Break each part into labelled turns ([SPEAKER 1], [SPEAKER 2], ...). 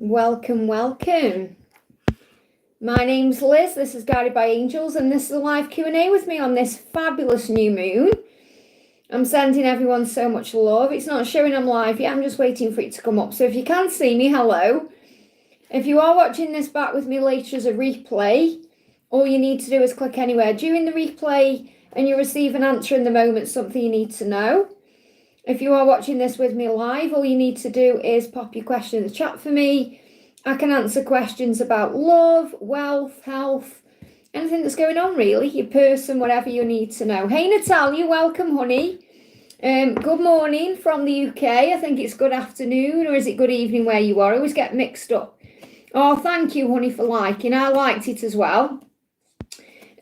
[SPEAKER 1] Welcome, welcome. My name's Liz, this is Guided by Angels, and this is a live Q&A with me on this fabulous new moon. I'm sending everyone so much love. It's not showing I'm live yet, I'm just waiting for it to come up. So if you can see me, hello. If you are watching this back with me later as a replay, all you need to do is click anywhere during the replay and you'll receive an answer in the moment, something you need to know. If you are watching this with me live, all you need to do is pop your question in the chat for me. I can answer questions about love, wealth, health, anything that's going on really, your person, whatever you need to know. Hey Natalia, welcome honey. Good morning from the UK. I think it's good afternoon, or is it good evening where you are? I always get mixed up. Oh, thank you honey for liking. I liked it as well.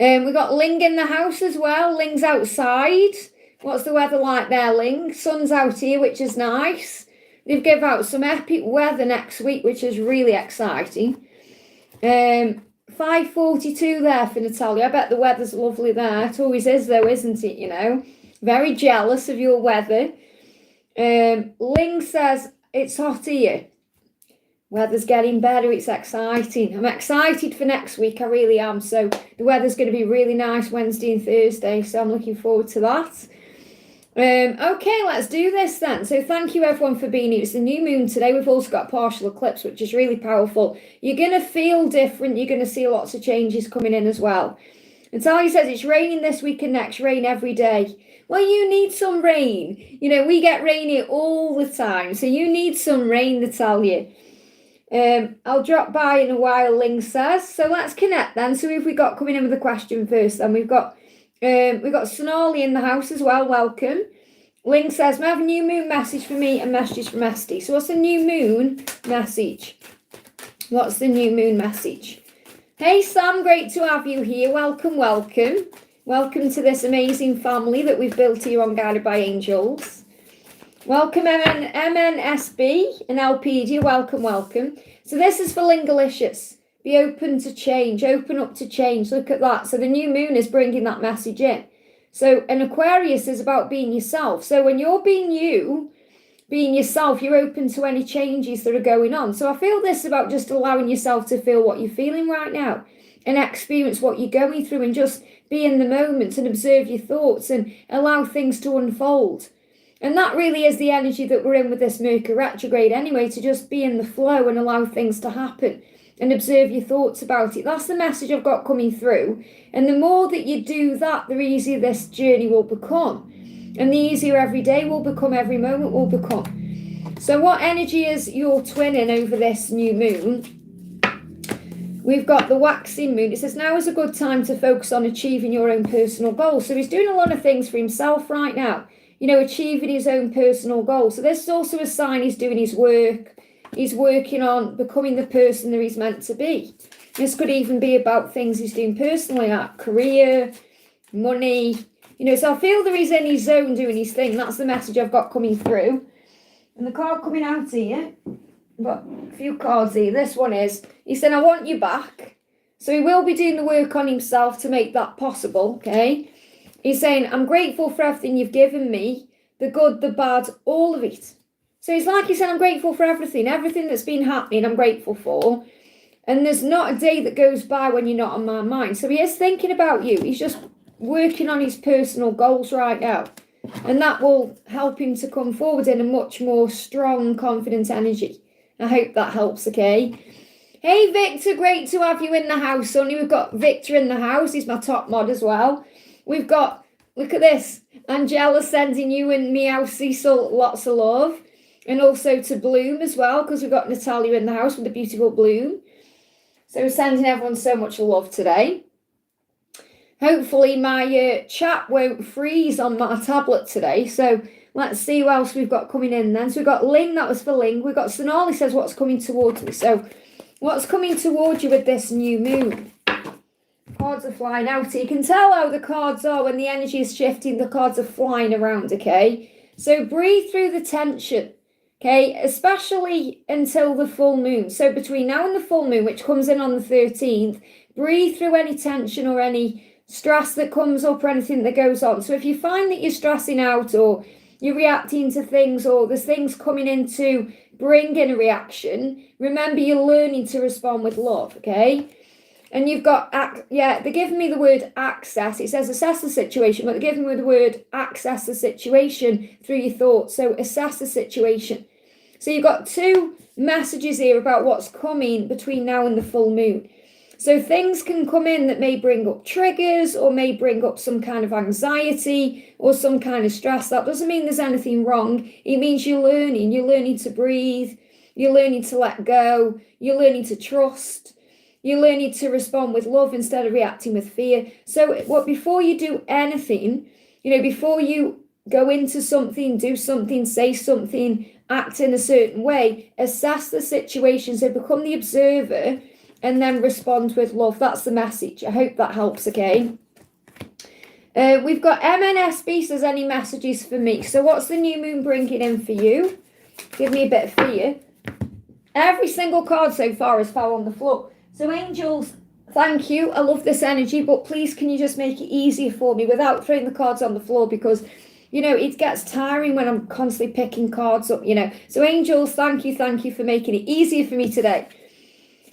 [SPEAKER 1] We got Ling in the house as well. Ling's outside. What's the weather like there, Ling? Sun's out here, which is nice. They've given out some epic weather next week, which is really exciting. 5:42 there for Natalia. I bet the weather's lovely there. It always is though, isn't it, you know? Very jealous of your weather. Ling says, it's hot here. Weather's getting better, it's exciting. I'm excited for next week, I really am. So the weather's going to be really nice Wednesday and Thursday, so I'm looking forward to that. Okay, let's do this then. So thank you everyone for being here. It's the new moon today. We've also got partial eclipse, which is really powerful. You're going to feel different. You're going to see lots of changes coming in as well. Natalia says it's raining this week and next, rain every day. Well, you need some rain. You know, we get rain here all the time. So you need some rain, Natalia. I'll drop by in a while, Ling says. So let's connect then. So who have we got coming in with a question first? Then we've got Sonali in the house as well. Welcome. Ling says, may I have a new moon message for me and messages from Esty. So what's the new moon message? What's the new moon message? Hey Sam, great to have you here. Welcome, welcome. Welcome to this amazing family that we've built here on Guided by Angels. Welcome MNSB and LPD. Welcome, welcome. So this is for Lingalicious. Be open to change. Open up to change. Look at that. So the new moon is bringing that message in. So an Aquarius is about being yourself. So when you're being you, being yourself, you're open to any changes that are going on. So I feel this is about just allowing yourself to feel what you're feeling right now and experience what you're going through and just be in the moment and observe your thoughts and allow things to unfold. And that really is the energy that we're in with this Mercury retrograde anyway, to just be in the flow and allow things to happen and observe your thoughts about it. That's the message I've got coming through. And the more that you do that, the easier this journey will become. And the easier every day will become, every moment will become. So what energy is your twinning over this new moon? We've got the waxing moon. It says now is a good time to focus on achieving your own personal goals. So he's doing a lot of things for himself right now. You know, achieving his own personal goals. So this is also a sign he's doing his work. He's working on becoming the person that he's meant to be. This could even be about things he's doing personally, like career, money. You know, so I feel that he's in his zone doing his thing. That's the message I've got coming through. And the card coming out here, I've got a few cards here. This one is, he said, I want you back. So he will be doing the work on himself to make that possible, okay? He's saying, I'm grateful for everything you've given me, the good, the bad, all of it. So it's like he said, I'm grateful for everything that's been happening, I'm grateful for. And there's not a day that goes by when you're not on my mind. So he is thinking about you. He's just working on his personal goals right now. And that will help him to come forward in a much more strong, confident energy. I hope that helps, okay? Hey, Victor, great to have you in the house, sonny. We've got Victor in the house. He's my top mod as well. We've got, look at this, Angela sending you and Meow Cecil lots of love. And also to Bloom as well, because we've got Natalia in the house with the beautiful Bloom. So we're sending everyone so much love today. Hopefully my chat won't freeze on my tablet today. So let's see who else we've got coming in then. So we've got Ling, that was for Ling. We've got Sonali says what's coming towards me. So what's coming towards you with this new moon? Cards are flying out. You can tell how the cards are when the energy is shifting. The cards are flying around, okay? So breathe through the tension. Okay, especially until the full moon. So between now and the full moon, which comes in on the 13th, breathe through any tension or any stress that comes up or anything that goes on. So if you find that you're stressing out or you're reacting to things or there's things coming into bring in a reaction, remember you're learning to respond with love, okay? And you've got, they're giving me the word access. It says assess the situation, but they're giving me the word access the situation through your thoughts. So assess the situation. So you've got two messages here about what's coming between now and the full moon. So things can come in that may bring up triggers or may bring up some kind of anxiety or some kind of stress. That doesn't mean there's anything wrong. It means you're learning to breathe, you're learning to let go, you're learning to trust. You're learning to respond with love instead of reacting with fear. So before you do anything, before you go into something, do something, say something, act in a certain way, assess the situation. So become the observer and then respond with love. That's the message. I hope that helps, okay? We've got MNSB says, any messages for me? So what's the new moon bringing in for you? Give me a bit of fear. Every single card so far has fell on the floor. So angels, thank you. I love this energy, but please can you just make it easier for me without throwing the cards on the floor, because, it gets tiring when I'm constantly picking cards up, So angels, thank you for making it easier for me today.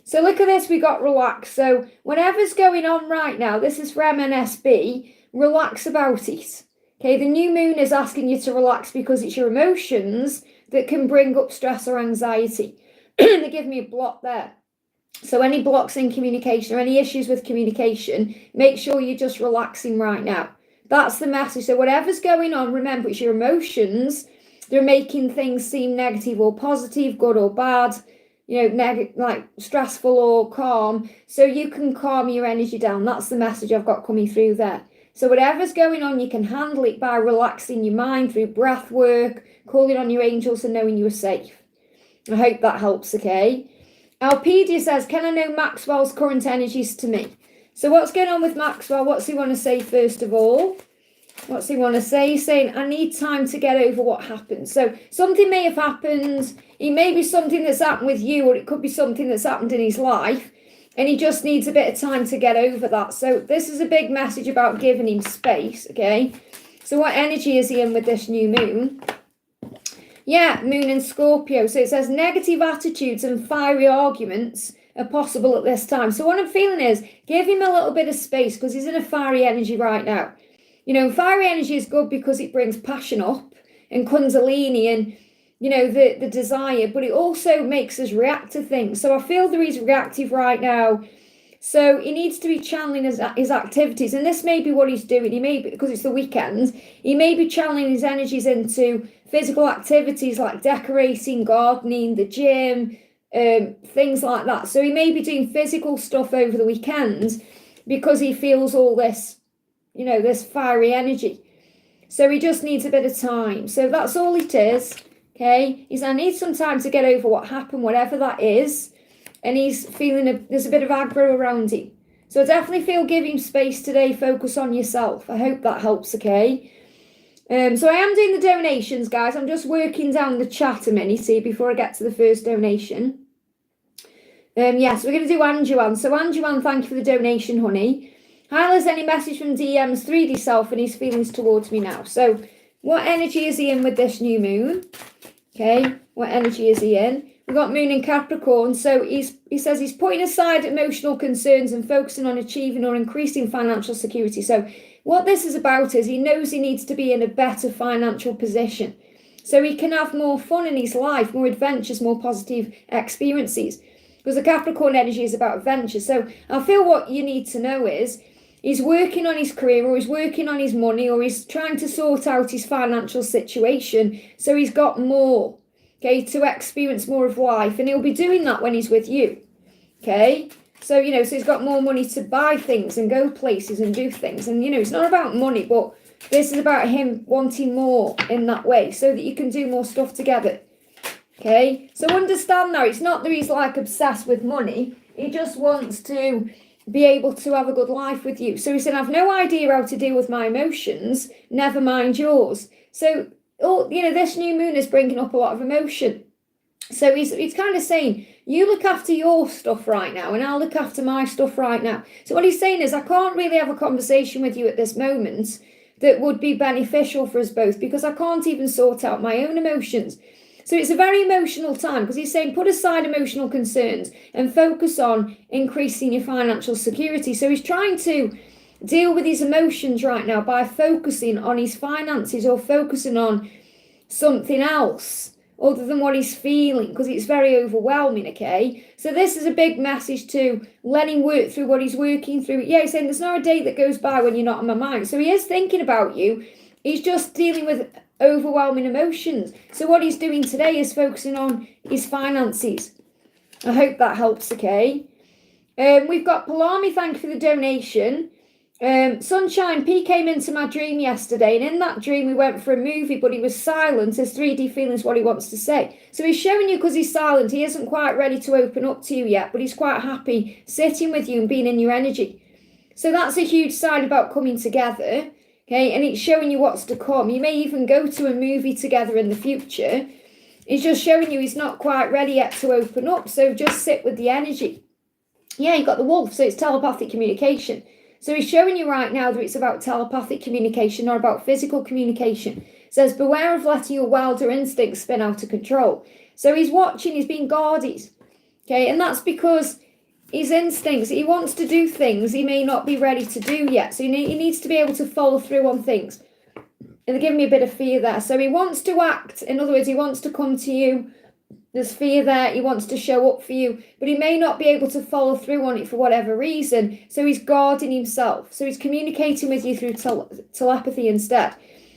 [SPEAKER 1] So look at this, we got relax. So whatever's going on right now, this is for MNSB, relax about it. Okay, the new moon is asking you to relax because it's your emotions that can bring up stress or anxiety. They give me a block there. So any blocks in communication or any issues with communication, make sure you're just relaxing right now. That's the message. So whatever's going on, remember it's your emotions. They're making things seem negative or positive, good or bad, like stressful or calm. So you can calm your energy down. That's the message I've got coming through there. So whatever's going on, you can handle it by relaxing your mind through breath work, calling on your angels and knowing you're safe. I hope that helps, okay? Alpedia says, can I know Maxwell's current energies to me? So what's going on with Maxwell? What's he want to say first of all? What's he want to say? He's saying, I need time to get over what happened. So something may have happened. It may be something that's happened with you, or it could be something that's happened in his life. And he just needs a bit of time to get over that. So this is a big message about giving him space, okay? So what energy is he in with this new moon? Yeah, moon in Scorpio. So it says negative attitudes and fiery arguments are possible at this time. So what I'm feeling is give him a little bit of space because he's in a fiery energy right now. Fiery energy is good because it brings passion up and Kundalini and, the desire, but it also makes us react to things. So I feel that he's reactive right now. So he needs to be channeling his activities. And this may be what he's doing. He may be, because it's the weekend, he may be channeling his energies into physical activities like decorating, gardening, the gym, things like that. So he may be doing physical stuff over the weekend because he feels all this, this fiery energy. So he just needs a bit of time. So that's all it is. Okay. I need some time to get over what happened, whatever that is. And he's feeling there's a bit of aggro around him. So I definitely feel give him space today. Focus on yourself. I hope that helps, okay? So I am doing the donations, guys. I'm just working down the chat a minute, see, before I get to the first donation. Yes, we're going to do Anjuan. So Anjuan, thank you for the donation, honey. Hyla's any message from DM's 3D self and his feelings towards me now. So what energy is he in with this new moon? Okay, what energy is he in? We've got moon in Capricorn. So he says he's putting aside emotional concerns and focusing on achieving or increasing financial security. So what this is about is he knows he needs to be in a better financial position so he can have more fun in his life, more adventures, more positive experiences. Because the Capricorn energy is about adventure. So I feel what you need to know is he's working on his career, or he's working on his money, or he's trying to sort out his financial situation. So he's got more, okay, to experience more of life. And he'll be doing that when he's with you, okay? So, so he's got more money to buy things and go places and do things. And, it's not about money, but this is about him wanting more in that way so that you can do more stuff together. Okay, so understand now, it's not that he's like obsessed with money. He just wants to be able to have a good life with you. So he said, I've no idea how to deal with my emotions, never mind yours. So, this new moon is bringing up a lot of emotion. So he's kind of saying, you look after your stuff right now and I'll look after my stuff right now. So what he's saying is, I can't really have a conversation with you at this moment that would be beneficial for us both because I can't even sort out my own emotions. So it's a very emotional time because he's saying put aside emotional concerns and focus on increasing your financial security. So he's trying to deal with his emotions right now by focusing on his finances or focusing on something else other than what he's feeling, because it's very overwhelming, okay? So this is a big message to let him work through what he's working through. Yeah, he's saying there's not a day that goes by when you're not on my mind. So he is thinking about you. He's just dealing with overwhelming emotions. So what he's doing today is focusing on his finances. I hope that helps, okay? We've got Palami, thank you for the donation. Sunshine P came into my dream yesterday, and in that dream we went for a movie, but he was silent. His 3D feelings what he wants to say. So he's showing you because he's silent. He isn't quite ready to open up to you yet, but he's quite happy sitting with you and being in your energy. So that's a huge sign about coming together, okay? And it's showing you what's to come. You may even go to a movie together in the future. It's just showing you he's not quite ready yet to open up, so just sit with the energy. Yeah, you got the wolf, so it's telepathic communication. So he's showing you right now that it's about telepathic communication, not about physical communication. It says, beware of letting your wilder instincts spin out of control. So he's watching, he's being guarded. Okay, and that's because his instincts, he wants to do things he may not be ready to do yet. So he needs to be able to follow through on things. And they're giving me a bit of fear there. So he wants to act. In other words, he wants to come to you. There's fear there. He wants to show up for you, but he may not be able to follow through on it for whatever reason. So he's guarding himself. So he's communicating with you through telepathy instead.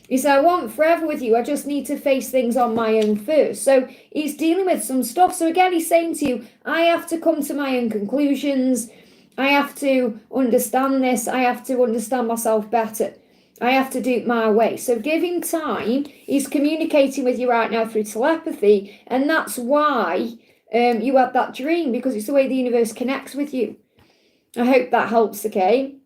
[SPEAKER 1] He said, I want forever with you. I just need to face things on my own first. So he's dealing with some stuff. So again, he's saying to you, I have to come to my own conclusions. I have to understand this. I have to understand myself better. I have to do it my way. So give him time. He's communicating with you right now through telepathy. And that's why you had that dream, because it's the way the universe connects with you. I hope that helps, okay?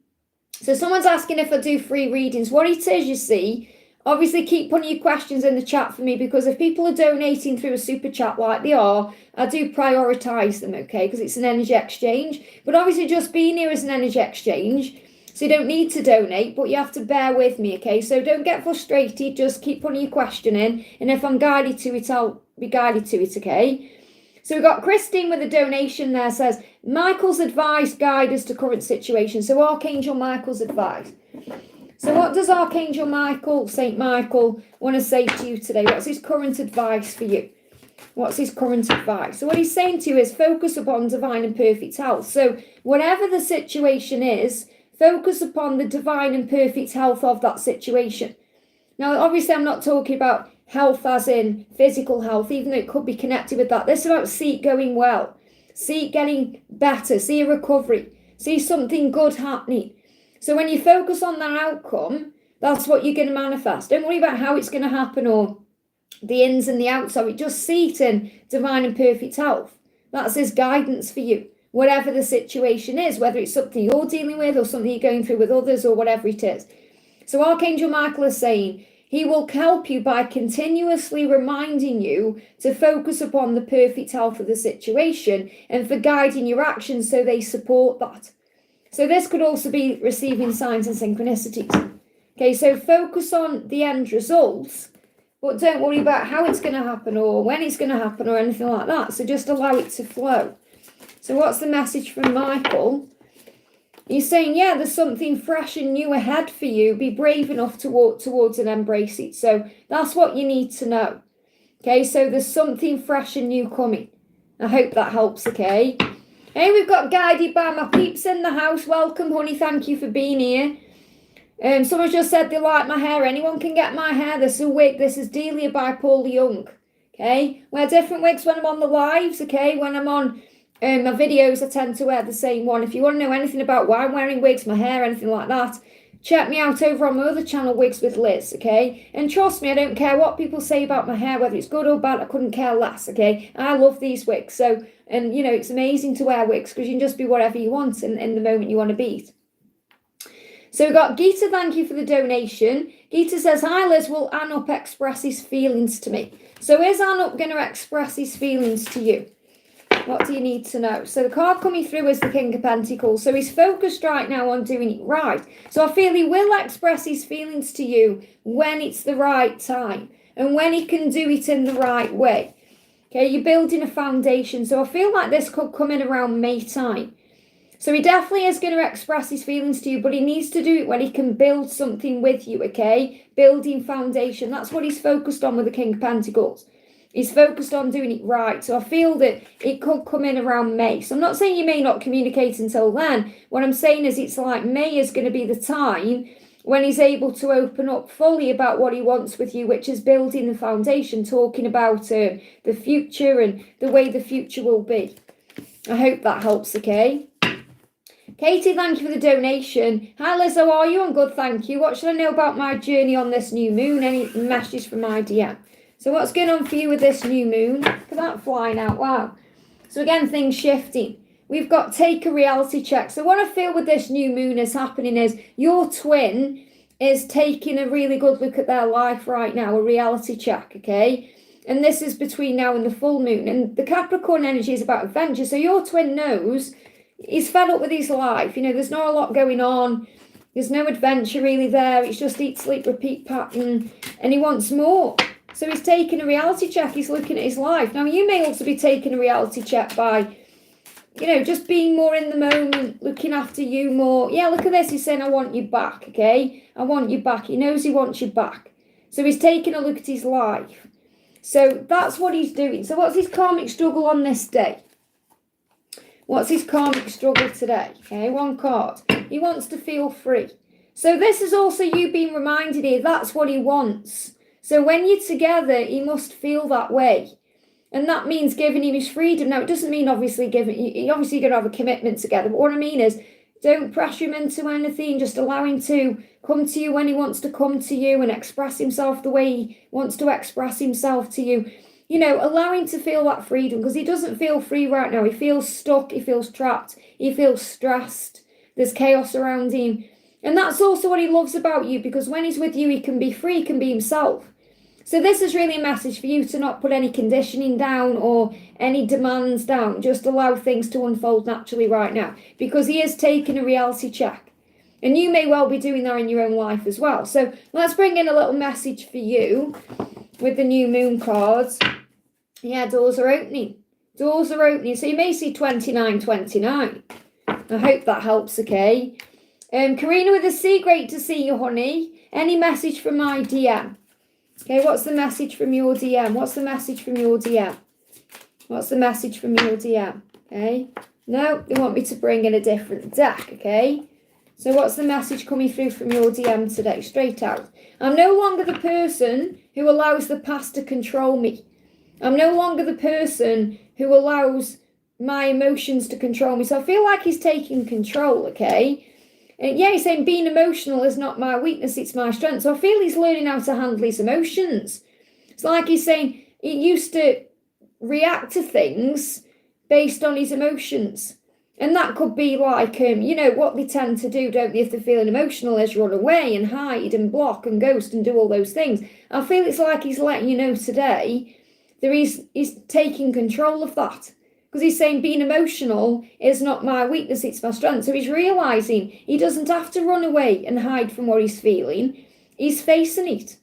[SPEAKER 1] So someone's asking if I do free readings. What it is, you see, obviously keep putting your questions in the chat for me, because if people are donating through a super chat like they are, I do prioritise them, okay? Because it's an energy exchange. But obviously just being here is an energy exchange. So you don't need to donate, but you have to bear with me, okay? So don't get frustrated. Just keep putting your question in. And if I'm guided to it, I'll be guided to it, okay? So we've got Christine with a donation there, says, Michael's advice guide us to current situation. So Archangel Michael's advice. So what does Archangel Michael, Saint Michael, want to say to you today? What's his current advice for you? What's his current advice? So what he's saying to you is focus upon divine and perfect health. So whatever the situation is, focus upon the divine and perfect health of that situation. Now, obviously, I'm not talking about health as in physical health, even though it could be connected with that. This is about see it going well, see it getting better, see a recovery, see something good happening. So when you focus on that outcome, that's what you're going to manifest. Don't worry about how it's going to happen or the ins and the outs of it. Just see it in divine and perfect health. That's his guidance for you. Whatever the situation is, whether it's something you're dealing with or something you're going through with others or whatever it is. So Archangel Michael is saying he will help you by continuously reminding you to focus upon the perfect health of the situation and for guiding your actions so they support that. So this could also be receiving signs and synchronicities. Okay, so focus on the end results, but don't worry about how it's going to happen or when it's going to happen or anything like that. So just allow it to flow. So what's the message from Michael? He's saying, yeah, there's something fresh and new ahead for you. Be brave enough to walk towards and embrace it. So that's what you need to know. Okay, so there's something fresh and new coming. I hope that helps, okay? Hey, we've got Guided by my peeps in the house. Welcome, honey. Thank you for being here. Someone just said they like my hair. Anyone can get my hair. This is a wig. This is Delia by Paul Young. Okay, wear different wigs when I'm on the lives, okay? When I'm on my videos, I tend to wear the same one. If you want to know anything about why I'm wearing wigs, my hair, anything like that, check me out over on my other channel, Wigs with Liz, okay? And trust me, I don't care what people say about my hair, whether it's good or bad, I couldn't care less, okay? I love these wigs. So, and you know, it's amazing to wear wigs because you can just be whatever you want in the moment you want to be. So we've got Gita, thank you for the donation. Gita says, hi Liz, will Anup express his feelings to me? So is Anup going to express his feelings to you? What do you need to know? So the card coming through is the King of Pentacles. So he's focused right now on doing it right. So I feel he will express his feelings to you when it's the right time. and when he can do it in the right way. Okay, you're building a foundation. So I feel like this could come in around May time. So he definitely is going to express his feelings to you, but he needs to do it when he can build something with you, okay? Building foundation. That's what he's focused on with the King of Pentacles. He's focused on doing it right. So I feel that it could come in around May. So I'm not saying you may not communicate until then. What I'm saying is it's like May is going to be the time when he's able to open up fully about what he wants with you, which is building the foundation, talking about the future and the way the future will be. I hope that helps, okay? Katie, thank you for the donation. Hi Liz, how are you? I'm good, thank you. What should I know about my journey on this new moon? Any messages from my DM? So what's going on for you with this new moon? Look at that flying out, wow. So again, things shifting. We've got take a reality check. So what I feel with this new moon is happening is your twin is taking a really good look at their life right now, a reality check, okay? And this is between now and the full moon. And the Capricorn energy is about adventure. So your twin knows he's fed up with his life. You know, there's not a lot going on. There's no adventure really there. It's just eat, sleep, repeat pattern. And he wants more. So he's taking a reality check. He's looking at his life. Now, you may also be taking a reality check by, you know, just being more in the moment, looking after you more. Yeah, look at this. He's saying, I want you back, okay? I want you back. He knows he wants you back. So he's taking a look at his life. So that's what he's doing. So what's his karmic struggle on this day? What's his karmic struggle today? Okay, one card. He wants to feel free. So this is also you being reminded here, that's what he wants. So when you're together, he must feel that way. And that means giving him his freedom. Now, it doesn't mean obviously you're obviously going to have a commitment together. But what I mean is, don't pressure him into anything. Just allow him to come to you when he wants to come to you and express himself the way he wants to express himself to you. You know, allow him to feel that freedom, because he doesn't feel free right now. He feels stuck. He feels trapped. He feels stressed. There's chaos around him. And that's also what he loves about you, because when he's with you, he can be free, he can be himself. So this is really a message for you to not put any conditioning down or any demands down. Just allow things to unfold naturally right now, because he is taking a reality check. And you may well be doing that in your own life as well. So let's bring in a little message for you with the new moon cards. Yeah, doors are opening. Doors are opening. So you may see 2929. I hope that helps, okay? Karina with a C, great to see you, honey. Any message from my DM? Okay, what's the message from your DM? What's the message from your DM? What's the message from your DM? Okay. No, they want me to bring in a different deck, okay? So what's the message coming through from your DM today? Straight out. I'm no longer the person who allows the past to control me. I'm no longer the person who allows my emotions to control me. So I feel like he's taking control, okay? And yeah, he's saying being emotional is not my weakness, it's my strength. So I feel he's learning how to handle his emotions. It's like he's saying he used to react to things based on his emotions. And that could be like, you know, what they tend to do, don't they, if they're feeling emotional, is run away and hide and block and ghost and do all those things. I feel it's like he's letting you know today that he's taking control of that. Because he's saying being emotional is not my weakness, it's my strength. So he's realising he doesn't have to run away and hide from what he's feeling. He's facing it.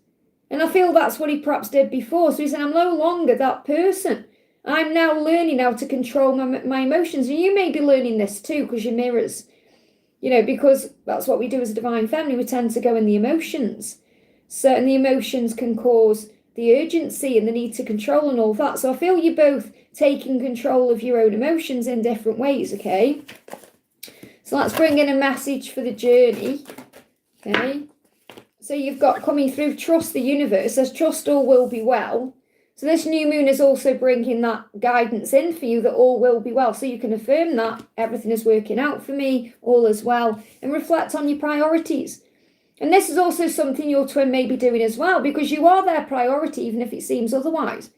[SPEAKER 1] And I feel that's what he perhaps did before. So he's saying, I'm no longer that person. I'm now learning how to control my emotions. And you may be learning this too, because you're mirrors. You know, because that's what we do as a divine feminine. We tend to go in the emotions. So, and the emotions can cause the urgency and the need to control and all that. So I feel you're both taking control of your own emotions in different ways, okay? So let's bring in a message for the journey, okay? So you've got coming through, trust the universe. Says trust all will be well. So this new moon is also bringing that guidance in for you that all will be well. So you can affirm that everything is working out for me, all is well, and reflect on your priorities. And this is also something your twin may be doing as well, because you are their priority, even if it seems otherwise.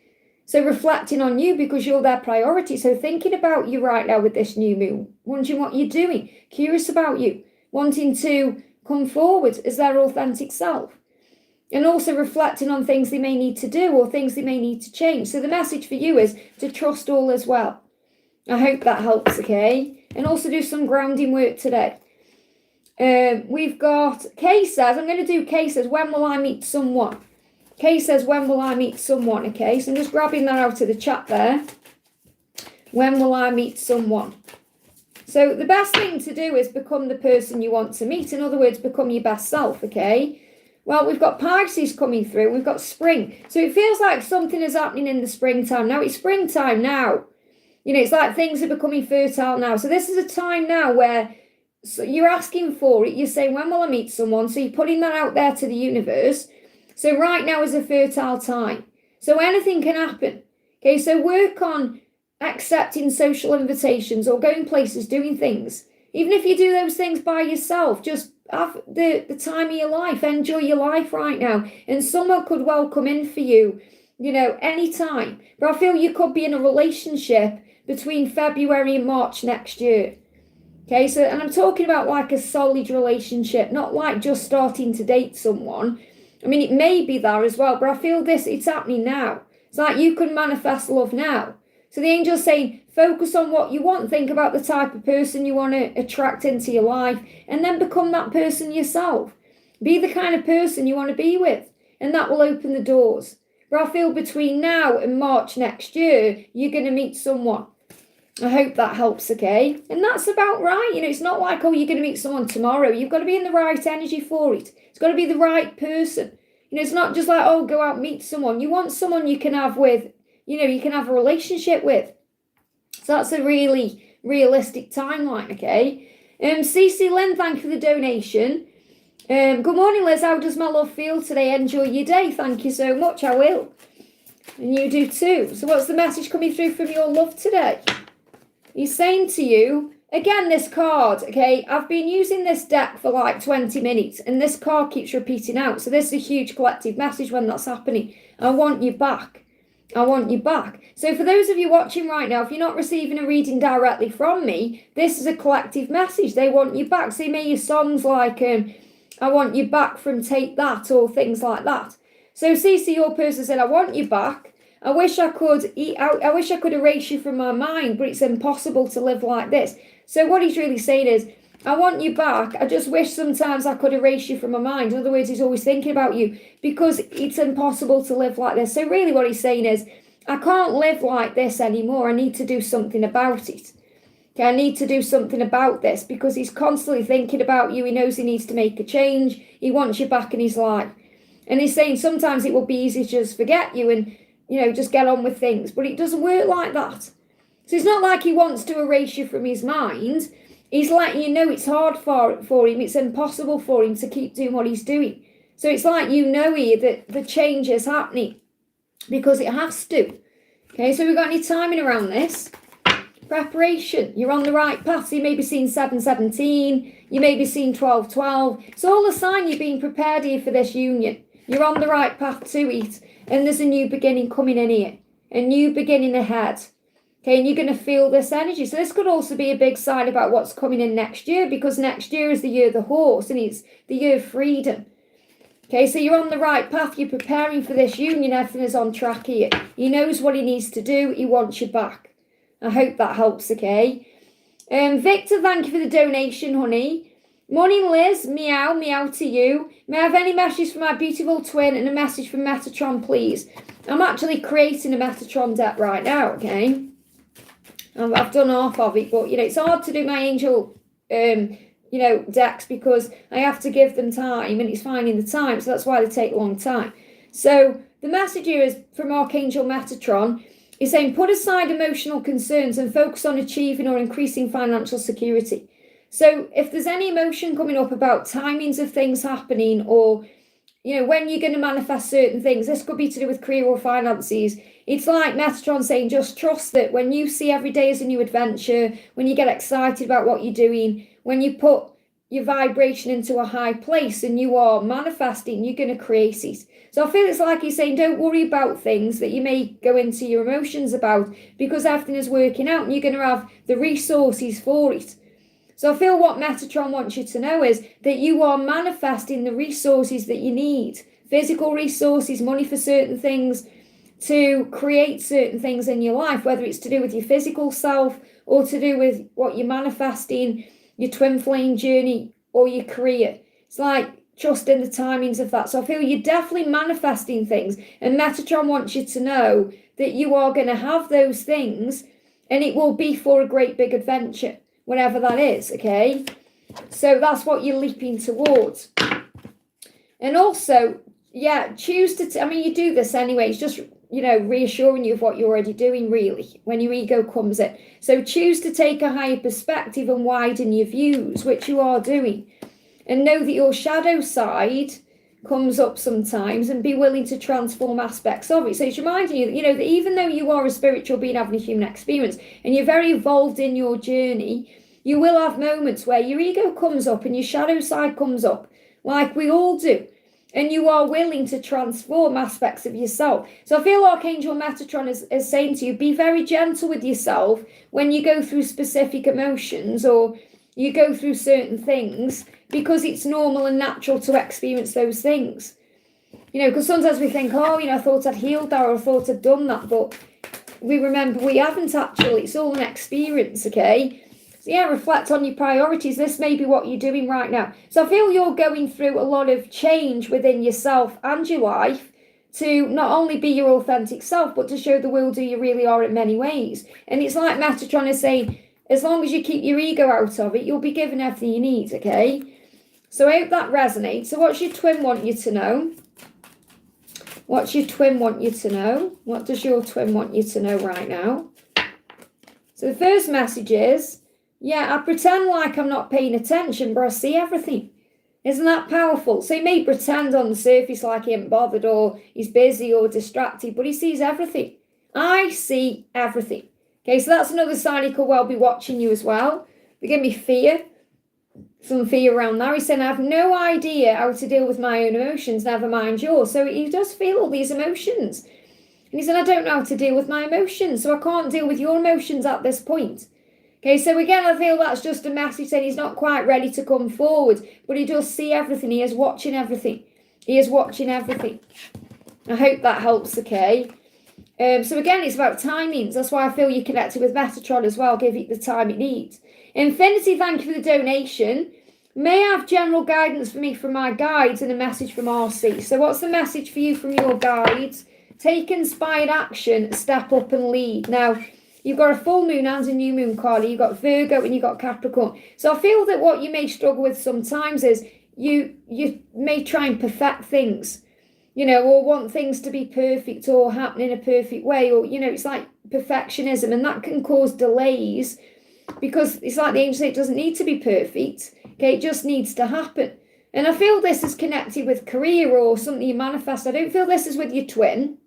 [SPEAKER 1] So reflecting on you because you're their priority. So thinking about you right now with this new moon, wondering what you're doing, curious about you, wanting to come forward as their authentic self. And also reflecting on things they may need to do or things they may need to change. So the message for you is to trust all as well. I hope that helps, okay? And also do some grounding work today. We've got Kay says, I'm going to do Kay says, when will I meet someone? Kay says, when will I meet someone? Okay, so I'm just grabbing that out of the chat there. When will I meet someone? So the best thing to do is become the person you want to meet. In other words, become your best self, okay? Well, we've got Pisces coming through. We've got spring. So it feels like something is happening in the springtime. Now, it's springtime now. You know, it's like things are becoming fertile now. So this is a time now where you're asking for it. You're saying, when will I meet someone? So you're putting that out there to the universe. So right now is a fertile time. So anything can happen. Okay, so work on accepting social invitations or going places, doing things. Even if you do those things by yourself, just have the time of your life. Enjoy your life right now. And someone could well come in for you, you know, anytime. But I feel you could be in a relationship between February and March next year. Okay, so, and I'm talking about like a solid relationship, not like just starting to date someone. I mean, it may be there as well, but I feel it's happening now. It's like you can manifest love now. So the angel's saying, focus on what you want. Think about the type of person you want to attract into your life, and then become that person yourself. Be the kind of person you want to be with, and that will open the doors. But I feel between now and March next year, you're going to meet someone. I hope that helps, okay? And that's about right. You know, it's not like, oh, you're going to meet someone tomorrow. You've got to be in the right energy for it. It's got to be the right person. You know, it's not just like, oh, go out and meet someone. You want someone you can have with, you know, you can have a relationship with. So that's a really realistic timeline, okay? CC Lynn, thank you for the donation. Good morning, Liz. How does my love feel today? Enjoy your day. Thank you so much. I will. And you do too. So what's the message coming through from your love today? He's saying to you, again, this card, okay, I've been using this deck for like 20 minutes and this card keeps repeating out. So this is a huge collective message when that's happening. I want you back. I want you back. So for those of you watching right now, if you're not receiving a reading directly from me, this is a collective message. They want you back. So you may use songs like, I want you back from Take That or things like that. So CC, your person said, I want you back. I wish I could erase you from my mind, but it's impossible to live like this. So what he's really saying is, I want you back. I just wish sometimes I could erase you from my mind. In other words, he's always thinking about you because it's impossible to live like this. So really what he's saying is, I can't live like this anymore. I need to do something about it. Okay, I need to do something about this because he's constantly thinking about you. He knows he needs to make a change. He wants you back in his life. And he's saying sometimes it will be easy to just forget you and, you know, just get on with things. But it doesn't work like that. So it's not like he wants to erase you from his mind. He's letting you know it's hard for him. It's impossible for him to keep doing what he's doing. So it's like you know here that the change is happening because it has to. Okay, so we've got any timing around this? Preparation. You're on the right path. So you may be seeing 7-17. You may be seeing 12-12. It's all a sign you're being prepared here for this union. You're on the right path to it. And there's a new beginning coming in here. A new beginning ahead. Okay, and you're going to feel this energy. So this could also be a big sign about what's coming in next year, because next year is the year of the horse and it's the year of freedom. Okay, so you're on the right path. You're preparing for this union. Everything is on track here. He knows what he needs to do. He wants you back. I hope that helps, okay? Victor, thank you for the donation, honey. Morning, Liz. Meow, meow to you. May I have any messages for my beautiful twin and a message from Metatron, please? I'm actually creating a Metatron deck right now, okay? I've done half of it, but, you know, it's hard to do my angel, decks because I have to give them time and it's finding the time. So that's why they take a long time. So the message here is from Archangel Metatron. He's saying, put aside emotional concerns and focus on achieving or increasing financial security. So if there's any emotion coming up about timings of things happening or, you know, when you're going to manifest certain things, this could be to do with career or finances. It's like Metatron saying, just trust that when you see every day as a new adventure, when you get excited about what you're doing, when you put your vibration into a high place and you are manifesting, you're going to create it. So I feel it's like he's saying, don't worry about things that you may go into your emotions about because everything is working out and you're going to have the resources for it. So I feel what Metatron wants you to know is that you are manifesting the resources that you need. Physical resources, money for certain things, to create certain things in your life, whether it's to do with your physical self or to do with what you're manifesting, your twin flame journey or your career. It's like, trust in the timings of that. So I feel you're definitely manifesting things. And Metatron wants you to know that you are going to have those things, and it will be for a great big adventure, whatever that is, okay? So that's what you're leaping towards. And also, yeah, choose to, I mean, you do this anyway. It's just, you know, reassuring you of what you're already doing, really, when your ego comes in. So choose to take a higher perspective and widen your views, which you are doing. And know that your shadow side comes up sometimes, and be willing to transform aspects of it. So it's reminding you that, you know, that even though you are a spiritual being having a human experience and you're very evolved in your journey, you will have moments where your ego comes up and your shadow side comes up, like we all do. And you are willing to transform aspects of yourself. So I feel Archangel Metatron is saying to you, be very gentle with yourself when you go through specific emotions or you go through certain things, because it's normal and natural to experience those things. You know, because sometimes we think, oh, you know, I thought I'd healed that, or I thought I'd done that, but we remember we haven't actually. It's all an experience, okay? So yeah, reflect on your priorities. This may be what you're doing right now. So I feel you're going through a lot of change within yourself and your life to not only be your authentic self, but to show the world who you really are in many ways. And it's like Metatron is saying, as long as you keep your ego out of it, you'll be given everything you need, okay? So I hope that resonates. So what's your twin want you to know? What's your twin want you to know? What does your twin want you to know right now? So the first message is, yeah, I pretend like I'm not paying attention, but I see everything. Isn't that powerful? So he may pretend on the surface like he ain't bothered, or he's busy or distracted, but he sees everything. I see everything. Okay, so that's another sign he could well be watching you as well. They give me fear. Some fear around there. He's saying, I have no idea how to deal with my own emotions, never mind yours. So he does feel all these emotions. And he said, I don't know how to deal with my emotions, so I can't deal with your emotions at this point. Okay, so again, I feel that's just a message saying he's not quite ready to come forward, but he does see everything. He is watching everything. He is watching everything. I hope that helps, okay? So again, it's about timings. That's why I feel you're connected with Metatron as well. Give it the time it needs. Infinity, thank you for the donation. May I have general guidance for me from my guides and a message from RC? So what's the message for you from your guides? Take inspired action, step up and lead. Now, you've got a full moon and a new moon card. You've got Virgo and you've got Capricorn. So I feel that what you may struggle with sometimes is you may try and perfect things, you know, or want things to be perfect or happen in a perfect way, or, you know, it's like perfectionism, and that can cause delays, because it's like the angels say, it doesn't need to be perfect, okay, it just needs to happen. And I feel this is connected with career or something you manifest. I don't feel this is with your twin.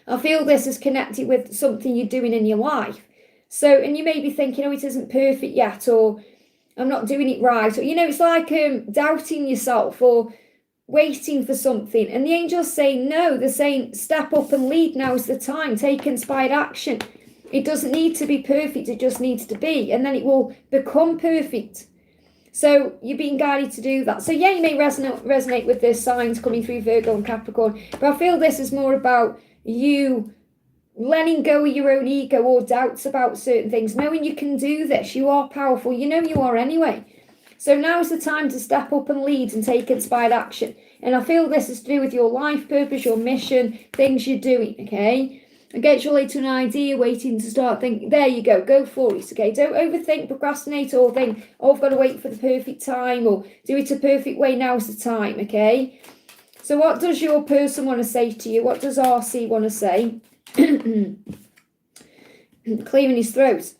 [SPEAKER 1] I feel this is connected with something you're doing in your life. So, and you may be thinking, oh, it isn't perfect yet, or I'm not doing it right, or, you know, it's like doubting yourself or waiting for something. And the angels say no. They're saying step up and lead. Now is the time. Take inspired action. It doesn't need to be perfect, it just needs to be, and then it will become perfect. So you're being guided to do that. So yeah, you may resonate with the signs coming through Virgo and Capricorn, but I feel this is more about you letting go of your own ego or doubts about certain things, knowing you can do this. You are powerful. You know you are anyway. So now is the time to step up and lead and take inspired action. And I feel this is to do with your life purpose, your mission, things you're doing, okay? And get you later an idea, waiting to start thinking. There you go for it, okay? Don't overthink, procrastinate, or think, oh, I've got to wait for the perfect time, or do it a perfect way, now's the time, okay? So what does your person want to say to you? What does RC want to say? Clearing his throat.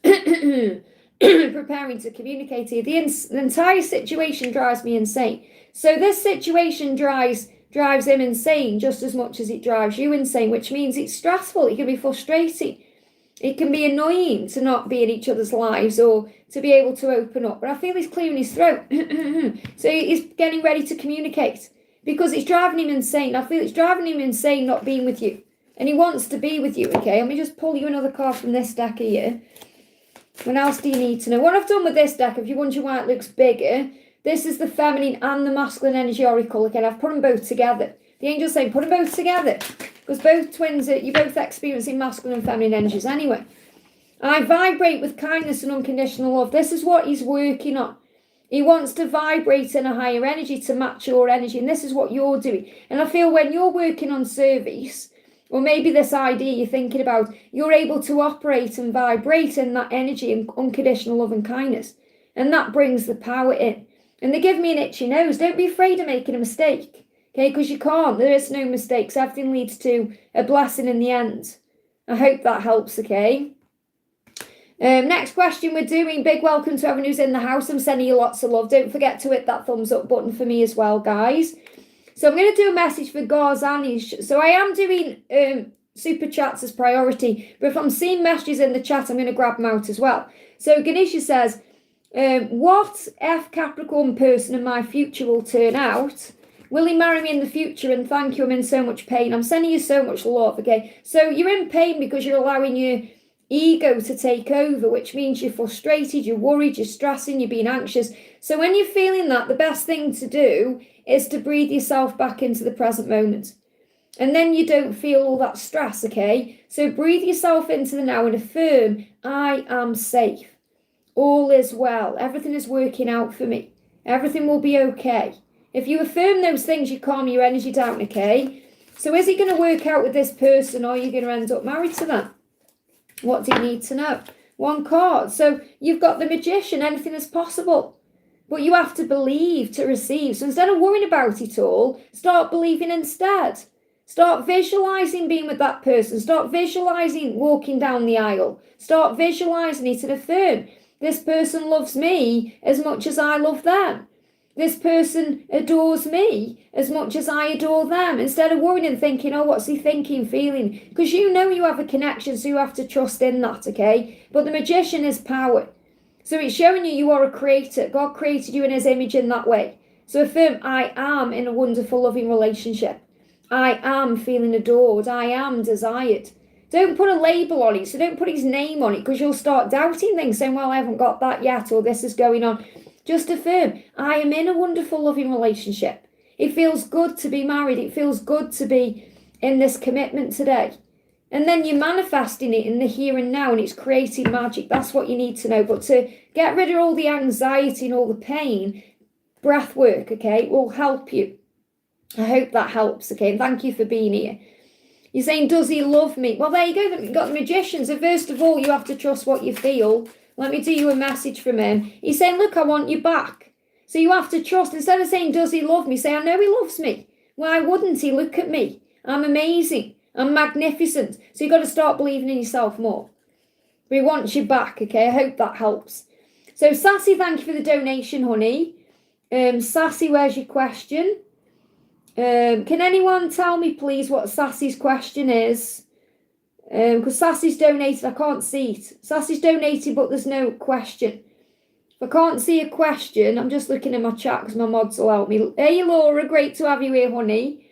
[SPEAKER 1] Preparing to communicate here. The entire situation drives me insane. So this situation drives him insane just as much as it drives you insane, which means it's stressful. It can be frustrating. It can be annoying to not be in each other's lives or to be able to open up. But I feel he's clearing his throat. So he's getting ready to communicate because it's driving him insane. I feel it's driving him insane not being with you. And he wants to be with you, okay? Let me just pull you another card from this deck here. What else do you need to know? What I've done with this deck, if you wonder why it looks bigger, this is the feminine and the masculine energy oracle. Again, I've put them both together. The angel's saying put them both together because both twins, you're both experiencing masculine and feminine energies anyway. I vibrate with kindness and unconditional love. This is what he's working on. He wants to vibrate in a higher energy to match your energy. And this is what you're doing. And I feel when you're working on service, or maybe this idea you're thinking about, you're able to operate and vibrate in that energy and unconditional love and kindness. And that brings the power in. And they give me an itchy nose. Don't be afraid of making a mistake. Okay, because you can't. There is no mistakes. Everything leads to a blessing in the end. I hope that helps, okay? Next question we're doing. Big welcome to everyone who's in the house. I'm sending you lots of love. Don't forget to hit that thumbs up button for me as well, guys. So I'm going to do a message for Garzanish. So I am doing super chats as priority, but if I'm seeing messages in the chat, I'm going to grab them out as well. So Ganesha says, what F Capricorn person in my future will turn out? Will he marry me in the future? And thank you, I'm in so much pain. I'm sending you so much love, okay? So you're in pain because you're allowing your ego to take over, which means you're frustrated, you're worried, you're stressing, you're being anxious. So when you're feeling that, the best thing to do is to breathe yourself back into the present moment. And then you don't feel all that stress, okay? So breathe yourself into the now and affirm, I am safe. All is well. Everything is working out for me. Everything will be okay. If you affirm those things, you calm your energy down, okay? So is it going to work out with this person, or are you going to end up married to them? What do you need to know? One card. So you've got the Magician. Anything is possible. But you have to believe to receive. So instead of worrying about it all, start believing instead. Start visualizing being with that person. Start visualizing walking down the aisle. Start visualizing it and affirm, this person loves me as much as I love them. This person adores me as much as I adore them. Instead of worrying and thinking, oh, what's he thinking, feeling? Because you know you have a connection, so you have to trust in that, okay? But the Magician is power. So it's showing you are a creator. God created you in his image in that way. So affirm, I am in a wonderful, loving relationship. I am feeling adored. I am desired. Don't put a label on it. So don't put his name on it, because you'll start doubting things, saying, well, I haven't got that yet, or this is going on. Just affirm, I am in a wonderful, loving relationship. It feels good to be married. It feels good to be in this commitment today. And then you're manifesting it in the here and now, and it's creating magic. That's what you need to know. But to get rid of all the anxiety and all the pain, breath work, okay, will help you. I hope that helps, okay? And thank you for being here. You're saying, does he love me? Well, there you go. You've got the Magician. So first of all, you have to trust what you feel. Let me do you a message from him. He's saying, look, I want you back. So you have to trust. Instead of saying, does he love me? Say, I know he loves me. Why wouldn't he? Look at me. I'm amazing. I'm magnificent. So you've got to start believing in yourself more. But he wants you back, okay? I hope that helps. So Sassy, thank you for the donation, honey. Sassy, where's your question? Can anyone tell me, please, what Sassy's question is? Because Sassy's donated, I can't see it. Sassy's donated, but there's no question. If I can't see a question, I'm just looking at my chat because my mods will help me. Hey, Laura, great to have you here, honey.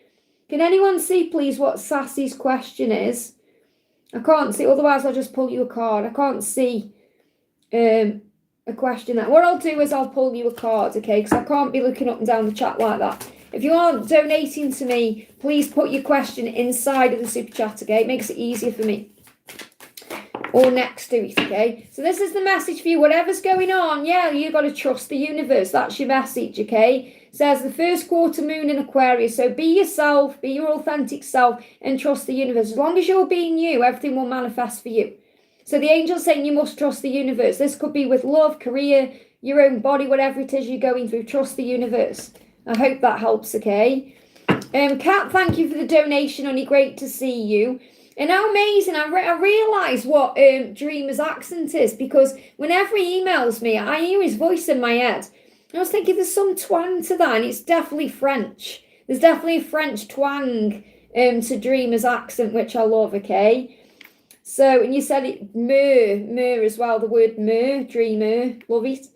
[SPEAKER 1] Can anyone see, please, what Sassy's question is? I can't see, otherwise I'll just pull you a card. I can't see a question there. What I'll do is I'll pull you a card, okay? Because I can't be looking up and down the chat like that. If you aren't donating to me, please put your question inside of the super chat, okay? It makes it easier for me. Or next to it, okay? So this is the message for you. Whatever's going on, yeah, you've got to trust the universe. That's your message, okay? It says the first quarter moon in Aquarius. So be yourself, be your authentic self, and trust the universe. As long as you're being you, everything will manifest for you. So the angel's saying you must trust the universe. This could be with love, career, your own body, whatever it is you're going through. Trust the universe. I hope that helps, okay? Kat, thank you for the donation, honey. Great to see you. And how amazing, I realise what Dreamer's accent is, because whenever he emails me, I hear his voice in my head. And I was thinking there's some twang to that, and it's definitely French. There's definitely a French twang to Dreamer's accent, which I love, okay? So, and you said it, myrrh as well, the word myrrh, dreamer, love it.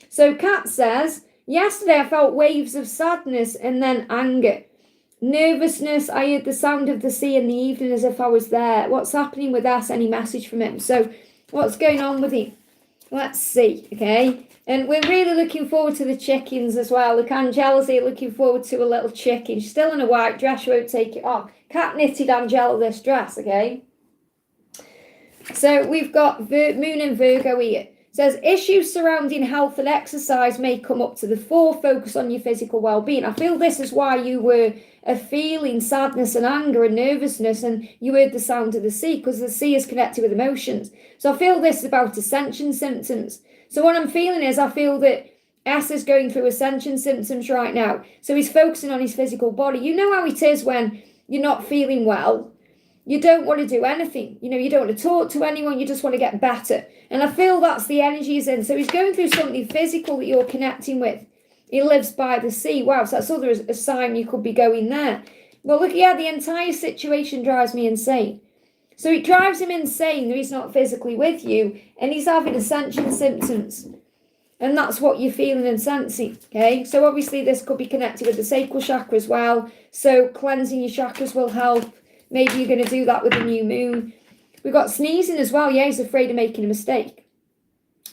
[SPEAKER 1] So Kat says, yesterday I felt waves of sadness and then anger. Nervousness, I heard the sound of the sea in the evening as if I was there. What's happening with us? Any message from him? So what's going on with him? Let's see, okay? And we're really looking forward to the chickens as well. Look, Angela's here looking forward to a little chicken. She's still in a white dress. She won't take it off. Cat knitted Angela this dress, okay? So we've got Moon and Virgo here. It says issues surrounding health and exercise may come up to the fore. Focus on your physical well-being. I feel this is why you were feeling sadness and anger and nervousness, and you heard the sound of the sea, because the sea is connected with emotions. So I feel this is about ascension symptoms. So what I'm feeling is, I feel that S is going through ascension symptoms right now. So he's focusing on his physical body. You know how it is when you're not feeling well. You don't want to do anything. You know, you don't want to talk to anyone. You just want to get better. And I feel that's the energy he's in. So he's going through something physical that you're connecting with. He lives by the sea. Wow, so that's a sign you could be going there. But look, yeah, the entire situation drives me insane. So it drives him insane that he's not physically with you, and he's having ascension symptoms. And that's what you're feeling and sensing, okay? So obviously this could be connected with the sacral chakra as well. So cleansing your chakras will help. Maybe you're going to do that with the new moon. We've got sneezing as well. Yeah, he's afraid of making a mistake.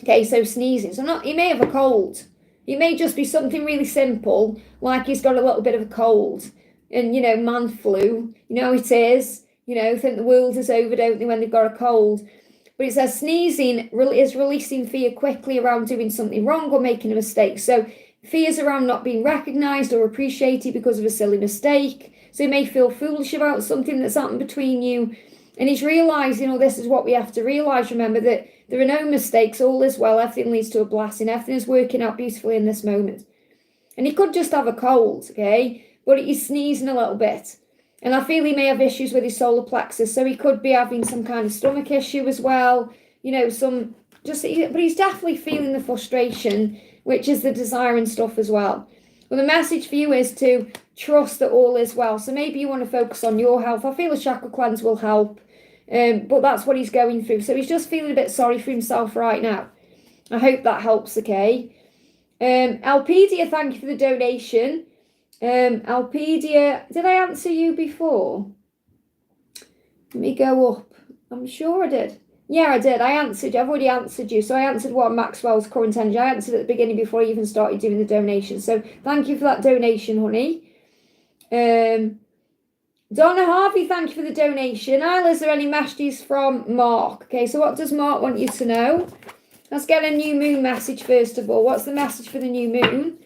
[SPEAKER 1] Okay, so sneezing. So he may have a cold. It may just be something really simple, like he's got a little bit of a cold. And, you know, man flu. You know it is. You know, think the world is over, don't they, when they've got a cold. But it says sneezing is releasing fear quickly around doing something wrong or making a mistake. So fears around not being recognised or appreciated because of a silly mistake. So he may feel foolish about something that's happened between you. And he's realising, this is what we have to realise. Remember that there are no mistakes. All is well. Everything leads to a blessing. Everything is working out beautifully in this moment. And he could just have a cold, okay? But he's sneezing a little bit. And I feel he may have issues with his solar plexus. So he could be having some kind of stomach issue as well. You know, but he's definitely feeling the frustration, which is the desire and stuff as well. Well, the message for you is to trust that all is well. So maybe you want to focus on your health. I feel a chakra cleanse will help. But that's what he's going through. So he's just feeling a bit sorry for himself right now. I hope that helps, okay? Alpedia, thank you for the donation. Alpedia, did I answer you before? Let me go up. I'm sure I did. Yeah, I did. I answered you. I've already answered you. So I answered what Maxwell's current energy. I answered at the beginning before I even started doing the donation. So thank you for that donation, honey. Donna Harvey, thank you for the donation. Isla, is there any messages from Mark? Okay, so what does Mark want you to know? Let's get a new moon message first of all. What's the message for the new moon?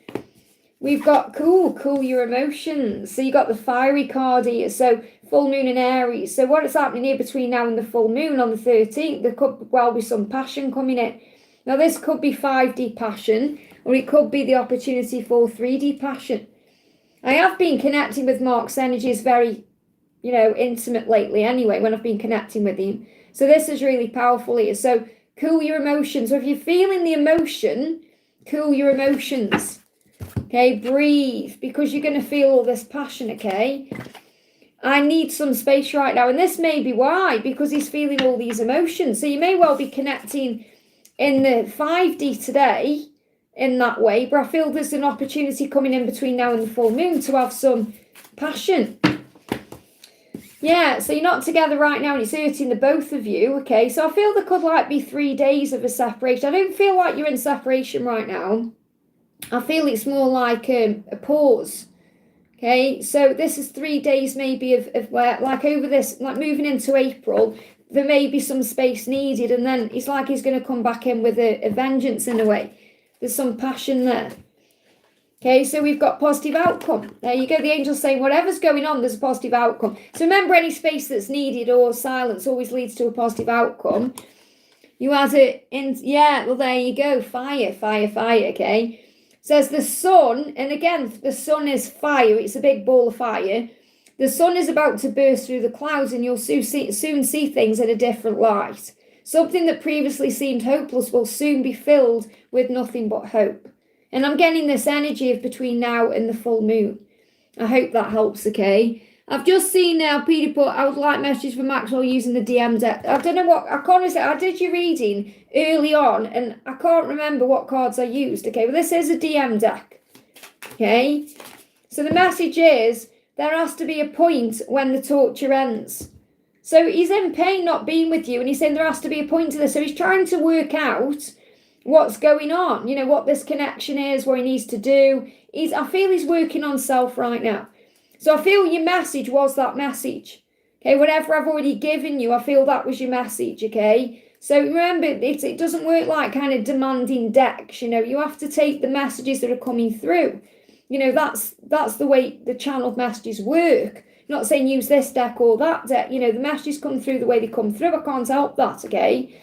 [SPEAKER 1] We've got cool your emotions. So you got the fiery card here. So full moon in Aries. So what is happening here between now and the full moon on the 13th? There could well be some passion coming in. Now this could be 5D passion, or it could be the opportunity for 3D passion. I have been connecting with Mark's energies very, intimate lately anyway, when I've been connecting with him. So this is really powerful here. So cool your emotions. So if you're feeling the emotion, cool your emotions. Okay, breathe, because you're going to feel all this passion, okay? I need some space right now. And this may be why, because he's feeling all these emotions. So you may well be connecting in the 5D today in that way. But I feel there's an opportunity coming in between now and the full moon to have some passion. Yeah, so you're not together right now and it's hurting the both of you, okay? So I feel there could be 3 days of a separation. I don't feel like you're in separation right now. I feel it's more like a pause. Okay, so this is 3 days maybe of where, like over this, like moving into April, there may be some space needed, and then it's like he's going to come back in with a vengeance in a way. There's some passion there. Okay, so we've got positive outcome. There you go, the angel's saying whatever's going on, there's a positive outcome. So remember, any space that's needed or silence always leads to a positive outcome. You add it in, yeah, well there you go, fire, okay? Says the sun, and again, the sun is fire. It's a big ball of fire. The sun is about to burst through the clouds, and you'll soon see things in a different light. Something that previously seemed hopeless will soon be filled with nothing but hope. And I'm getting this energy of between now and the full moon. I hope that helps, okay? I've just seen now Peter put, I would like messages from Maxwell using the DM deck. I don't know what, I can't say, I did your reading early on and I can't remember what cards I used, okay? Well, this is a DM deck, okay? So the message is, there has to be a point when the torture ends. So he's in pain not being with you, and he's saying there has to be a point to this. So he's trying to work out what's going on, what this connection is, what he needs to do. I feel he's working on self right now. So I feel your message was that message. Okay, whatever I've already given you, I feel that was your message, okay? So remember, it doesn't work like kind of demanding decks, you know. You have to take the messages that are coming through. You know, that's the way the channeled messages work. I'm not saying use this deck or that deck. You know, the messages come through the way they come through. I can't help that, okay?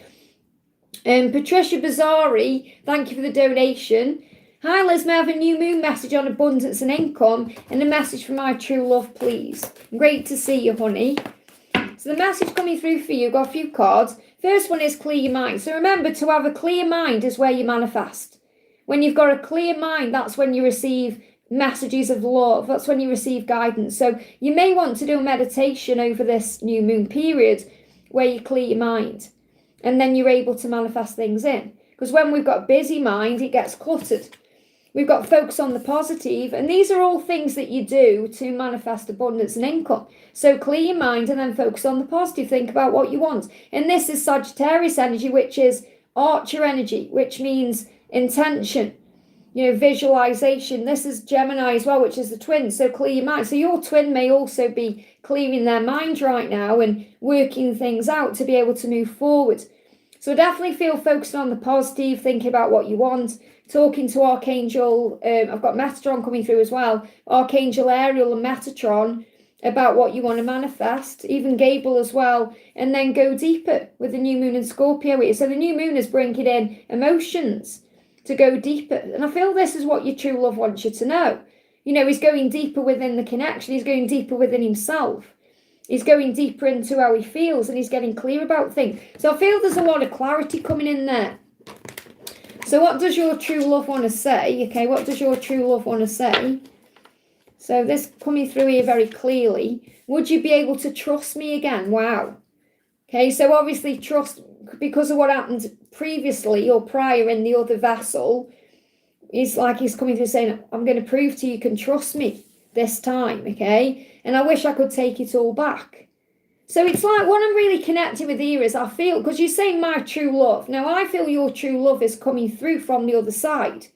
[SPEAKER 1] Patricia Bazzari, thank you for the donation. Hi Liz, may I have a new moon message on abundance and income and a message for my true love, please? Great to see you, honey. So the message coming through for you, got a few cards. First one is clear your mind. So remember, to have a clear mind is where you manifest. When you've got a clear mind, that's when you receive messages of love. That's when you receive guidance. So you may want to do a meditation over this new moon period where you clear your mind. And then you're able to manifest things in. Because when we've got a busy mind, it gets cluttered. We've got to focus on the positive. And these are all things that you do to manifest abundance and income. So clear your mind and then focus on the positive. Think about what you want. And this is Sagittarius energy, which is Archer energy, which means intention, you know, visualization. This is Gemini as well, which is the twin. So clear your mind. So your twin may also be clearing their mind right now and working things out to be able to move forward. So definitely feel focused on the positive, thinking about what you want, talking to Archangel. I've got Metatron coming through as well. Archangel Ariel and Metatron about what you want to manifest, even Gable as well, and then go deeper with the new moon in Scorpio here. So the new moon is bringing in emotions to go deeper. And I feel this is what your true love wants you to know. You know, he's going deeper within the connection. He's going deeper within himself. He's going deeper into how he feels and he's getting clear about things. So I feel there's a lot of clarity coming in there. So what does your true love want to say? Okay, what does your true love want to say? So this coming through here very clearly. Would you be able to trust me again? Wow. Okay, so obviously trust, because of what happened previously or prior in the other vessel, it's like he's coming through saying, I'm going to prove to you can trust me this time, okay? And I wish I could take it all back. So it's like what I'm really connected with here is I feel, because you're saying my true love. Now I feel your true love is coming through from the other side.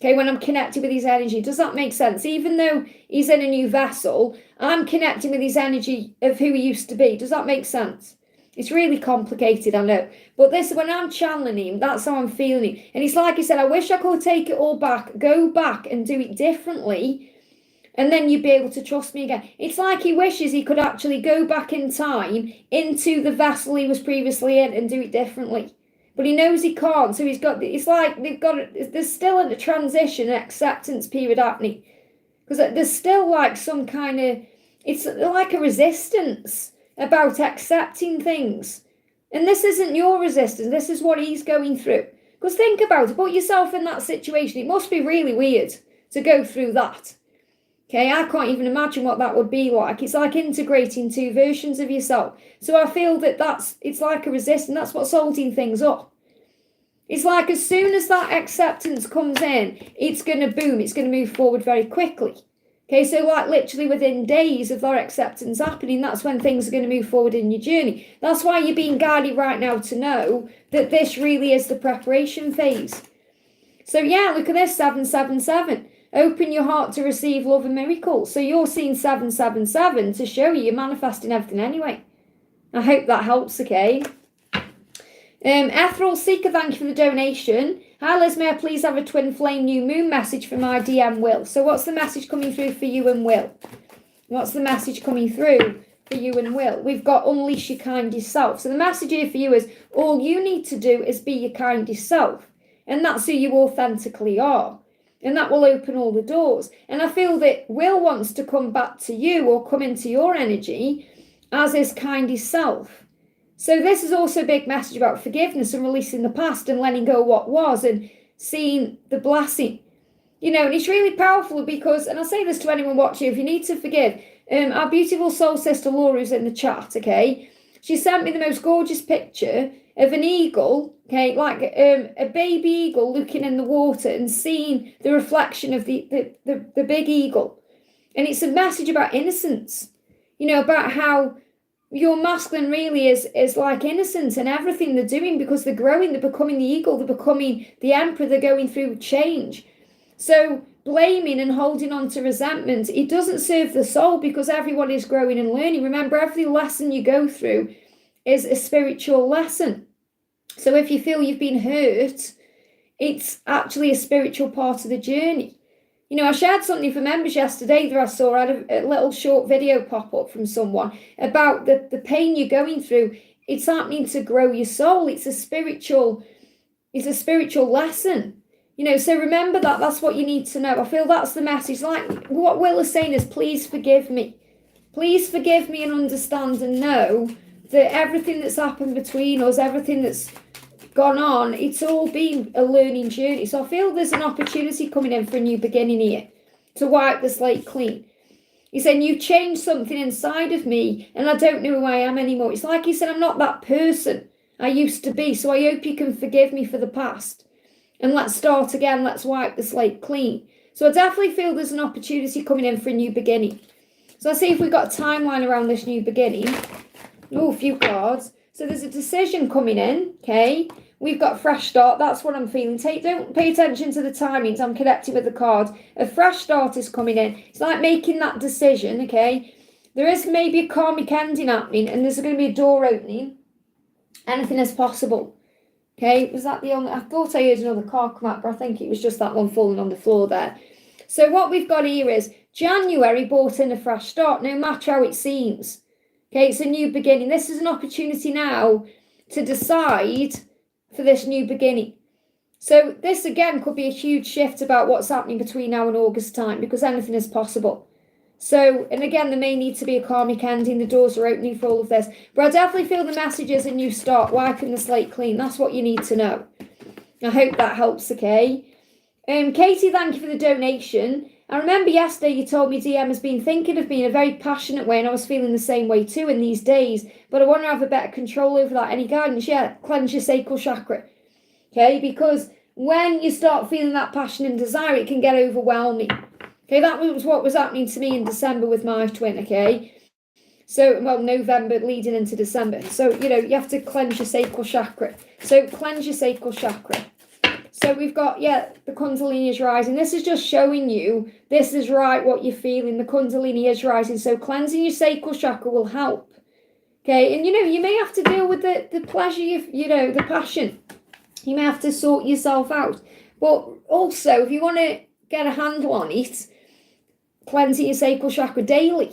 [SPEAKER 1] Okay, when I'm connected with his energy. Does that make sense? Even though he's in a new vessel, I'm connecting with his energy of who he used to be. Does that make sense? It's really complicated, I know. But this, when I'm channeling him, that's how I'm feeling him. And it's like he said, I wish I could take it all back, go back and do it differently. And then you'd be able to trust me again. It's like he wishes he could actually go back in time into the vessel he was previously in and do it differently. But he knows he can't. So he's got, it's like there's still a transition, an acceptance period happening. Because there's still like some kind of, it's like a resistance about accepting things. And this isn't your resistance. This is what he's going through. Because think about it. Put yourself in that situation. It must be really weird to go through that. Okay, I can't even imagine what that would be like. It's like integrating two versions of yourself. So I feel that it's like a resistance. That's what's holding things up. It's like as soon as that acceptance comes in, it's going to boom. It's going to move forward very quickly. Okay, so like literally within days of that acceptance happening, that's when things are going to move forward in your journey. That's why you're being guided right now to know that this really is the preparation phase. So yeah, look at this, 777. Open your heart to receive love and miracles. So you're seeing 777 to show you're manifesting everything anyway. I hope that helps, okay? Ethereal Seeker, thank you for the donation. Hi Liz, may I please have a twin flame new moon message for my DM Will? So what's the message coming through for you and Will? What's the message coming through for you and Will? We've got unleash your kindest self. So the message here for you is all you need to do is be your kindest self. And that's who you authentically are. And that will open all the doors. And I feel that Will wants to come back to you or come into your energy as his kindest self. So this is also a big message about forgiveness and releasing the past and letting go of what was and seeing the blessing. You know, and it's really powerful because, and I say this to anyone watching, if you need to forgive, our beautiful soul sister Laura who's in the chat, okay, she sent me the most gorgeous picture of an eagle, okay, like a baby eagle looking in the water and seeing the reflection of the big eagle. And it's a message about innocence, you know, about how your masculine really is like innocence in everything they're doing because they're growing, they're becoming the eagle, they're becoming the emperor, they're going through change. So blaming and holding on to resentment, it doesn't serve the soul because everyone is growing and learning. Remember, every lesson you go through is a spiritual lesson. So if you feel you've been hurt, it's actually a spiritual part of the journey. You know, I shared something for members yesterday that I saw. I had a little short video pop up from someone about the pain you're going through. It's happening to grow your soul. It's a spiritual lesson. You know, so remember that. That's what you need to know. I feel that's the message. Like what Will is saying is, please forgive me. Please forgive me and understand and know that everything that's happened between us, everything that's gone on, it's all been a learning journey. So I feel there's an opportunity coming in for a new beginning here to wipe the slate clean. He said, you changed something inside of me and I don't know who I am anymore. It's like he said, I'm not that person I used to be. So I hope you can forgive me for the past. And let's start again. Let's wipe the slate clean. So I definitely feel there's an opportunity coming in for a new beginning. So let's see if we've got a timeline around this new beginning. Oh, a few cards. So there's a decision coming in, okay? We've got fresh start. That's what I'm feeling. Don't pay attention to the timings. I'm connected with the card. A fresh start is coming in. It's like making that decision, okay? There is maybe a karmic ending happening and there's going to be a door opening. Anything is possible. Okay, was that the only... I thought I heard another card come out, but I think it was just that one falling on the floor there. So what we've got here is January brought in a fresh start, no matter how it seems. Okay, it's a new beginning. This is an opportunity now to decide for this new beginning. So this again could be a huge shift about what's happening between now and August time, because anything is possible. So, and again, there may need to be a karmic ending. The doors are opening for all of this. But I definitely feel the message is a new start, wiping the slate clean. That's what you need to know. I hope that helps, okay? Katie, thank you for the donation. I remember yesterday you told me DM has been thinking of me in a very passionate way, and I was feeling the same way too in these days. But I want to have a better control over that. Any guidance? Yeah, cleanse your sacral chakra. Okay, because when you start feeling that passion and desire, it can get overwhelming. Okay, that was what was happening to me in December with my twin, okay? So, well, November leading into December. So, you know, you have to cleanse your sacral chakra. So, cleanse your sacral chakra. So, we've got, yeah, the Kundalini is rising. This is just showing you this is right, what you're feeling. The Kundalini is rising. So, cleansing your sacral chakra will help. Okay, and, you know, you may have to deal with the pleasure, you know, the passion. You may have to sort yourself out. But also, if you want to get a handle on it, cleansing your sacral chakra daily,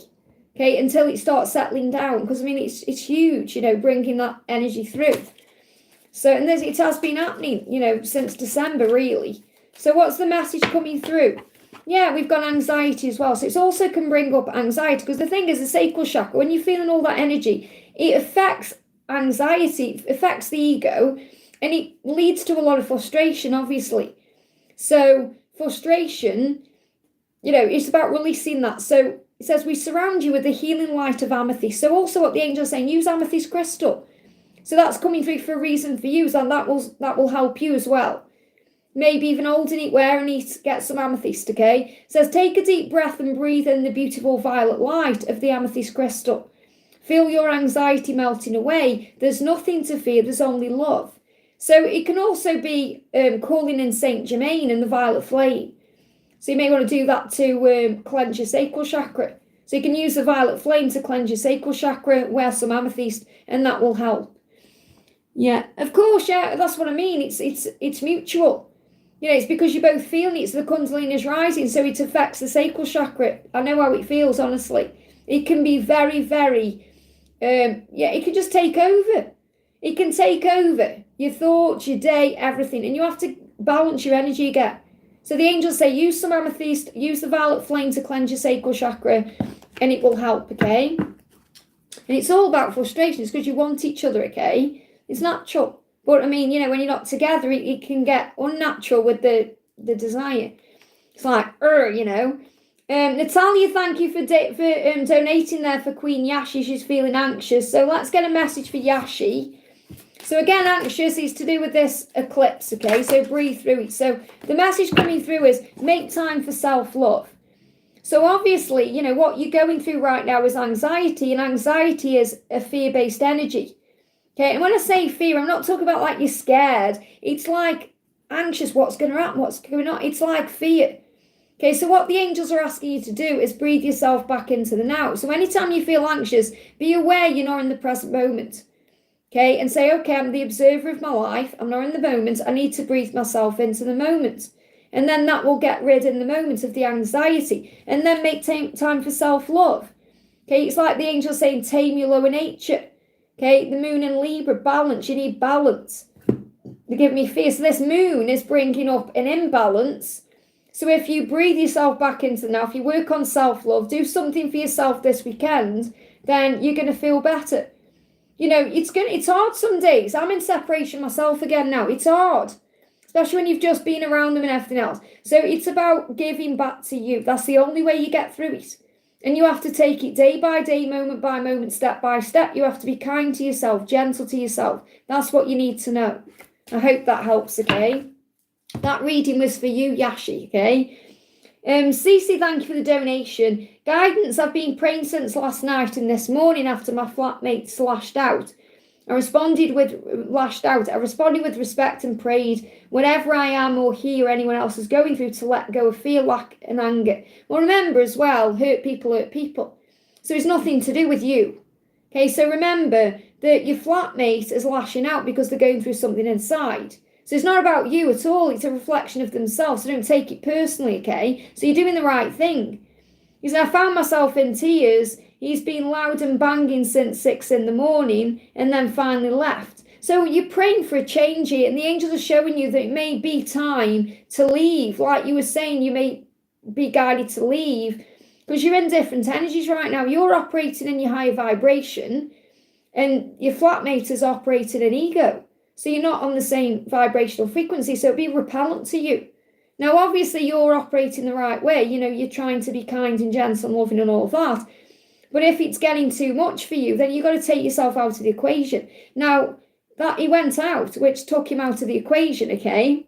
[SPEAKER 1] okay, until it starts settling down, because I mean it's huge, you know, bringing that energy through. So, and it has been happening, you know, since December really. So what's the message coming through? Yeah, we've got anxiety as well. So it also can bring up anxiety, because the thing is, the sacral chakra, when you're feeling all that energy, it affects anxiety, it affects the ego, and it leads to a lot of frustration, obviously. So frustration, you know, it's about releasing that. So it says, we surround you with the healing light of amethyst. So also what the angel is saying, use amethyst crystal. So that's coming through for a reason for you, and that will help you as well. Maybe even holding it, wearing it, get some amethyst, okay? It says, take a deep breath and breathe in the beautiful violet light of the amethyst crystal. Feel your anxiety melting away. There's nothing to fear, there's only love. So it can also be calling in Saint Germain and the violet flame. So you may want to do that to cleanse your sacral chakra. So you can use the violet flame to cleanse your sacral chakra, wear some amethyst, and that will help. Yeah, of course, yeah, that's what I mean. It's mutual. You know, it's because you're both feeling it. It's the Kundalini is rising, so it affects the sacral chakra. I know how it feels, honestly. It can be very, very, it can just take over. It can take over your thoughts, your day, everything. And you have to balance your energy again. So the angels say, use some amethyst, use the violet flame to cleanse your sacral chakra, and it will help, okay? And it's all about frustration. It's because you want each other, okay? It's natural. But, I mean, you know, when you're not together, it can get unnatural with the desire. It's like, you know. Natalia, thank you for donating there for Queen Yashi. She's feeling anxious. So let's get a message for Yashi. So again, anxious is to do with this eclipse, okay? So breathe through it. So the message coming through is make time for self-love. So obviously, you know, what you're going through right now is anxiety, and anxiety is a fear-based energy. Okay, and when I say fear, I'm not talking about like you're scared. It's like anxious, what's going to happen, what's going on. It's like fear. Okay, so what the angels are asking you to do is breathe yourself back into the now. So anytime you feel anxious, be aware you're not in the present moment. Okay, and say, okay, I'm the observer of my life. I'm not in the moment. I need to breathe myself into the moment. And then that will get rid in the moment of the anxiety. And then make time for self-love. Okay, it's like the angel saying, tame your lower nature. Okay, the moon in Libra, balance. You need balance. They give me fear. So this moon is bringing up an imbalance. So if you breathe yourself back into the now, if you work on self-love, do something for yourself this weekend, then you're going to feel better. You know, it's hard some days. I'm in separation myself again now. It's hard, especially when you've just been around them and everything else. So it's about giving back to you. That's the only way you get through it. And you have to take it day by day, moment by moment, step by step. You have to be kind to yourself, gentle to yourself. That's what you need to know. I hope that helps, okay? That reading was for you, Yashi, okay? Cece, thank you for the donation. Guidance, I've been praying since last night and this morning after my flatmates lashed out. I responded with respect and prayed whenever I am or hear anyone else is going through to let go of fear, lack and anger. Well, remember as well, hurt people. So it's nothing to do with you. Okay, so remember that your flatmate is lashing out because they're going through something inside. So it's not about you at all. It's a reflection of themselves. So don't take it personally, okay? So you're doing the right thing. Because I found myself in tears. He's been loud and banging since 6 a.m. and then finally left. So you're praying for a change here, and the angels are showing you that it may be time to leave. Like you were saying, you may be guided to leave because you're in different energies right now. You're operating in your higher vibration, and your flatmate is operating in ego. So you're not on the same vibrational frequency, so it'd be repellent to you. Now, obviously, you're operating the right way. You know, you're trying to be kind and gentle and loving and all of that. But if it's getting too much for you, then you've got to take yourself out of the equation. Now, that he went out, which took him out of the equation, okay?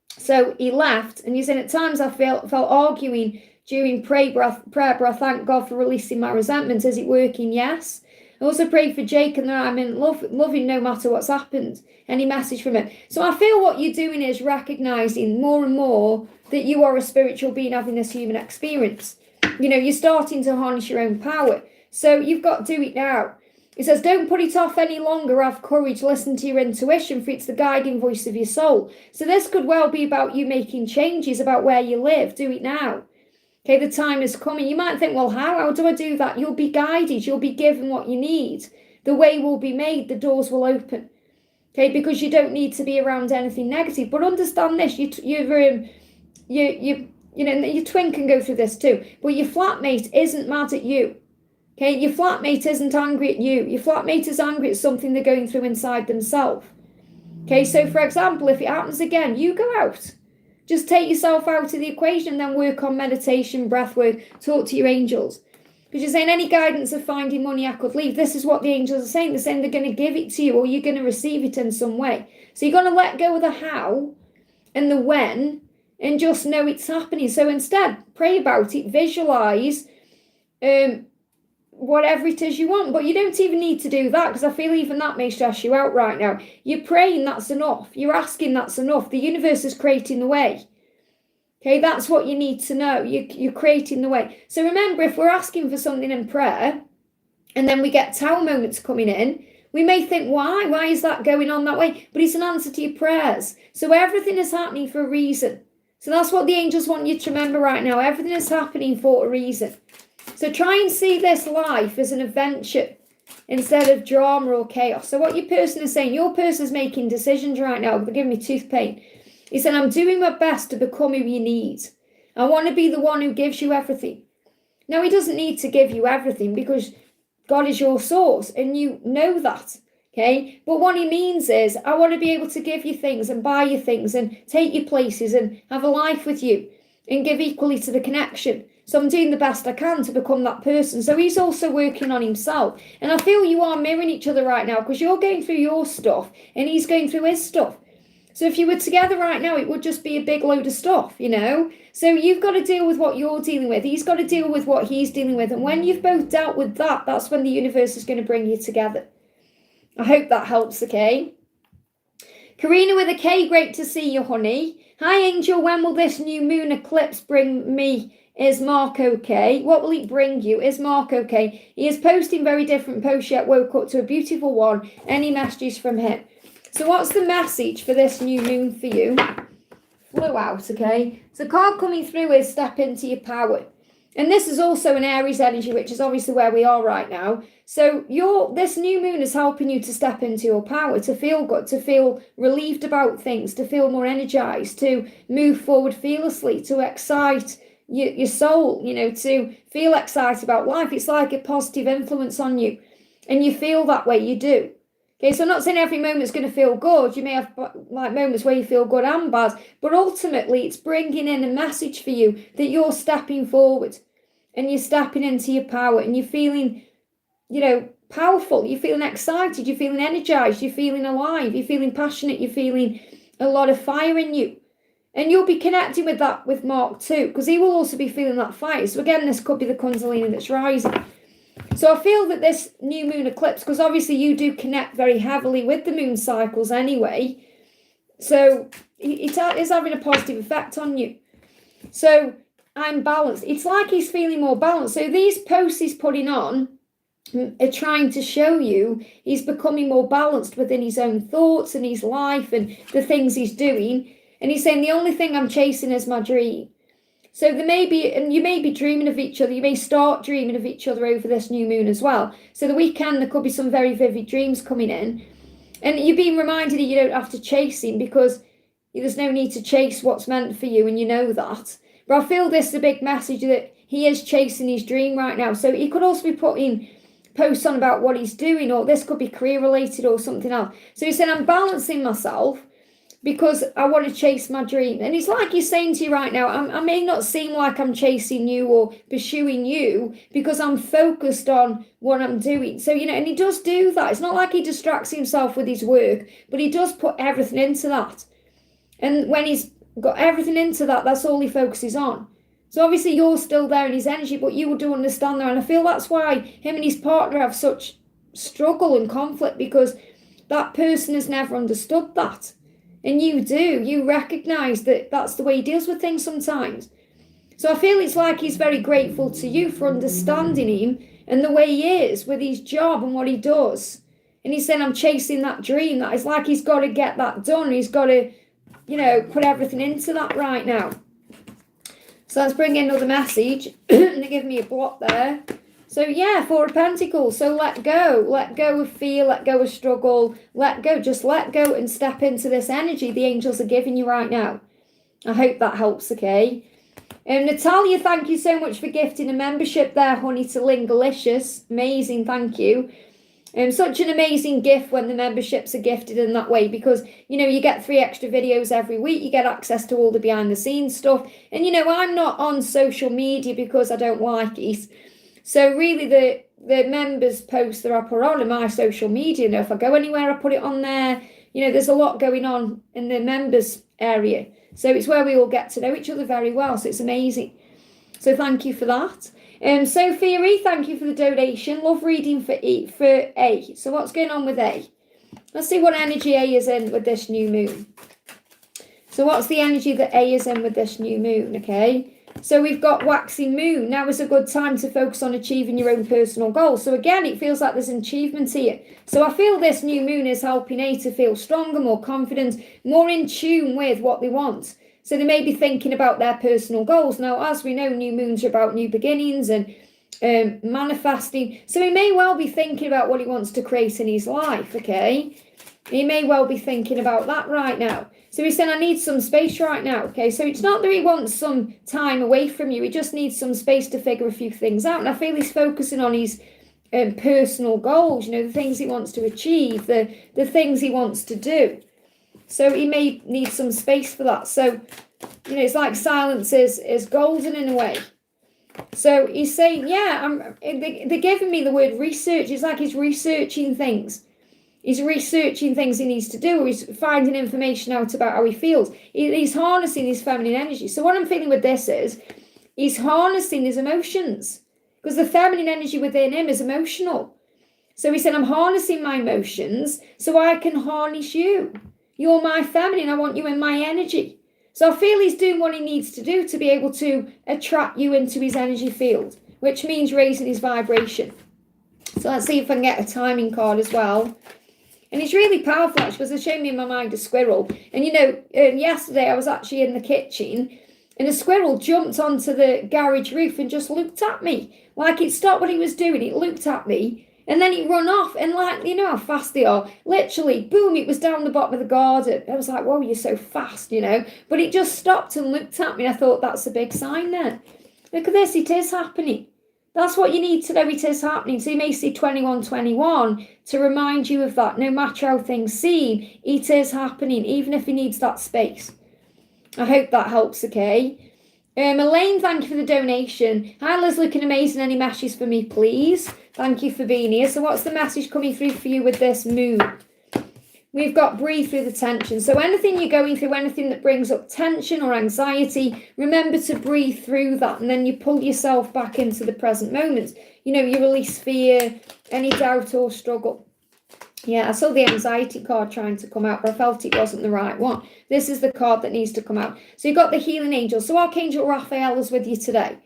[SPEAKER 1] So he left, and he said, at times I felt arguing during prayer, but I thank God for releasing my resentment. Is it working? Yes. I also pray for Jake and that I'm in loving no matter what's happened. Any message from him. So I feel what you're doing is recognizing more and more that you are a spiritual being having this human experience. You know, you're starting to harness your own power. So you've got to do it now. It says, don't put it off any longer. Have courage. Listen to your intuition, for it's the guiding voice of your soul. So this could well be about you making changes about where you live. Do it now. Okay, the time is coming. You might think, well, how do I do that? You'll be guided. You'll be given what you need. The way will be made. The doors will open. Okay, because you don't need to be around anything negative. But understand this, your twin can go through this too. But your flatmate isn't mad at you. Okay, your flatmate isn't angry at you. Your flatmate is angry at something they're going through inside themselves. Okay, so for example, if it happens again, you go out. Just take yourself out of the equation and then work on meditation, breath work, talk to your angels. Because you're saying, any guidance of finding money I could leave. This is what the angels are saying. They're saying they're going to give it to you or you're going to receive it in some way. So you're going to let go of the how and the when and just know it's happening. So instead, pray about it, visualize whatever it is you want. But you don't even need to do that because I feel even that may stress you out right now. You're praying, that's enough. You're asking, that's enough. The universe is creating the way. Okay, that's what you need to know. You're creating the way. So remember, if we're asking for something in prayer and then we get tower moments coming in, we may think, why? Why is that going on that way? But it's an answer to your prayers. So everything is happening for a reason. So that's what the angels want you to remember right now. Everything is happening for a reason. So try and see this life as an adventure instead of drama or chaos. So what your person is saying, your person is making decisions right now. They're giving me tooth pain. He said, I'm doing my best to become who you need. I want to be the one who gives you everything. Now, he doesn't need to give you everything because God is your source and you know that. Okay, but what he means is, I want to be able to give you things and buy you things and take you places and have a life with you and give equally to the connection. So I'm doing the best I can to become that person. So he's also working on himself. And I feel you are mirroring each other right now because you're going through your stuff and he's going through his stuff. So if you were together right now, it would just be a big load of stuff, you know. So you've got to deal with what you're dealing with. He's got to deal with what he's dealing with. And when you've both dealt with that, that's when the universe is going to bring you together. I hope that helps, okay? Karina with a K, great to see you, honey. Hi, Angel. When will this new moon eclipse bring me? Is Mark okay? What will it bring you? Is Mark okay? He is posting very different posts yet woke up to a beautiful one. Any messages from him? So what's the message for this new moon for you? Flew out, okay? So the card coming through is step into your power. And this is also an Aries energy, which is obviously where we are right now. So this new moon is helping you to step into your power, to feel good, to feel relieved about things, to feel more energized, to move forward fearlessly, to excite your soul, to feel excited about life. It's like a positive influence on you. And you feel that way, you do. Okay, so I'm not saying every moment's going to feel good. You may have like moments where you feel good and bad, but ultimately it's bringing in a message for you that you're stepping forward and you're stepping into your power and you're feeling, powerful. You're feeling excited. You're feeling energized. You're feeling alive. You're feeling passionate. You're feeling a lot of fire in you. And you'll be connecting with that with Mark too, because he will also be feeling that fire. So again, this could be the Kundalini that's rising. So I feel that this new moon eclipse, because obviously you do connect very heavily with the moon cycles anyway, so it is having a positive effect on you. So I'm balanced. It's like he's feeling more balanced. So these posts he's putting on are trying to show you he's becoming more balanced within his own thoughts and his life and the things he's doing. And he's saying the only thing I'm chasing is my dream. So there may be, and you may be dreaming of each other. You may start dreaming of each other over this new moon as well. So the weekend, there could be some very vivid dreams coming in. And you're being reminded that you don't have to chase him because there's no need to chase what's meant for you, and you know that. But I feel this is a big message that he is chasing his dream right now. So he could also be putting posts on about what he's doing, or this could be career related or something else. So he said, I'm balancing myself because I want to chase my dream. And it's like he's saying to you right now, I may not seem like I'm chasing you or pursuing you because I'm focused on what I'm doing. So, and he does do that. It's not like he distracts himself with his work, but he does put everything into that. And when he's got everything into that, that's all he focuses on. So obviously you're still there in his energy, but you do understand that. And I feel that's why him and his partner have such struggle and conflict, because that person has never understood that. And you do. You recognise that that's the way he deals with things sometimes. So I feel it's like he's very grateful to you for understanding him and the way he is with his job and what he does. And he's saying, I'm chasing that dream. That it's like he's got to get that done. He's got to, put everything into that right now. So let's bring in another message. And they give me a block there. So yeah, Four of Pentacles. So let go of fear, let go of struggle, just let go and step into this energy the angels are giving you right now. I hope that helps, okay? Natalia, thank you so much for gifting a membership there, honey, to Lingalicious. Amazing, thank you. Such an amazing gift when the memberships are gifted in that way, because, you get 3 extra videos every week, you get access to all the behind the scenes stuff. And, I'm not on social media because I don't like it. So really the members posts that I put on my social media, if I go anywhere, I put it on there. There's a lot going on in the members area. So it's where we all get to know each other very well. So it's amazing. So thank you for that. Sophia E, thank you for the donation. Love reading for A. So what's going on with A? Let's see what energy A is in with this new moon. So what's the energy that A is in with this new moon, okay? So we've got waxing moon. Now is a good time to focus on achieving your own personal goals. So again, it feels like there's an achievement here. So I feel this new moon is helping A to feel stronger, more confident, more in tune with what they want. So they may be thinking about their personal goals. Now, as we know, new moons are about new beginnings and manifesting. So he may well be thinking about what he wants to create in his life, okay? He may well be thinking about that right now. So he's saying, I need some space right now, okay? So it's not that he wants some time away from you. He just needs some space to figure a few things out. And I feel he's focusing on his personal goals, the things he wants to achieve, the things he wants to do. So he may need some space for that. So, it's like silence is golden in a way. So he's saying, yeah, they're giving me the word research. It's like he's researching things. He's researching things he needs to do. He's finding information out about how he feels. He's harnessing his feminine energy. So what I'm feeling with this is he's harnessing his emotions, because the feminine energy within him is emotional. So he said, I'm harnessing my emotions so I can harness you. You're my feminine. I want you in my energy. So I feel he's doing what he needs to do to be able to attract you into his energy field, which means raising his vibration. So let's see if I can get a timing card as well. And it's really powerful, actually, because it's showing me in my mind a squirrel. And, yesterday I was actually in the kitchen and a squirrel jumped onto the garage roof and just looked at me. Like it stopped what he was doing, it looked at me, and then it run off. And like, you know how fast they are. Literally, boom, it was down the bottom of the garden. I was like, whoa, you're so fast, But it just stopped and looked at me. I thought, that's a big sign there. Look at this, it is happening. That's what you need to know, it is happening. So you may see 2121 to remind you of that. No matter how things seem, it is happening, even if he needs that space. I hope that helps, okay? Elaine, thank you for the donation. Hi, Liz, looking amazing. Any messages for me, please? Thank you for being here. So what's the message coming through for you with this moon? We've got breathe through the tension. So anything you're going through, anything that brings up tension or anxiety, remember to breathe through that. And then you pull yourself back into the present moment. You release fear, any doubt or struggle. Yeah, I saw the anxiety card trying to come out, but I felt it wasn't the right one. This is the card that needs to come out. So you've got the healing angel. So Archangel Raphael is with you today.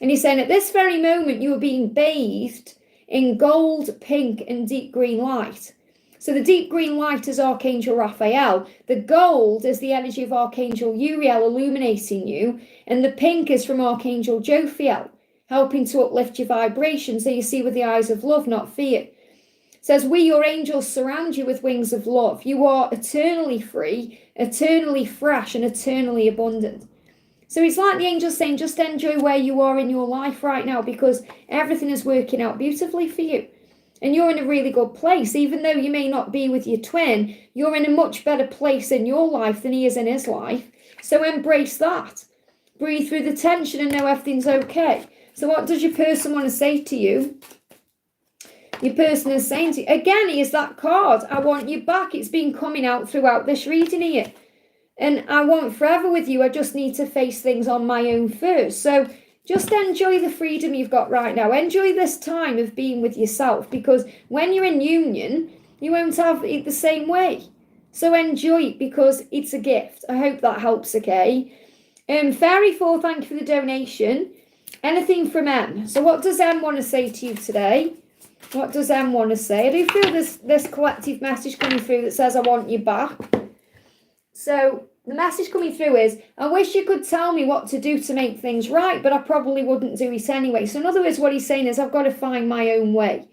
[SPEAKER 1] And he's saying at this very moment, you are being bathed in gold, pink, and deep green light. So the deep green light is Archangel Raphael. The gold is the energy of Archangel Uriel illuminating you. And the pink is from Archangel Jophiel, helping to uplift your vibration so you see with the eyes of love, not fear. It says, we, your angels, surround you with wings of love. You are eternally free, eternally fresh, and eternally abundant. So it's like the angels saying, just enjoy where you are in your life right now because everything is working out beautifully for you. And you're in a really good place. Even though you may not be with your twin, you're in a much better place in your life than he is in his life. So embrace that. Breathe through the tension and know everything's okay. So what does your person want to say to you? Your person is saying to you, again, here's that card. I want you back. It's been coming out throughout this reading here. And I want forever with you. I just need to face things on my own first. So just enjoy the freedom you've got right now. Enjoy this time of being with yourself because when you're in union, you won't have it the same way. So enjoy it because it's a gift. I hope that helps, okay? Fairy4, thank you for the donation. Anything from M? So what does M want to say to you today? What does M want to say? I do feel this collective message coming through that says, I want you back. So the message coming through is, I wish you could tell me what to do to make things right, but I probably wouldn't do it anyway. So in other words, what he's saying is, I've got to find my own way.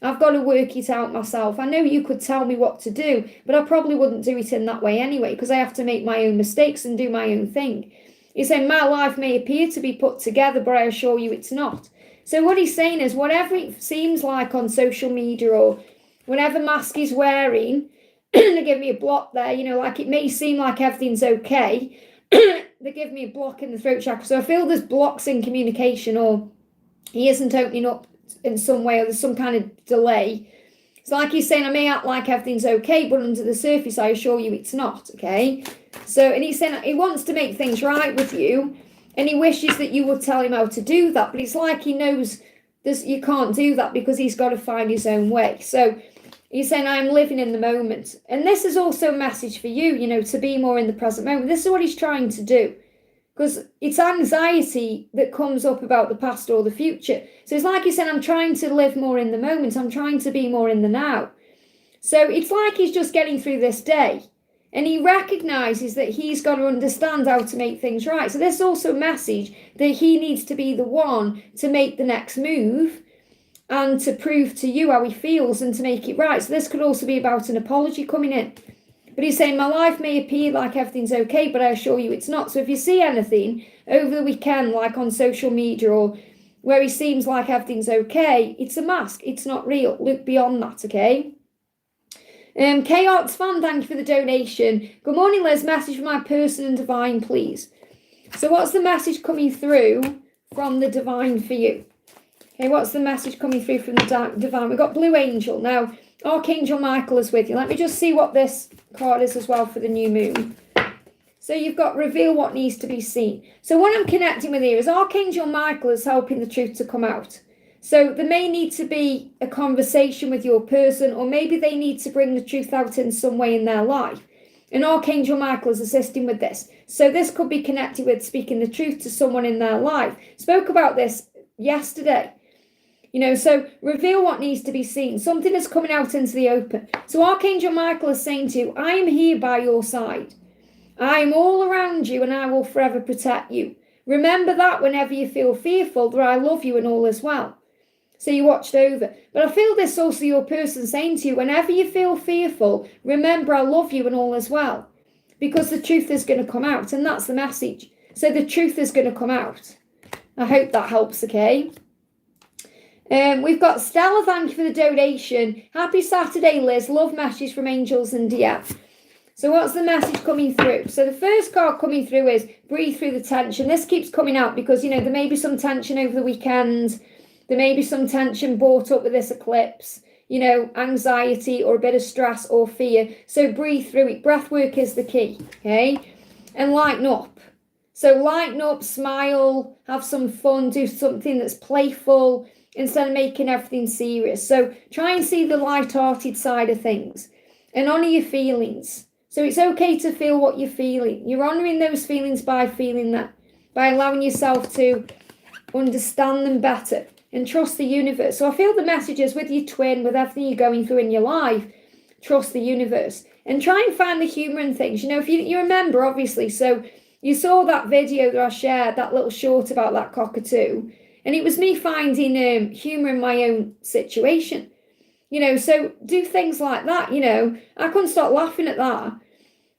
[SPEAKER 1] I've got to work it out myself. I know you could tell me what to do, but I probably wouldn't do it in that way anyway, because I have to make my own mistakes and do my own thing. He's saying, my life may appear to be put together, but I assure you it's not. So what he's saying is, whatever it seems like on social media or whatever mask he's wearing, they give me a block there, like it may seem like everything's okay. They give me a block in the throat chakra. So I feel there's blocks in communication or he isn't opening up in some way or there's some kind of delay. It's like he's saying, I may act like everything's okay, but under the surface, I assure you it's not, okay? So, and he's saying he wants to make things right with you and he wishes that you would tell him how to do that. But it's like he knows you can't do that because he's got to find his own way. So he's saying, I'm living in the moment. And this is also a message for you, to be more in the present moment. This is what he's trying to do. Because it's anxiety that comes up about the past or the future. So it's like he's saying, I'm trying to live more in the moment. I'm trying to be more in the now. So it's like he's just getting through this day. And he recognizes that he's got to understand how to make things right. So there's also a message that he needs to be the one to make the next move and to prove to you how he feels and to make it right. So this could also be about an apology coming in. But he's saying, my life may appear like everything's okay, but I assure you it's not. So if you see anything over the weekend, like on social media or where he seems like everything's okay, it's a mask. It's not real. Look beyond that, okay? K-Arts fan, thank you for the donation. Good morning, Liz. Message for my person and divine, please. So what's the message coming through from the divine for you? Okay, what's the message coming through from the divine? We've got Blue Angel. Now, Archangel Michael is with you. Let me just see what this card is as well for the new moon. So you've got reveal what needs to be seen. So what I'm connecting with here is Archangel Michael is helping the truth to come out. So there may need to be a conversation with your person, or maybe they need to bring the truth out in some way in their life. And Archangel Michael is assisting with this. So this could be connected with speaking the truth to someone in their life. Spoke about this yesterday. You know, so reveal what needs to be seen. Something is coming out into the open. So Archangel Michael is saying to you, I am here by your side. I am all around you and I will forever protect you. Remember that whenever you feel fearful, that I love you and all is well. So you watched over. But I feel this also your person saying to you, whenever you feel fearful, remember I love you and all is well. Because the truth is going to come out, and that's the message. So the truth is going to come out. I hope that helps, okay? We've got Stella, thank you for the donation. Happy Saturday, Liz. Love messages from angels and DM. So what's the message coming through? So the first card coming through is breathe through the tension. This keeps coming out because, you know, there may be some tension over the weekend. There may be some tension brought up with this eclipse, you know, anxiety or a bit of stress or fear. So breathe through it. Breath work is the key, okay? And lighten up. So lighten up, smile, have some fun, do something that's playful instead of making everything serious. So try and see the light-hearted side of things and honour your feelings. So it's okay to feel what you're feeling. You're honouring those feelings by feeling that, by allowing yourself to understand them better and trust the universe. So I feel the messages with your twin, with everything you're going through in your life, trust the universe. And try and find the humour in things. You know, if you remember, obviously, so you saw that video that I shared, that little short about that cockatoo. And it was me finding humour in my own situation. You know, so do things like that, you know. I couldn't stop laughing at that.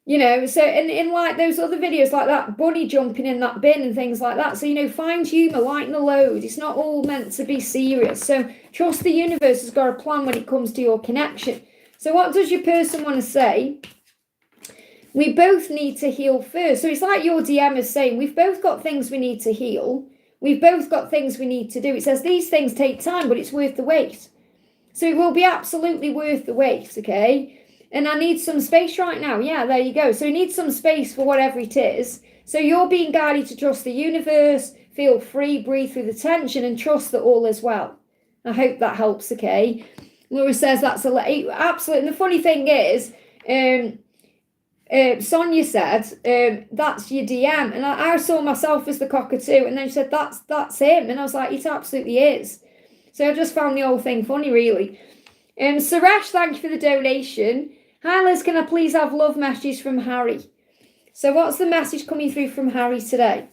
[SPEAKER 1] You know, so in like those other videos like that, bunny jumping in that bin and things like that. So, you know, find humour, lighten the load. It's not all meant to be serious. So trust the universe has got a plan when it comes to your connection. So what does your person want to say? We both need to heal first. So it's like your DM is saying, we've both got things we need to heal. We've both got things we need to do. It says these things take time, but it's worth the wait. So it will be absolutely worth the wait, okay? And I need some space right now. Yeah, there you go. So you need some space for whatever it is. So you're being guided to trust the universe, feel free, breathe through the tension, and trust that all is well. I hope that helps, okay? Laura says that's absolute. And the funny thing is, Sonia said, that's your DM. And I saw myself as the cockatoo. And then she said, that's him. And I was like, it absolutely is. So I just found the whole thing funny, really. Suresh, thank you for the donation. Hi, Liz, can I please have love messages from Harry? So what's the message coming through from Harry today?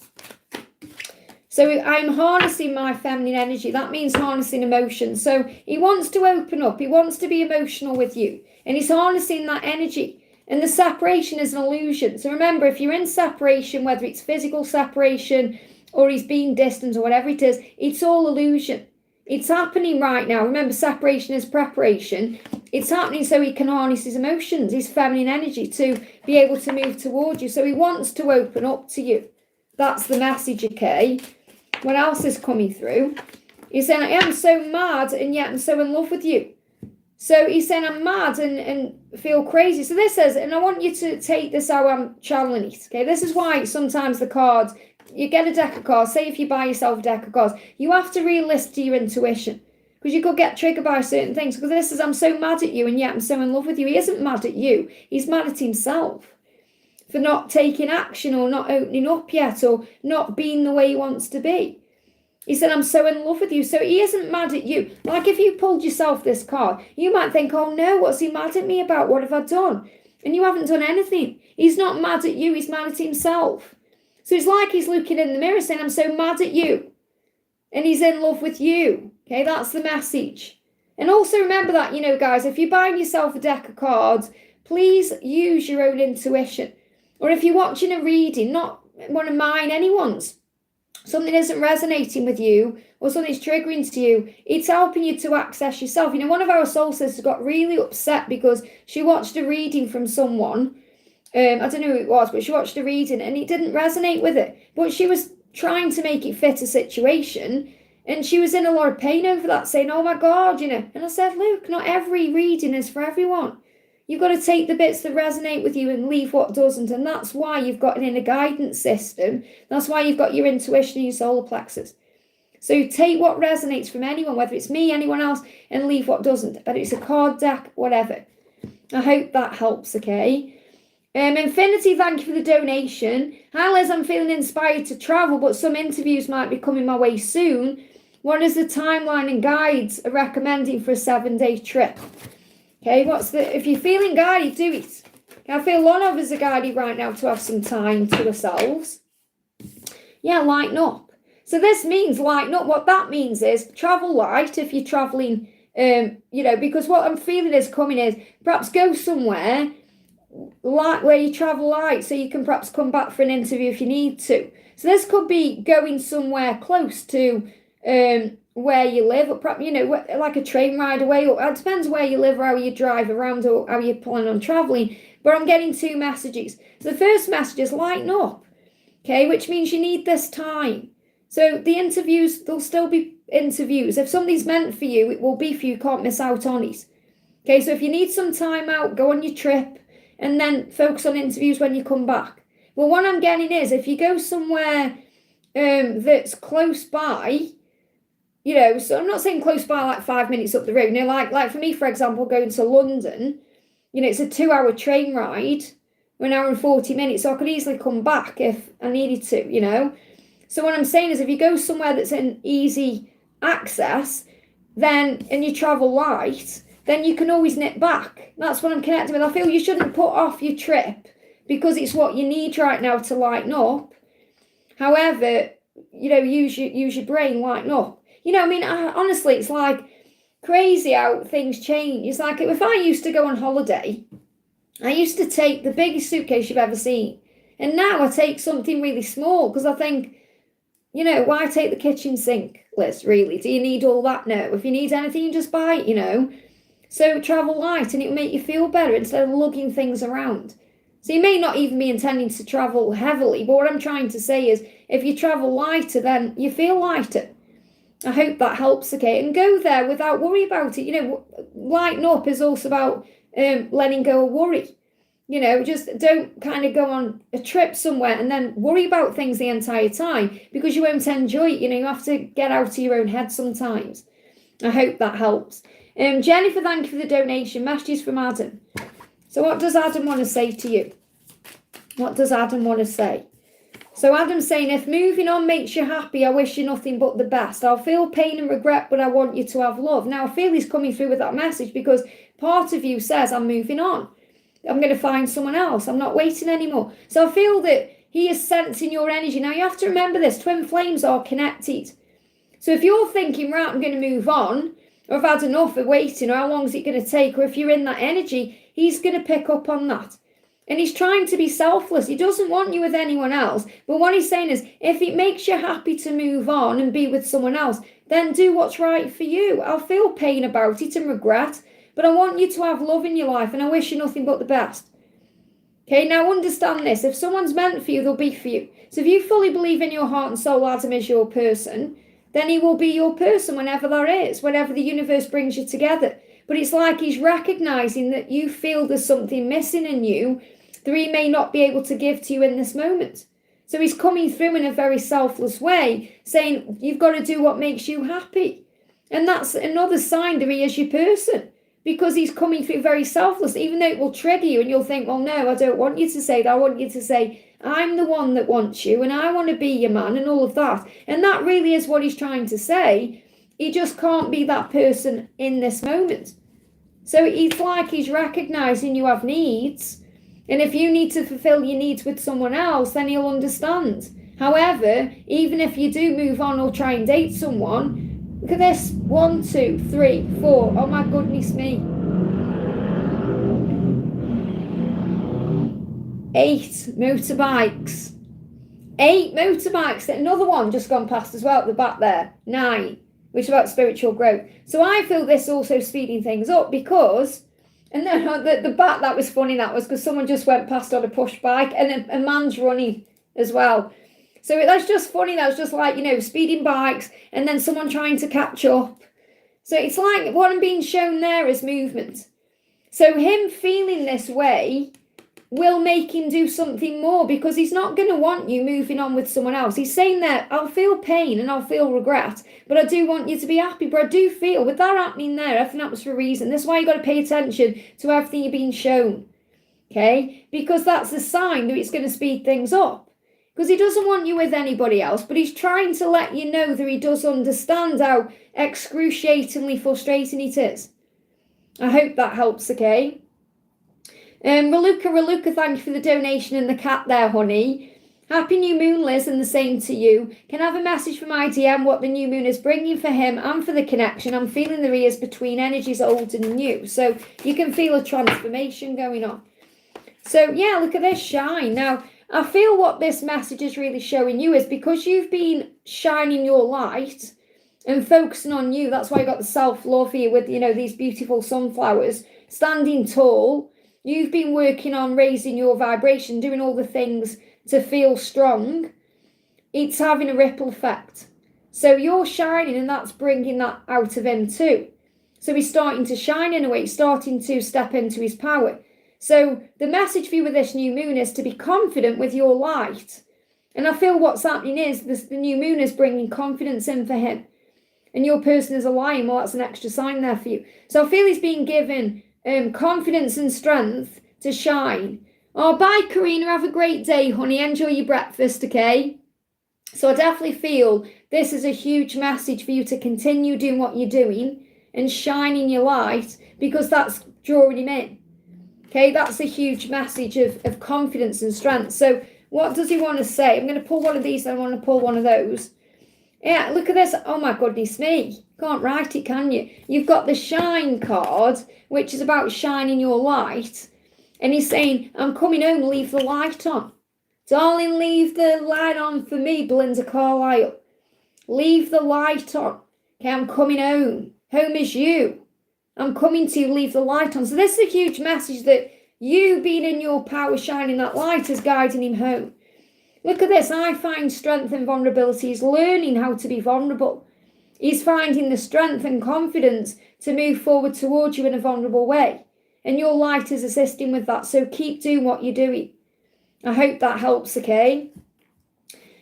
[SPEAKER 1] So I'm harnessing my feminine energy. That means harnessing emotion. So he wants to open up. He wants to be emotional with you. And he's harnessing that energy. And the separation is an illusion. So remember, if you're in separation, whether it's physical separation or he's being distant or whatever it is, it's all illusion. It's happening right now. Remember, separation is preparation. It's happening so he can harness his emotions, his feminine energy to be able to move towards you. So he wants to open up to you. That's the message, okay? What else is coming through? He's saying, I am so mad and yet I'm so in love with you. So he's saying, I'm mad and feel crazy. So this says, and I want you to take this how I'm channeling it, okay? This is why sometimes the cards, you get a deck of cards, say if you buy yourself a deck of cards, you have to really listen to your intuition because you could get triggered by certain things. Because this is, I'm so mad at you and yet I'm so in love with you. He isn't mad at you. He's mad at himself for not taking action or not opening up yet or not being the way he wants to be. He said, I'm so in love with you. So he isn't mad at you. Like if you pulled yourself this card, you might think, oh no, what's he mad at me about? What have I done? And you haven't done anything. He's not mad at you. He's mad at himself. So it's like he's looking in the mirror saying, I'm so mad at you. And he's in love with you. Okay, that's the message. And also remember that, you know, guys, if you're buying yourself a deck of cards, please use your own intuition. Or if you're watching a reading, not one of mine, anyone's, something isn't resonating with you or something's triggering to you, it's helping you to access yourself. You know, one of our soul sisters got really upset because she watched a reading from someone. I don't know who it was, but she watched a reading and it didn't resonate with it. But she was trying to make it fit a situation and she was in a lot of pain over that, saying, oh my God, you know. And I said, look, not every reading is for everyone. You've got to take the bits that resonate with you and leave what doesn't. And that's why you've got an inner guidance system. That's why you've got your intuition and your solar plexus. So take what resonates from anyone, whether it's me, anyone else, and leave what doesn't. Whether it's a card deck, whatever. I hope that helps, okay? Infinity, thank you for the donation. Hi Liz, I'm feeling inspired to travel, but some interviews might be coming my way soon. What is the timeline and guides are recommending for a 7-day trip? Okay, if you're feeling guided, do it. I feel a lot of us are guided right now to have some time to ourselves. Yeah, lighten up. So this means lighten up. What that means is travel light if you're traveling, because what I'm feeling is coming is perhaps go somewhere light where you travel light so you can perhaps come back for an interview if you need to. So this could be going somewhere close to where you live, or perhaps, like a train ride away, or it depends where you live or how you drive around or how you plan on traveling. But I'm getting 2 messages. So the first message is lighten up, okay, which means you need this time. So the interviews, there'll still be interviews. If something's meant for you, it will be for you. You can't miss out on it. Okay, so if you need some time out, go on your trip and then focus on interviews when you come back. Well, what I'm getting is if you go somewhere that's close by, so I'm not saying close by like 5 minutes up the road. Like for me, for example, going to London, it's a 2-hour train ride, 1 hour and 40 minutes. So I could easily come back if I needed to, So what I'm saying is if you go somewhere that's in easy access, and you travel light, then you can always nip back. That's what I'm connecting with. I feel you shouldn't put off your trip because it's what you need right now to lighten up. However, use your brain, lighten up. Honestly, it's like crazy how things change. It's like if I used to go on holiday, I used to take the biggest suitcase you've ever seen. And now I take something really small because I think, why take the kitchen sink, Liz, really? Do you need all that? No. If you need anything, you just buy it, So travel light and it'll make you feel better instead of lugging things around. So you may not even be intending to travel heavily, but what I'm trying to say is if you travel lighter, then you feel lighter. I hope that helps, okay? And go there without worry about it. Lighten up is also about letting go of worry. Just don't kind of go on a trip somewhere and then worry about things the entire time because you won't enjoy it. You have to get out of your own head sometimes. I hope that helps. Jennifer, thank you for the donation. Messages from Adam. So what does Adam want to say to you? What does Adam want to say? So Adam's saying, if moving on makes you happy, I wish you nothing but the best. I'll feel pain and regret, but I want you to have love. Now, I feel he's coming through with that message because part of you says, I'm moving on. I'm going to find someone else. I'm not waiting anymore. So I feel that he is sensing your energy. Now, you have to remember this. Twin flames are connected. So if you're thinking, right, I'm going to move on, or I've had enough of waiting, or how long is it going to take, or if you're in that energy, he's going to pick up on that. And he's trying to be selfless. He doesn't want you with anyone else. But what he's saying is, if it makes you happy to move on and be with someone else, then do what's right for you. I'll feel pain about it and regret, but I want you to have love in your life, and I wish you nothing but the best. Okay, now understand this. If someone's meant for you, they'll be for you. So if you fully believe in your heart and soul Adam is your person, then he will be your person whenever that is, whenever the universe brings you together. But it's like he's recognizing that you feel there's something missing in you that he may not be able to give to you in this moment. So he's coming through in a very selfless way, saying you've got to do what makes you happy. And that's another sign that he is your person, because he's coming through very selfless, even though it will trigger you and you'll think, well, no, I don't want you to say that. I want you to say, I'm the one that wants you and I want to be your man and all of that. And that really is what he's trying to say. He just can't be that person in this moment. So it's like he's recognizing you have needs. And if you need to fulfill your needs with someone else, then he'll understand. However, even if you do move on or try and date someone, look at this. 1, 2, 3, 4. Oh my goodness me. 8 motorbikes. 8 motorbikes. Another one just gone past as well at the back there. 9, which is about spiritual growth. So I feel this also speeding things up because, and then the back, that was funny, that was because someone just went past on a push bike and then a man's running as well. So that's just funny. That was just like, speeding bikes and then someone trying to catch up. So it's like what I'm being shown there is movement. So him feeling this way will make him do something more because he's not going to want you moving on with someone else. He's saying that I'll feel pain and I'll feel regret, but I do want you to be happy. But I do feel with that happening there, everything happens for a reason. That's why you got to pay attention to everything you're being shown. okay? Because that's a sign that it's going to speed things up. Because he doesn't want you with anybody else, but he's trying to let you know that he does understand how excruciatingly frustrating it is. I hope that helps, okay? Raluca, thank you for the donation and the cat there, honey. Happy new moon, Liz, and the same to you. Can I have a message from IDM what the new moon is bringing for him and for the connection? I'm feeling there is between energies old and new. So you can feel a transformation going on. So yeah, look at this shine. Now, I feel what this message is really showing you is because you've been shining your light and focusing on you. That's why I got the self-love here with, you know, these beautiful sunflowers, standing tall. You've been working on raising your vibration, doing all the things to feel strong. It's having a ripple effect. So you're shining and that's bringing that out of him too. So he's starting to shine in a way, he's starting to step into his power. So the message for you with this new moon is to be confident with your light. And I feel what's happening is the new moon is bringing confidence in for him. And your person is a lion, well, that's an extra sign there for you. So I feel he's being given confidence and strength to shine. Oh, bye, Karina. Have a great day, honey. Enjoy your breakfast, okay? So I definitely feel this is a huge message for you to continue doing what you're doing and shining your light because that's drawing him in. Okay, that's a huge message of confidence and strength. So what does he want to say? I'm going to pull one of these and I want to pull one of those. Yeah, look at this. Oh, my goodness me. Can't write it, can you? You've got the shine card, which is about shining your light. And he's saying, I'm coming home, leave the light on. Darling, leave the light on for me, Belinda Carlisle. Leave the light on. Okay, I'm coming home. Home is you. I'm coming to you, leave the light on. So this is a huge message that you being in your power, shining that light is guiding him home. Look at this. I find strength in vulnerability. He's learning how to be vulnerable. He's finding the strength and confidence to move forward towards you in a vulnerable way. And your light is assisting with that. So keep doing what you're doing. I hope that helps, okay?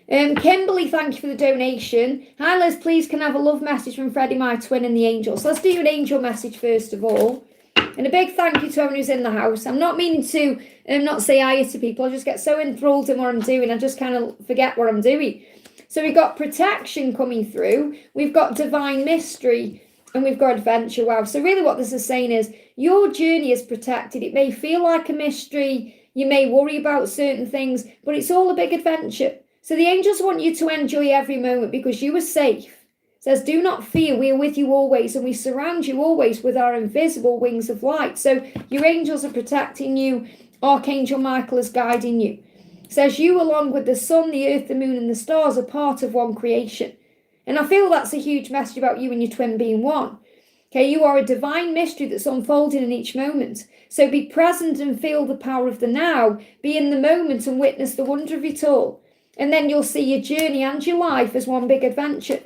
[SPEAKER 1] Kimberly, thank you for the donation. Hi, Liz, please can I have a love message from Freddie, my twin, and the angels. Let's do an angel message first of all. And a big thank you to everyone who's in the house. I'm not meaning to not say hi to people. I just get so enthralled in what I'm doing. I just kind of forget what I'm doing. So we've got protection coming through. We've got divine mystery. And we've got adventure. Wow. So really what this is saying is your journey is protected. It may feel like a mystery. You may worry about certain things, but it's all a big adventure. So the angels want you to enjoy every moment because you are safe. It says, do not fear. We are with you always and we surround you always with our invisible wings of light. So your angels are protecting you. Archangel Michael is guiding you. It says you along with the sun, the earth, the moon and the stars are part of one creation. And I feel that's a huge message about you and your twin being one. Okay, you are a divine mystery that's unfolding in each moment. So be present and feel the power of the now. Be in the moment and witness the wonder of it all. And then you'll see your journey and your life as one big adventure.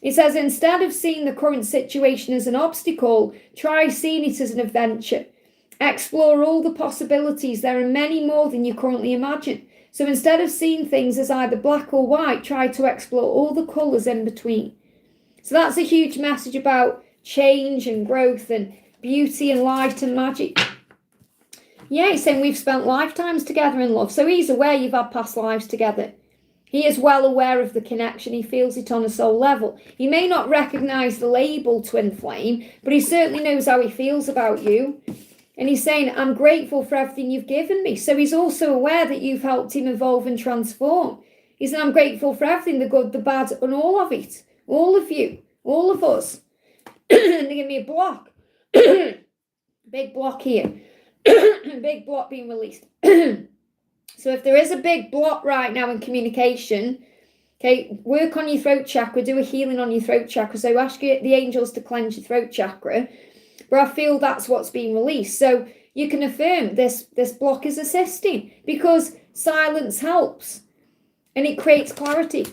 [SPEAKER 1] It says, instead of seeing the current situation as an obstacle, try seeing it as an adventure. Explore all the possibilities. There are many more than you currently imagine. So instead of seeing things as either black or white, try to explore all the colours in between. So that's a huge message about change and growth and beauty and light and magic. Yeah, he's saying we've spent lifetimes together in love. So he's aware you've had past lives together. He is well aware of the connection. He feels it on a soul level. He may not recognise the label twin flame, but he certainly knows how he feels about you. And he's saying, I'm grateful for everything you've given me. So he's also aware that you've helped him evolve and transform. He said, I'm grateful for everything, the good, the bad, and all of it. All of you, all of us. And they give me a block. Big block here. Big block being released. So if there is a big block right now in communication, okay, work on your throat chakra, do a healing on your throat chakra. So ask the angels to cleanse your throat chakra. But I feel that's what's being released. So you can affirm this block is assisting because silence helps and it creates clarity.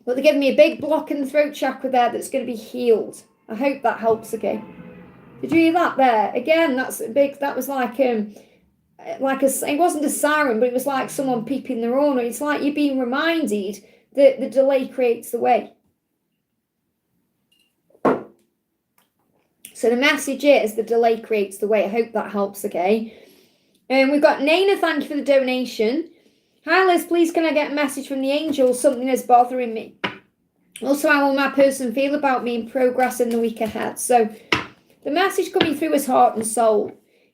[SPEAKER 1] But they're giving me a big block in the throat chakra there that's going to be healed. I hope that helps, okay? Did you hear that there? Again, that's big. That was like a, it wasn't a siren, but it was like someone peeping their own. It's like you're being reminded that the delay creates the way. So the message is the delay creates the way. I hope that helps, okay? And we've got Naina, thank you for the donation. Hi Liz, please can I get a message from the angels? Something is bothering me. Also, how will my person feel about me in progress in the week ahead? So the message coming through is heart and soul.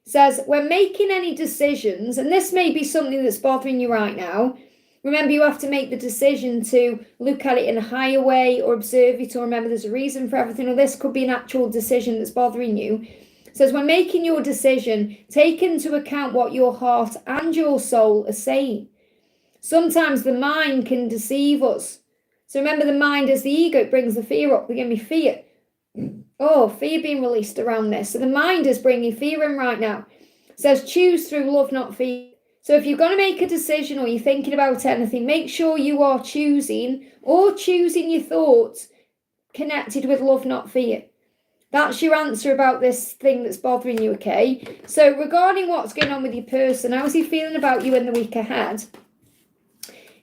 [SPEAKER 1] It says, when making any decisions, and this may be something that's bothering you right now, remember you have to make the decision to look at it in a higher way or observe it, or remember there's a reason for everything, or this could be an actual decision that's bothering you. It says, when making your decision, take into account what your heart and your soul are saying. Sometimes the mind can deceive us. So remember, the mind is the ego, it brings the fear up. There's going to be fear. Oh, fear being released around this. So the mind is bringing fear in right now. It says, choose through love, not fear. So if you're going to make a decision or you're thinking about anything, make sure you are choosing your thoughts connected with love, not fear. That's your answer about this thing that's bothering you, okay? So regarding what's going on with your person, how's he feeling about you in the week ahead?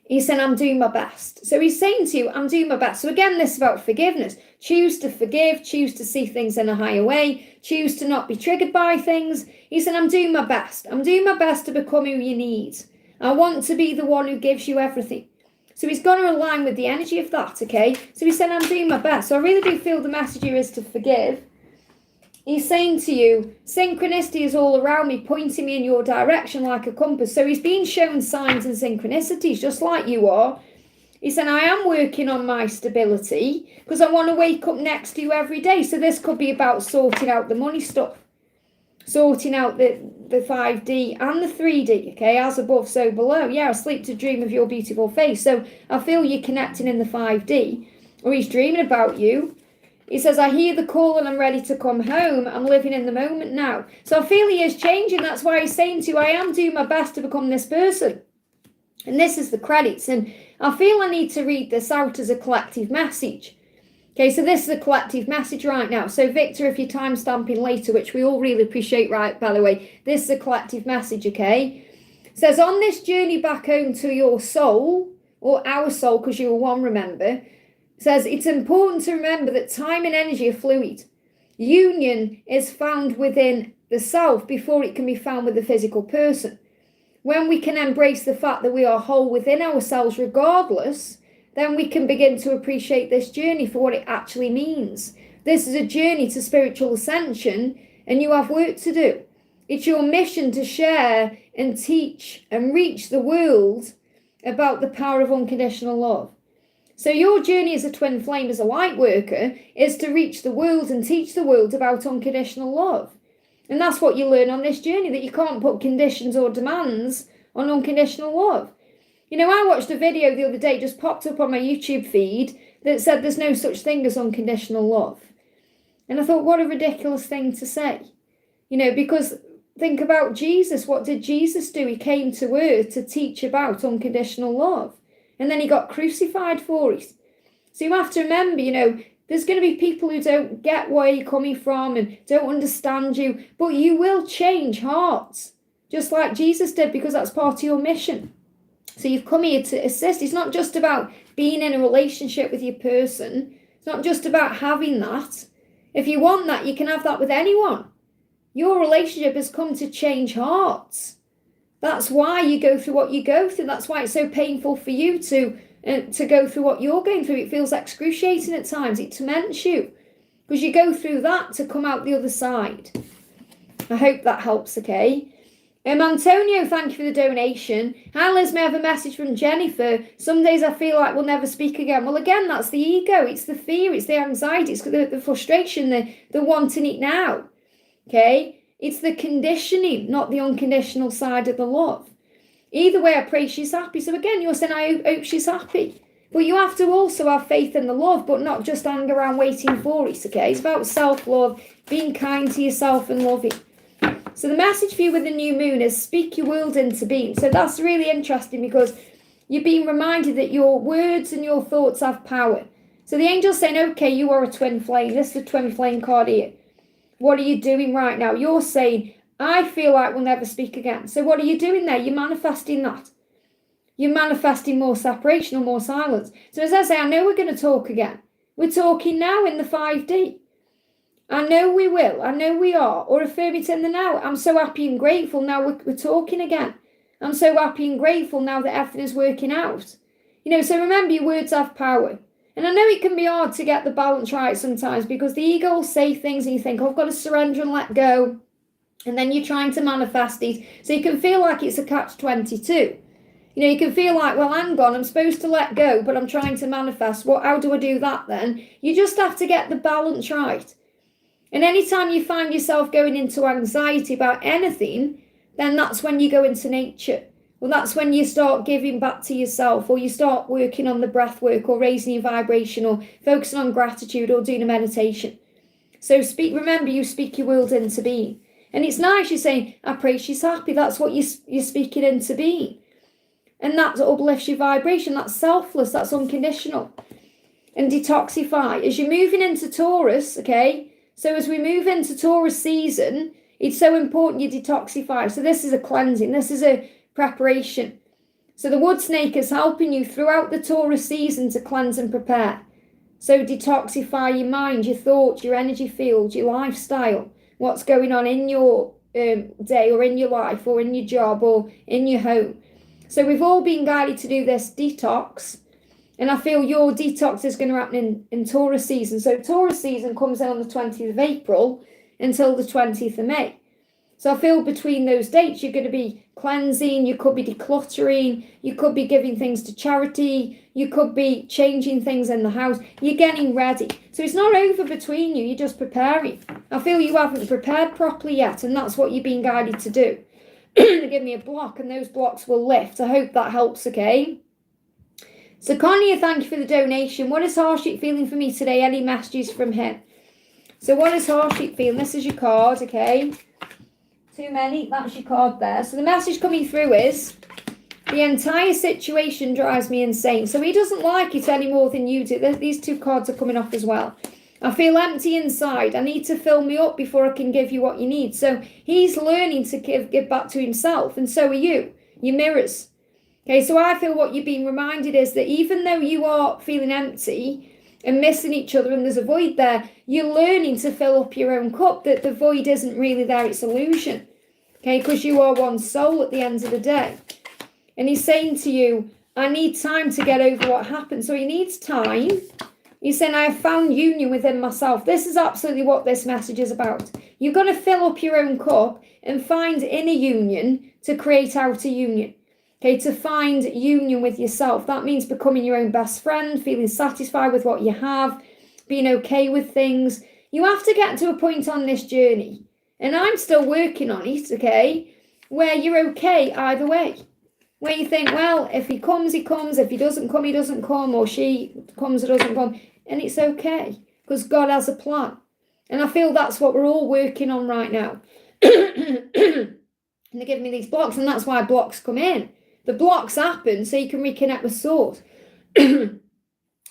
[SPEAKER 1] He's saying, I'm doing my best. So he's saying to you, I'm doing my best. So again, this is about forgiveness. Choose to forgive, choose to see things in a higher way, choose to not be triggered by things. He's saying, I'm doing my best. I'm doing my best to become who you need. I want to be the one who gives you everything. So he's going to align with the energy of that, okay? So he's saying, I'm doing my best. So I really do feel the message here is to forgive. He's saying to you, synchronicity is all around me, pointing me in your direction like a compass. So he's being shown signs and synchronicities, just like you are. He said, I am working on my stability because I want to wake up next to you every day. So this could be about sorting out the money stuff, sorting out the 5D and the 3D, okay, as above, so below. Yeah, I sleep to dream of your beautiful face. So I feel you're connecting in the 5D, or he's dreaming about you. He says, I hear the call and I'm ready to come home. I'm living in the moment now. So I feel he is changing. That's why he's saying to you, I am doing my best to become this person. And this is the credits. And I feel I need to read this out as a collective message. Okay, so this is a collective message right now. So Victor, if you're time stamping later, which we all really appreciate, right, by the way, this is a collective message, okay? It says, on this journey back home to your soul, or our soul, because you were one, remember, says it's important to remember that time and energy are fluid. Union is found within the self before it can be found with the physical person. When we can embrace the fact that we are whole within ourselves regardless, then we can begin to appreciate this journey for what it actually means. This is a journey to spiritual ascension, and you have work to do. It's your mission to share and teach and reach the world about the power of unconditional love. So your journey as a twin flame, as a light worker, is to reach the world and teach the world about unconditional love. And that's what you learn on this journey, that you can't put conditions or demands on unconditional love. You know, I watched a video the other day, just popped up on my YouTube feed, that said there's no such thing as unconditional love. And I thought, what a ridiculous thing to say. You know, because think about Jesus. What did Jesus do? He came to earth to teach about unconditional love. And then he got crucified for it. So you have to remember, you know, there's going to be people who don't get where you're coming from and don't understand you. But you will change hearts, just like Jesus did, because that's part of your mission. So you've come here to assist. It's not just about being in a relationship with your person. It's not just about having that. If you want that, you can have that with anyone. Your relationship has come to change hearts. That's why you go through what you go through. That's why it's so painful for you to go through what you're going through. It feels excruciating at times. It torments you because you go through that to come out the other side. I hope that helps, okay? Antonio, thank you for the donation. Hi, Liz, may I have a message from Jennifer? Some days I feel like we'll never speak again. Well, again, that's the ego. It's the fear. It's the anxiety. It's the frustration, the wanting it now, okay? It's the conditioning, not the unconditional side of the love. Either way, I pray she's happy. So again, you're saying, I hope she's happy. But you have to also have faith in the love, but not just hang around waiting for it, okay? It's about self-love, being kind to yourself and loving. So the message for you with the new moon is speak your world into being. So that's really interesting because you're being reminded that your words and your thoughts have power. So the angel's saying, okay, you are a twin flame. This is the twin flame card here. What are you doing right now? You're saying, I feel like we'll never speak again. So what are you doing there? You're manifesting that. You're manifesting more separation or more silence. So as I say, I know we're going to talk again. We're talking now in the 5D. I know we will. I know we are. Or affirm it in the now. I'm so happy and grateful now we're talking again. I'm so happy and grateful now that everything is working out. You know, so remember, your words have power. And I know it can be hard to get the balance right sometimes, because the ego will say things and you think, oh, I've got to surrender and let go. And then you're trying to manifest it. So you can feel like it's a catch-22. You know, you can feel like, well, hang on, I'm supposed to let go, but I'm trying to manifest. How do I do that then? You just have to get the balance right. And anytime you find yourself going into anxiety about anything, then that's when you go into nature. Well, that's when you start giving back to yourself, or you start working on the breath work, or raising your vibration, or focusing on gratitude, or doing a meditation. So remember, you speak your world into being. And it's nice, you're saying, I pray she's happy. That's what you're speaking into being. And that uplifts your vibration. That's selfless. That's unconditional. And detoxify. As you're moving into Taurus, okay? So as we move into Taurus season, it's so important you detoxify. So this is a cleansing. This is a preparation. So the wood snake is helping you throughout the Taurus season to cleanse and prepare. So detoxify your mind, your thoughts, your energy field, your lifestyle, what's going on in your day, or in your life, or in your job, or in your home. So we've all been guided to do this detox. And I feel your detox is going to happen in Taurus season. So Taurus season comes in on the 20th of April until the 20th of May. So I feel between those dates, you're going to be cleansing, you could be decluttering, you could be giving things to charity, you could be changing things in the house. You're getting ready. So it's not over between you, you're just preparing. I feel you haven't prepared properly yet, and that's what you've been guided to do. They give me a block, and those blocks will lift. I hope that helps, okay? So Connie, thank you for the donation. What is Harshit feeling for me today? Any messages from him? So what is Harshit feeling? This is your card, okay? Too many, that's your card there. So the message coming through is, the entire situation drives me insane. So he doesn't like it any more than you do. These two cards are coming off as well. I feel empty inside. I need to fill me up before I can give you what you need. So he's learning to give back to himself, and so are you. Your mirrors. Okay, so I feel what you're being reminded is that even though you are feeling empty and missing each other and there's a void there, you're learning to fill up your own cup, that the void isn't really there, it's illusion. Okay, because you are one soul at the end of the day. And he's saying to you, I need time to get over what happened. So he needs time. He's saying, I have found union within myself. This is absolutely what this message is about. You've got to fill up your own cup and find inner union to create outer union. Okay, to find union with yourself. That means becoming your own best friend, feeling satisfied with what you have, being okay with things. You have to get to a point on this journey, and I'm still working on it, okay, where you're okay either way. Where you think, well, if he comes, he comes. If he doesn't come, he doesn't come. Or she comes or doesn't come. And it's okay, because God has a plan. And I feel that's what we're all working on right now. And they're giving me these blocks, and that's why blocks come in. The blocks happen so you can reconnect with source. So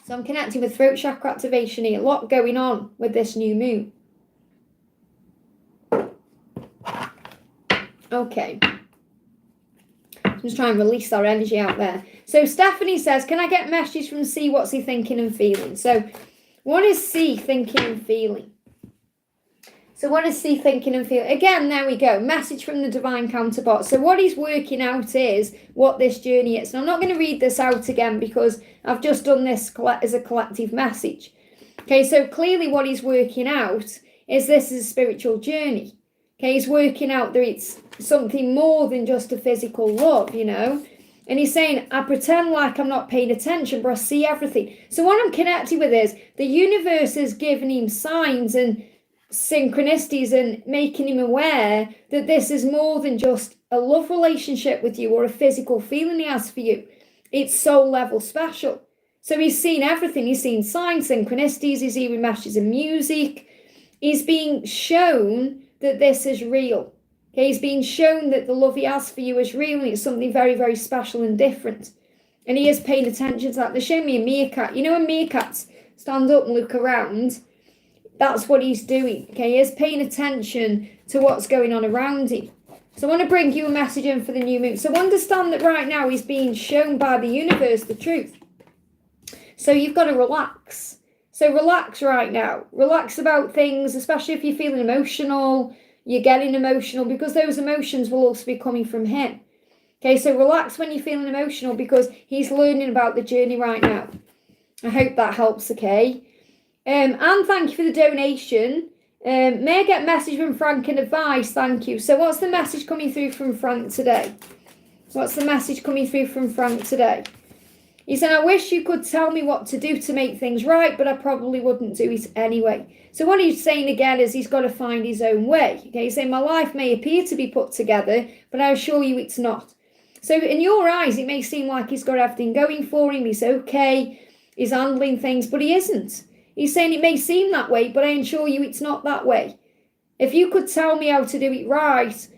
[SPEAKER 1] I'm connecting with throat chakra activation here. A lot going on with this new moon. Okay. Just try and release our energy out there. So Stephanie says, can I get messages from C? What's he thinking and feeling? So what is C thinking and feeling? So what is C thinking and feeling? Again, there we go. Message from the divine counterpart. So what he's working out is what this journey is. And I'm not going to read this out again because I've just done this as a collective message. Okay, so clearly what he's working out is this is a spiritual journey. Okay, he's working out that it's something more than just a physical love, you know. And he's saying, I pretend like I'm not paying attention, but I see everything. So what I'm connected with is the universe is giving him signs and synchronicities and making him aware that this is more than just a love relationship with you or a physical feeling he has for you. It's soul level special. So he's seen everything. He's seen signs, synchronicities, he's hearing messages in music. He's being shown that this is real. Okay, he's being shown that the love he has for you is real, and it's something very, very special and different. And he is paying attention to that. They're showing me a meerkat. You know when meerkats stand up and look around? That's what he's doing. Okay, he is paying attention to what's going on around him. So I want to bring you a message in for the new moon. So understand that right now he's being shown by the universe the truth. So you've got to relax. So relax right now. Relax about things, especially if you're feeling emotional, you're getting emotional, because those emotions will also be coming from him. Okay, so relax when you're feeling emotional because he's learning about the journey right now. I hope that helps, okay? And thank you for the donation. May I get a message from Frank and advice? Thank you. So what's the message coming through from Frank today? What's the message coming through from Frank today? He said, I wish you could tell me what to do to make things right, but I probably wouldn't do it anyway. So what he's saying again is he's got to find his own way. Okay, he's saying, my life may appear to be put together, but I assure you it's not. So in your eyes, it may seem like he's got everything going for him, he's okay, he's handling things, but he isn't. He's saying it may seem that way, but I assure you it's not that way. If you could tell me how to do it right,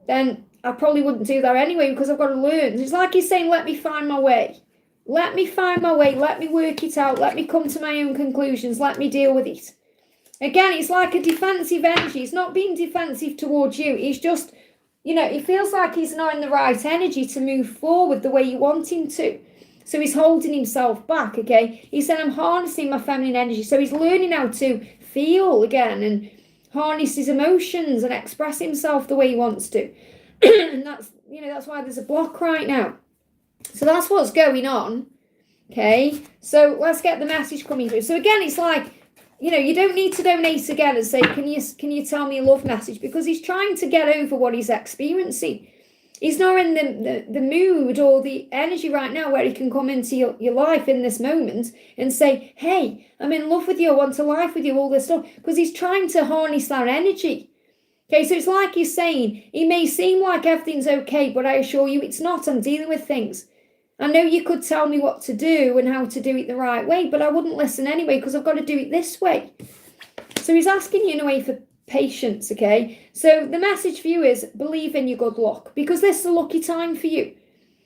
[SPEAKER 1] then I probably wouldn't do that anyway because I've got to learn. It's like he's saying, let me find my way. Let me find my way. Let me work it out. Let me come to my own conclusions. Let me deal with it. Again, it's like a defensive energy. He's not being defensive towards you. He's just, he feels like he's not in the right energy to move forward the way you want him to. So he's holding himself back, okay? He said, I'm harnessing my feminine energy. So he's learning how to feel again and harness his emotions and express himself the way he wants to. And that's why there's a block right now. So that's what's going on, okay? So let's get the message coming through. So again, it's like, you don't need to donate again and say, can you tell me a love message? Because he's trying to get over what he's experiencing. He's not in the mood or the energy right now where he can come into your life in this moment and say, hey, I'm in love with you, I want a life with you, all this stuff. Because he's trying to harness that energy. Okay, so it's like he's saying, it may seem like everything's okay, but I assure you it's not. I'm dealing with things. I know you could tell me what to do and how to do it the right way, but I wouldn't listen anyway because I've got to do it this way. So he's asking you in a way for patience, okay? So the message for you is believe in your good luck because this is a lucky time for you.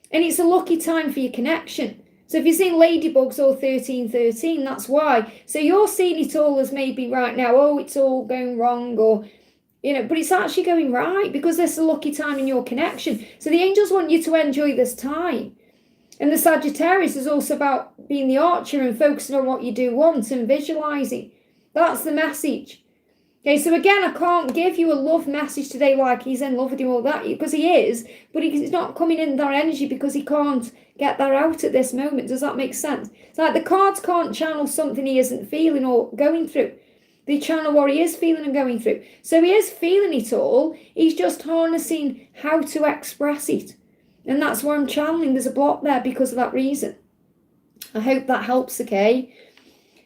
[SPEAKER 1] And it's a lucky time for your connection. So if you're seeing ladybugs or 1313, that's why. So you're seeing it all as maybe right now, oh, it's all going wrong or... but it's actually going right because this is a lucky time in your connection. So the angels want you to enjoy this time. And the Sagittarius is also about being the archer and focusing on what you do want and visualizing. That's the message. Okay, so again, I can't give you a love message today like he's in love with you all that, because he is, but he's not coming in that energy because he can't get that out at this moment. Does that make sense? It's like the cards can't channel something he isn't feeling or going through. They channel what he is feeling and going through. So he is feeling it all. He's just harnessing how to express it. And that's where I'm channeling. There's a block there because of that reason. I hope that helps, okay?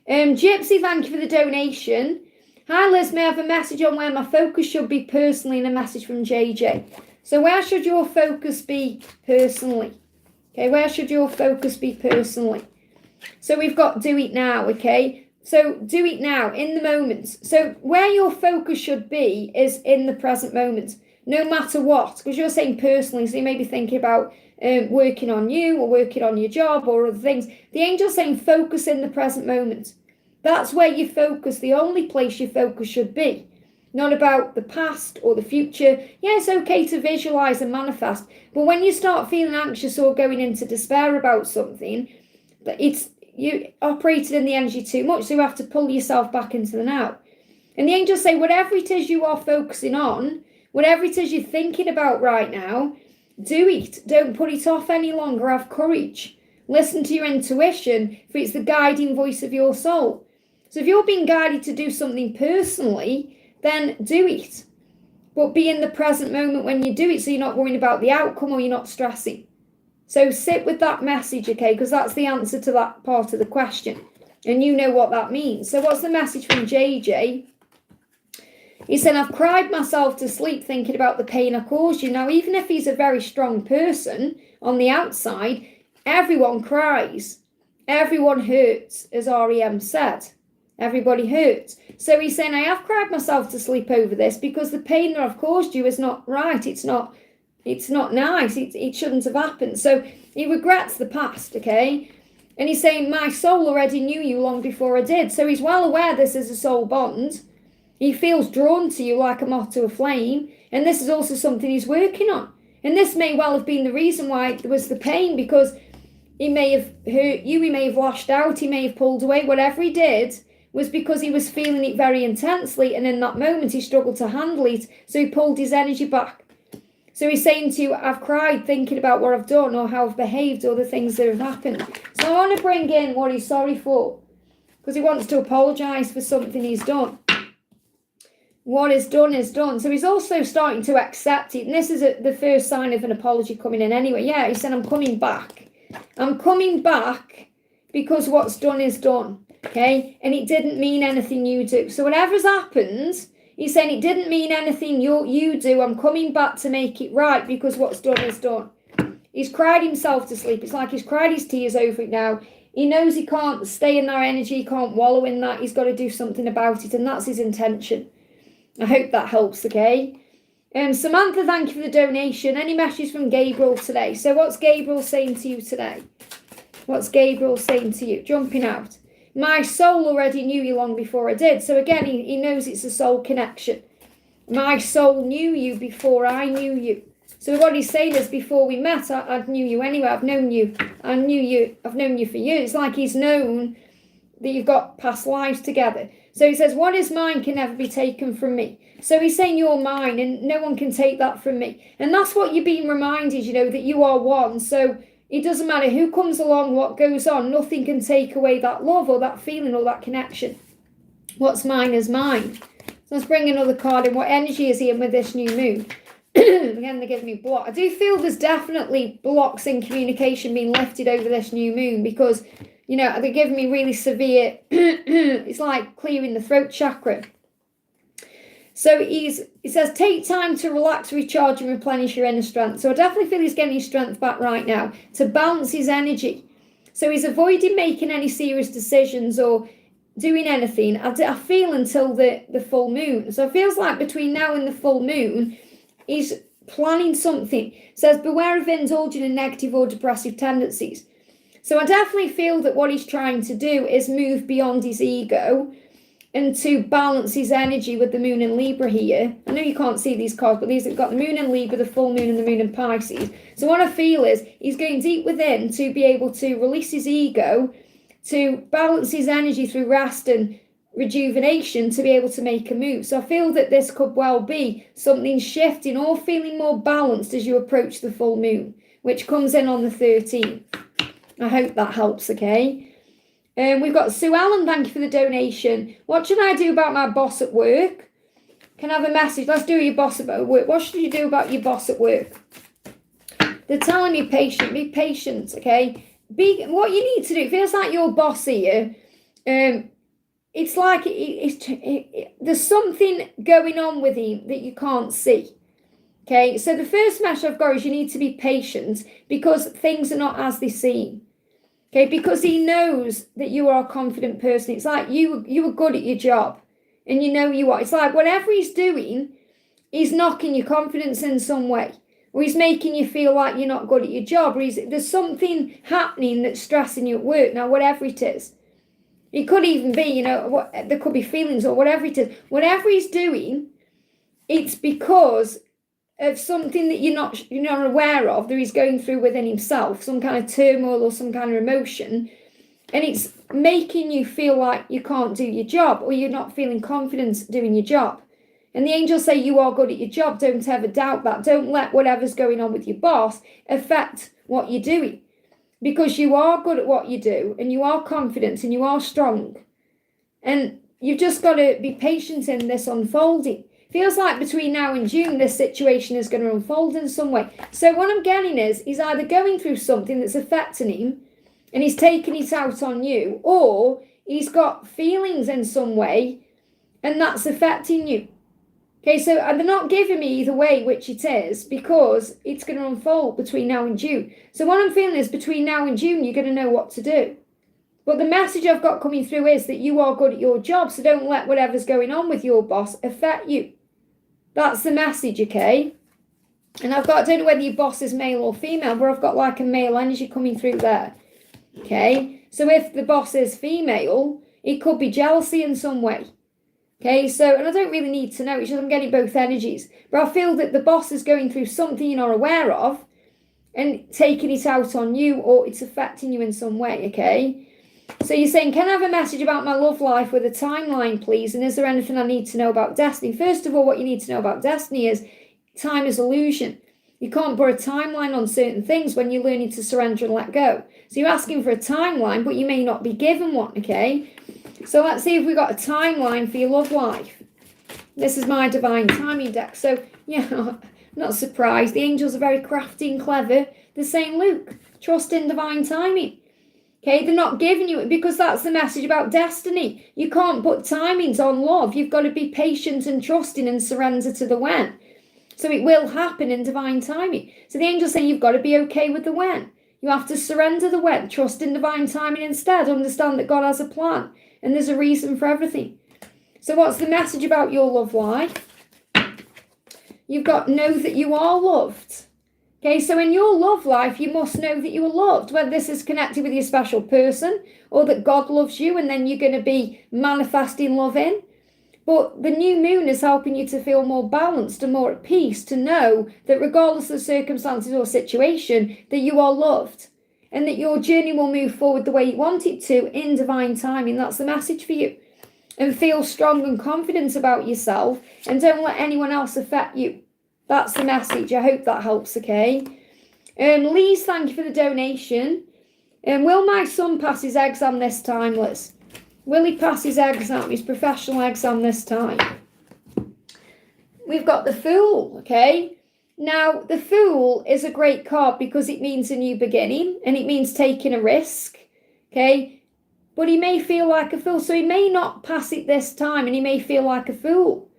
[SPEAKER 1] Gypsy, thank you for the donation. Hi, Liz. May I have a message on where my focus should be personally and a message from JJ? So where should your focus be personally? Okay, where should your focus be personally? So we've got do it now, okay? So do it now, in the moment. So where your focus should be is in the present moment, no matter what. Because you're saying personally, so you may be thinking about working on you or working on your job or other things. The angel's saying focus in the present moment. That's where you focus, the only place your focus should be. Not about the past or the future. Yeah, it's okay to visualize and manifest. But when you start feeling anxious or going into despair about something, you operated in the energy too much, so you have to pull yourself back into the now. And the angels say, whatever it is you are focusing on, whatever it is you're thinking about right now, do it. Don't put it off any longer. Have courage. Listen to your intuition, for it's the guiding voice of your soul. So if you're being guided to do something personally, then do it. But be in the present moment when you do it, so you're not worrying about the outcome or you're not stressing. So sit with that message, okay, because that's the answer to that part of the question. And you know what that means. So what's the message from JJ? He said, I've cried myself to sleep thinking about the pain I caused you. Now, even if he's a very strong person on the outside, everyone cries. Everyone hurts, as REM said. Everybody hurts. So he's saying, I have cried myself to sleep over this because the pain that I've caused you is not right. It's not nice. It shouldn't have happened. So he regrets the past, okay? And he's saying, my soul already knew you long before I did. So he's well aware this is a soul bond. He feels drawn to you like a moth to a flame. And this is also something he's working on. And this may well have been the reason why there was the pain, because he may have hurt you, he may have lashed out, he may have pulled away. Whatever he did was because he was feeling it very intensely, and in that moment he struggled to handle it, so he pulled his energy back. So he's saying to you, I've cried thinking about what I've done or how I've behaved or the things that have happened. So I want to bring in what he's sorry for, because he wants to apologise for something he's done. What is done is done. So he's also starting to accept it. And this is the first sign of an apology coming in anyway. Yeah, he said, I'm coming back. I'm coming back because what's done is done. Okay? And it didn't mean anything you do. So whatever's happened, he's saying it didn't mean anything you do. I'm coming back to make it right because what's done is done. He's cried himself to sleep. It's like he's cried his tears over it now. He knows he can't stay in that energy. He can't wallow in that. He's got to do something about it. And that's his intention. I hope that helps, okay? Samantha, thank you for the donation. Any message from Gabriel today? So what's Gabriel saying to you today? What's Gabriel saying to you? Jumping out. My soul already knew you long before I did. So again, he knows it's a soul connection. My soul knew you before I knew you. So what he's saying is, before we met, I knew you anyway. I've known you. I've known you for years. It's like he's known that you've got past lives together. So he says, what is mine can never be taken from me. So he's saying you're mine and no one can take that from me. And that's what you're being reminded, that you are one. So it doesn't matter who comes along, what goes on, nothing can take away that love or that feeling or that connection. What's mine is mine. So let's bring another card in. What energy is he in with this new moon? Again, they're giving me block. I do feel there's definitely blocks in communication being lifted over this new moon because they're giving me really severe, it's like clearing the throat chakra. So he says, take time to relax, recharge and replenish your inner strength. So I definitely feel he's getting his strength back right now to balance his energy. So he's avoiding making any serious decisions or doing anything, I feel, until the full moon. So it feels like between now and the full moon, he's planning something. It says, beware of indulging in negative or depressive tendencies. So I definitely feel that what he's trying to do is move beyond his ego and to balance his energy with the moon in Libra here. I know you can't see these cards, but these have got the moon in Libra, the full moon and the moon in Pisces. So what I feel is he's going deep within to be able to release his ego, to balance his energy through rest and rejuvenation to be able to make a move. So I feel that this could well be something shifting or feeling more balanced as you approach the full moon, which comes in on the 13th. I hope that helps, okay? We've got Sue Allen, thank you for the donation. What should I do about my boss at work? Can I have a message? Let's do your boss at work. What should you do about your boss at work? They're telling me be patient, okay? What you need to do, it feels like your boss here, it's like there's something going on with him that you can't see. Okay, so the first message I've got is you need to be patient because things are not as they seem. Okay, because he knows that you are a confident person. It's like you are good at your job and you are. It's like whatever he's doing, he's knocking your confidence in some way. Or he's making you feel like you're not good at your job. Or there's something happening that's stressing you at work. Now, whatever it is. It could even be, there could be feelings or whatever it is. Whatever he's doing, it's because of something that you're not aware of that he's going through within himself, some kind of turmoil or some kind of emotion, and it's making you feel like you can't do your job or you're not feeling confident doing your job. And the angels say you are good at your job. Don't ever doubt that. Don't let whatever's going on with your boss affect what you're doing, because you are good at what you do and you are confident and you are strong, and you've just got to be patient in this unfolding. Feels like between now and June, this situation is going to unfold in some way. So what I'm getting is he's either going through something that's affecting him and he's taking it out on you, or he's got feelings in some way and that's affecting you. Okay, so they're not giving me either way which it is, because it's going to unfold between now and June. So what I'm feeling is between now and June, you're going to know what to do. But the message I've got coming through is that you are good at your job, so don't let whatever's going on with your boss affect you. That's the message, okay? And I don't know whether your boss is male or female, but I've got like a male energy coming through there. Okay? So if the boss is female, it could be jealousy in some way. Okay? So, and I don't really need to know, it's just I'm getting both energies. But I feel that the boss is going through something you're not aware of, and taking it out on you, or it's affecting you in some way, okay? So you're saying, can I have a message about my love life with a timeline, please? And is there anything I need to know about destiny? First of all, what you need to know about destiny is time is illusion. You can't put a timeline on certain things when you're learning to surrender and let go. So you're asking for a timeline, but you may not be given one, okay? So let's see if we got a timeline for your love life. This is my divine timing deck. So, yeah, I'm not surprised. The angels are very crafty and clever. They're saying, Luke, trust in divine timing. Okay, they're not giving you it because that's the message about destiny. You can't put timings on love. You've got to be patient and trusting and surrender to the when. So it will happen in divine timing. So the angels say you've got to be okay with the when. You have to surrender the when, trust in divine timing instead. Understand that God has a plan and there's a reason for everything. So what's the message about your love life? You've got to know that you are loved. Okay, so in your love life, you must know that you are loved, whether this is connected with your special person or that God loves you and then you're going to be manifesting love in. But the new moon is helping you to feel more balanced and more at peace, to know that regardless of the circumstances or situation, that you are loved and that your journey will move forward the way you want it to in divine timing. That's the message for you. And feel strong and confident about yourself and don't let anyone else affect you. That's the message. I hope that helps, okay? Lise, thank you for the donation. Will my son pass his exam this time, Liz? Will he pass his exam, his professional exam this time? We've got the Fool, okay? Now, the Fool is a great card because it means a new beginning and it means taking a risk, okay? But he may feel like a fool, so he may not pass it this time and he may feel like a fool.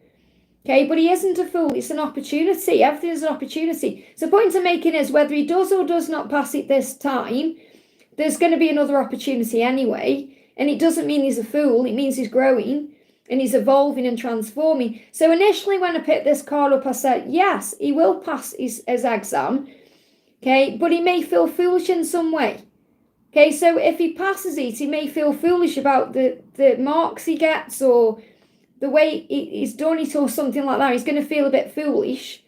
[SPEAKER 1] Okay, but he isn't a fool. It's an opportunity. Everything is an opportunity. So the point I'm making is whether he does or does not pass it this time, there's going to be another opportunity anyway. And it doesn't mean he's a fool. It means he's growing and he's evolving and transforming. So initially when I picked this card up, I said, yes, he will pass his exam. Okay, but he may feel foolish in some way. Okay, so if he passes it, he may feel foolish about the marks he gets or the way he's done it or something like that. He's going to feel a bit foolish.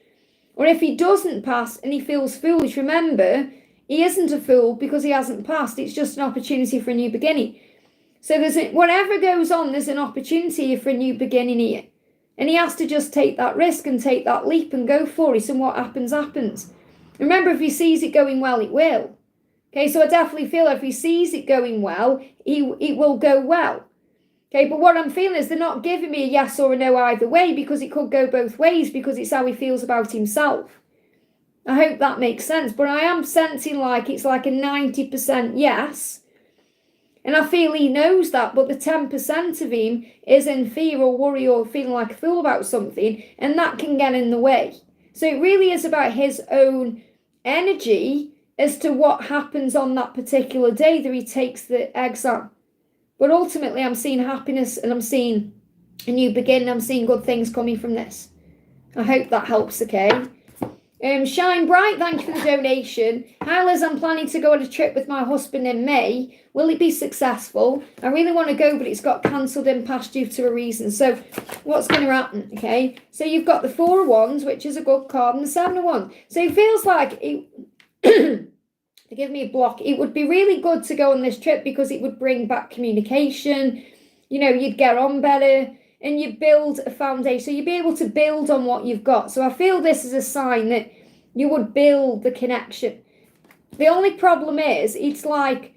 [SPEAKER 1] Or if he doesn't pass and he feels foolish, remember, he isn't a fool because he hasn't passed. It's just an opportunity for a new beginning. So whatever goes on, there's an opportunity for a new beginning here. And he has to just take that risk and take that leap and go for it. And what happens, happens. Remember, if he sees it going well, it will. Okay, so I definitely feel if he sees it going well, it will go well. Okay, but what I'm feeling is they're not giving me a yes or a no either way because it could go both ways because it's how he feels about himself. I hope that makes sense. But I am sensing like it's like a 90% yes. And I feel he knows that, but the 10% of him is in fear or worry or feeling like a fool about something, and that can get in the way. So it really is about his own energy as to what happens on that particular day that he takes the exam. But ultimately, I'm seeing happiness and I'm seeing a new beginning. I'm seeing good things coming from this. I hope that helps, okay? Shine Bright, thank you for the donation. Hi Liz, I'm planning to go on a trip with my husband in May. Will it be successful? I really want to go, but it's got cancelled in past due to a reason. So what's going to happen, okay? So you've got the 4 of Wands, which is a good card, and the 7 of Wands. So it feels like, to give me a block, it would be really good to go on this trip because it would bring back communication. You know, you'd get on better and you build a foundation. So you'd be able to build on what you've got. So I feel this is a sign that you would build the connection. The only problem is it's like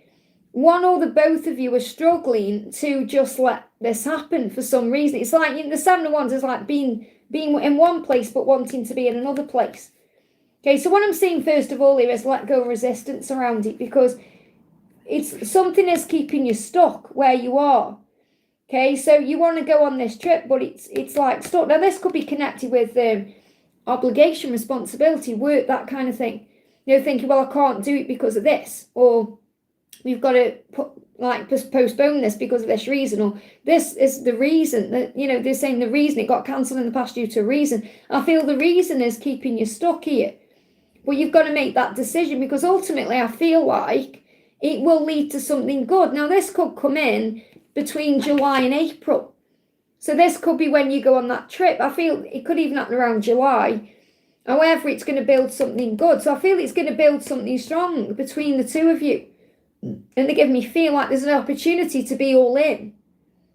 [SPEAKER 1] one or the both of you are struggling to just let this happen for some reason. It's like the 7 of Wands is like being in one place but wanting to be in another place. Okay, so what I'm seeing first of all here is let go of resistance around it because it's something is keeping you stuck where you are. Okay, so you want to go on this trip, but it's like stuck. Now this could be connected with obligation, responsibility, work, that kind of thing. You know, thinking, well, I can't do it because of this, or we've got to postpone this because of this reason, or this is the reason that, you know, they're saying the reason it got cancelled in the past due to a reason. I feel the reason is keeping you stuck here. But you've got to make that decision because ultimately I feel like it will lead to something good. Now this could come in between July and April. So this could be when you go on that trip. I feel it could even happen around July. However, it's going to build something good. So I feel it's going to build something strong between the two of you. And they give me feel like there's an opportunity to be all in.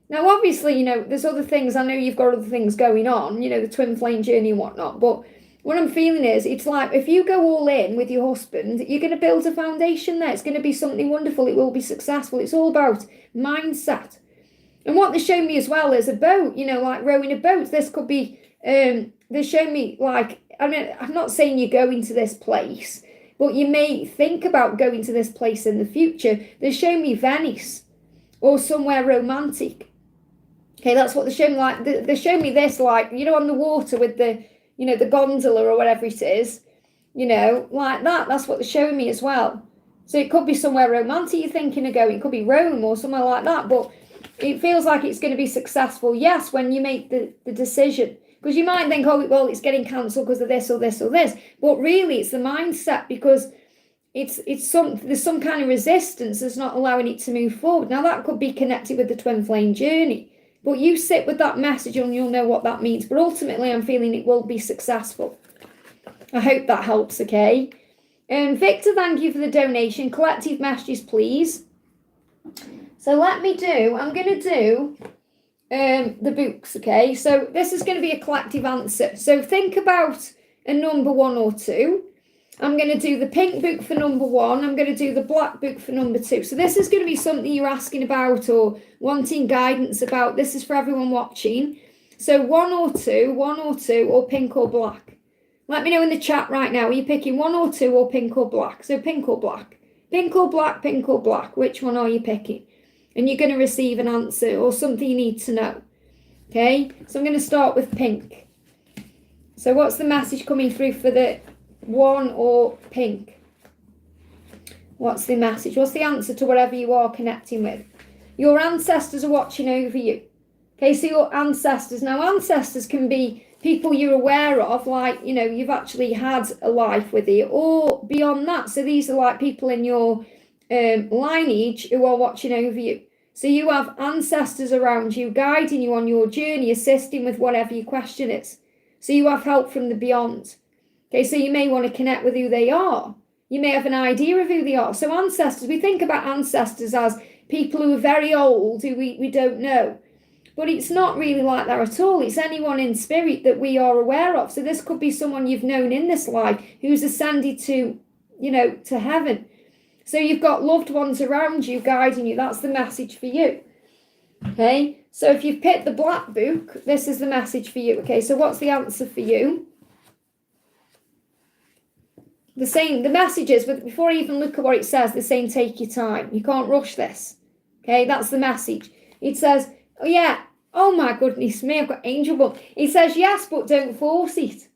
[SPEAKER 1] Now, obviously, you know, there's other things. I know you've got other things going on, you know, the twin flame journey and whatnot. But what I'm feeling is, it's like if you go all in with your husband, you're going to build a foundation there. It's going to be something wonderful. It will be successful. It's all about mindset. And what they show me as well is a boat, you know, like rowing a boat. This could be, they show me like, I mean, I'm not saying you're going to this place, but you may think about going to this place in the future. They show me Venice or somewhere romantic. Okay, that's what they show me. Like, they show me this, like, you know, on the water with the, you know, the gondola or whatever it is, you know, like that. That's what they're showing me as well. So it could be somewhere romantic you're thinking of going. It could be Rome or somewhere like that. But it feels like it's going to be successful, yes, when you make the decision. Because you might think, oh, well, it's getting cancelled because of this or this or this. But really, it's the mindset, because there's some kind of resistance that's not allowing it to move forward. Now, that could be connected with the twin flame journey. But you sit with that message and you'll know what that means. But ultimately, I'm feeling it will be successful. I hope that helps, okay? Victor, thank you for the donation. Collective messages, please. So I'm going to do the books, okay? So this is going to be a collective answer. So think about a number 1 or 2. I'm going to do the pink book for number 1. I'm going to do the black book for number 2. So this is going to be something you're asking about or wanting guidance about. This is for everyone watching. So 1 or 2, or pink or black. Let me know in the chat right now. Are you picking 1 or 2 or pink or black? So pink or black. Pink or black, pink or black. Which one are you picking? And you're going to receive an answer or something you need to know. Okay? So I'm going to start with pink. So what's the message coming through for the 1 or pink? What's the message? What's the answer to whatever you are connecting with? Your ancestors are watching over you. Okay, so your ancestors. Now, ancestors can be people you're aware of, like, you know, you've actually had a life with you, or beyond that. So these are like people in your lineage who are watching over you. So you have ancestors around you, guiding you on your journey, assisting with whatever your question is. So you have help from the beyond. Okay, so you may want to connect with who they are. You may have an idea of who they are. So ancestors, we think about ancestors as people who are very old, who we don't know. But it's not really like that at all. It's anyone in spirit that we are aware of. So this could be someone you've known in this life who's ascended to, you know, to heaven. So you've got loved ones around you guiding you. That's the message for you. Okay, so if you've picked the black book, this is the message for you. Okay, so what's the answer for you? The message is, but before I even look at what it says, they're saying take your time. You can't rush this. Okay, that's the message. It says, oh yeah, oh my goodness me, I've got angel book. It says yes, but don't force it.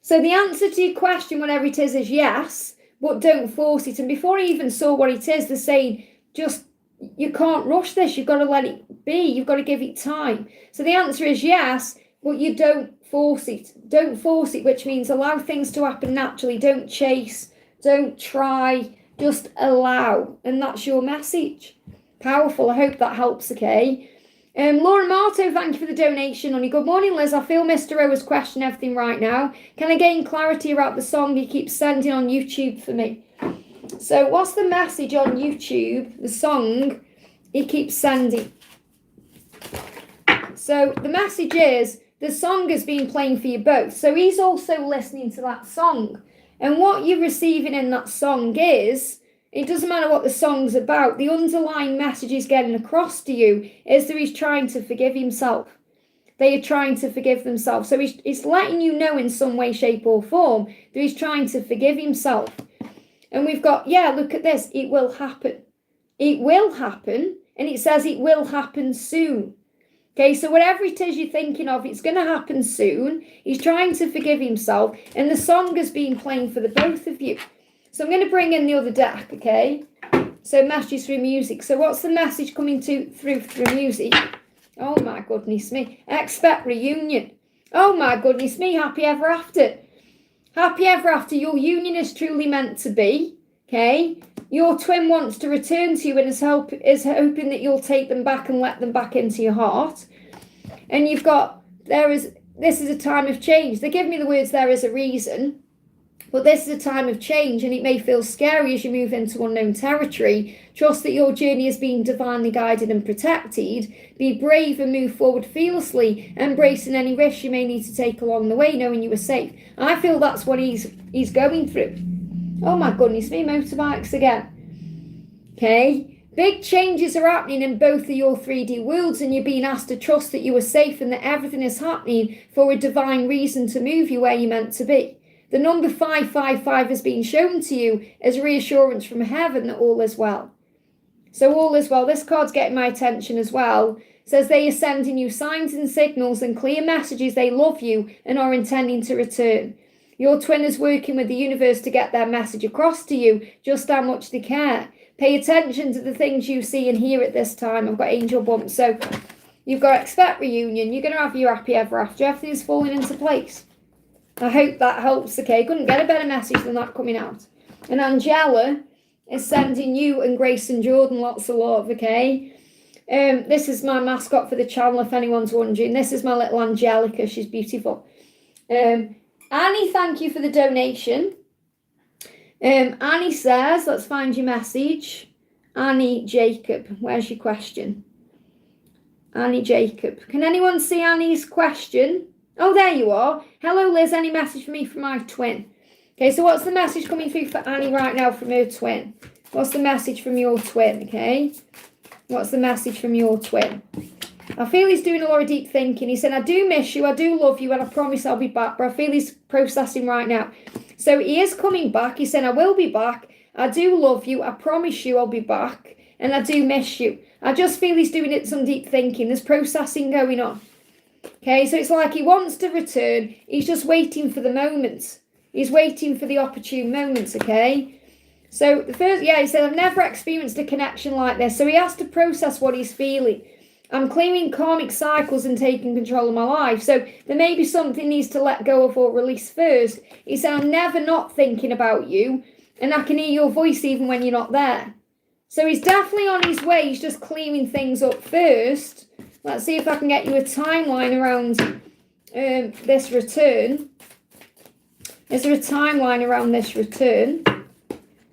[SPEAKER 1] So the answer to your question, whatever it is yes, but don't force it. And before I even saw what it is, they're saying, just, you can't rush this. You've got to let it be. You've got to give it time. So the answer is yes, but you don't force it. Don't force it, which means allow things to happen naturally. Don't chase. Don't try. Just allow. And that's your message. Powerful. I hope that helps, okay? Laura Marto, thank you for the donation, honey. Good morning, Liz. I feel Mr. O has questioned everything right now. Can I gain clarity about the song he keeps sending on YouTube for me? So what's the message on YouTube, the song he keeps sending? So the message is, the song has been playing for you both. So he's also listening to that song. And what you're receiving in that song is, it doesn't matter what the song's about, the underlying message is getting across to you is that he's trying to forgive himself. They are trying to forgive themselves. So he's letting you know in some way, shape or form that he's trying to forgive himself. And we've got, yeah, look at this. It will happen. It will happen. And it says it will happen soon. Okay, so whatever it is you're thinking of, it's going to happen soon. He's trying to forgive himself. And the song has been playing for the both of you. So I'm going to bring in the other deck, okay? So messages through music. So what's the message coming through music? Oh my goodness me. Expect reunion. Oh my goodness me. Happy ever after. Happy ever after. Your union is truly meant to be, okay? Your twin wants to return to you and is hoping that you'll take them back and let them back into your heart. And you've got, there is this is a time of change. They give me the words there as a reason, but this is a time of change, and it may feel scary as you move into unknown territory. Trust that your journey is being divinely guided and protected. Be brave and move forward fearlessly, embracing any risks you may need to take along the way, knowing you are safe. I feel that's what he's going through. Oh my goodness me, motorbikes again. Okay, big changes are happening in both of your 3D worlds, and you're being asked to trust that you are safe and that everything is happening for a divine reason to move you where you're meant to be. The number 555 has been shown to you as reassurance from heaven that all is well. So all is well. This card's getting my attention as well. It says they are sending you signs and signals and clear messages they love you and are intending to return. Your twin is working with the universe to get their message across to you, just how much they care. Pay attention to the things you see and hear at this time. I've got angel bumps. So you've got to expect reunion. You're going to have your happy ever after. Everything's falling into place. I hope that helps, okay? Couldn't get a better message than that coming out. And Angela is sending you and Grace and Jordan lots of love, okay? This is my mascot for the channel, if anyone's wondering. This is my little Angelica. She's beautiful. Annie, thank you for the donation. Annie says, let's find your message. Annie Jacob, where's your question? Annie Jacob. Can anyone see Annie's question? Oh, there you are. Hello, Liz. Any message for me from my twin? Okay, so what's the message coming through for Annie right now from her twin? What's the message from your twin, okay? What's the message from your twin? I feel he's doing a lot of deep thinking. He said, I do miss you, I do love you, and I promise I'll be back. But I feel he's processing right now. So he is coming back. He said, I will be back. I do love you. I promise you I'll be back. And I do miss you. I just feel he's doing it some deep thinking. There's processing going on. Okay, so it's like he wants to return. He's just waiting for the moment. He's waiting for the opportune moments, okay? So the first, he said, I've never experienced a connection like this. So he has to process what he's feeling. I'm clearing karmic cycles and taking control of my life. So there may be something needs to let go of or release first. He said, I'm never not thinking about you. And I can hear your voice even when you're not there. So he's definitely on his way. He's just clearing things up first. Let's see if I can get you a timeline around this return. Is there a timeline around this return?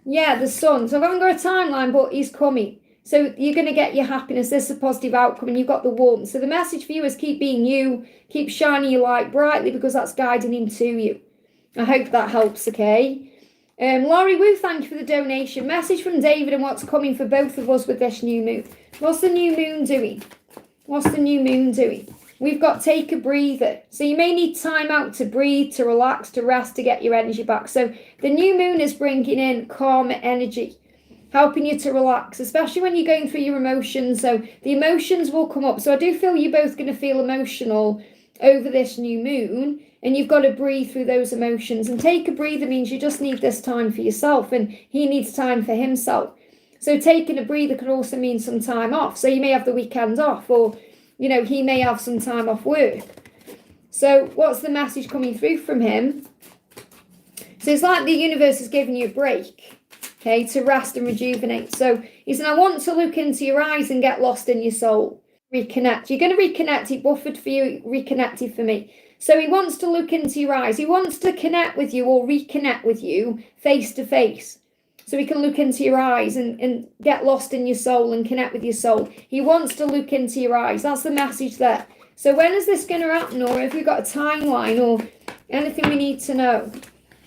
[SPEAKER 1] Yeah, the sun. So I haven't got a timeline, but he's coming. So you're going to get your happiness. This is a positive outcome, and you've got the warmth. So the message for you is keep being you. Keep shining your light brightly, because that's guiding him to you. I hope that helps, okay? Laurie Wu, thank you for the donation. Message from David and what's coming for both of us with this new moon. What's the new moon doing? What's the new moon doing? We've got take a breather. So you may need time out to breathe, to relax, to rest, to get your energy back. So the new moon is bringing in calmer energy, helping you to relax, especially when you're going through your emotions. So the emotions will come up. So I do feel you're both going to feel emotional over this new moon, and you've got to breathe through those emotions. And take a breather means you just need this time for yourself, and he needs time for himself. So taking a breather could also mean some time off. So you may have the weekend off, or, you know, he may have some time off work. So what's the message coming through from him? So it's like the universe is giving you a break, okay, to rest and rejuvenate. So he said, I want to look into your eyes and get lost in your soul. Reconnect. You're going to reconnect. He buffered for you, reconnected for me. So he wants to look into your eyes. He wants to connect with you or reconnect with you face to face. So he can look into your eyes and get lost in your soul and connect with your soul. He wants to look into your eyes. That's the message there. So when is this going to happen? Or have we got a timeline or anything we need to know?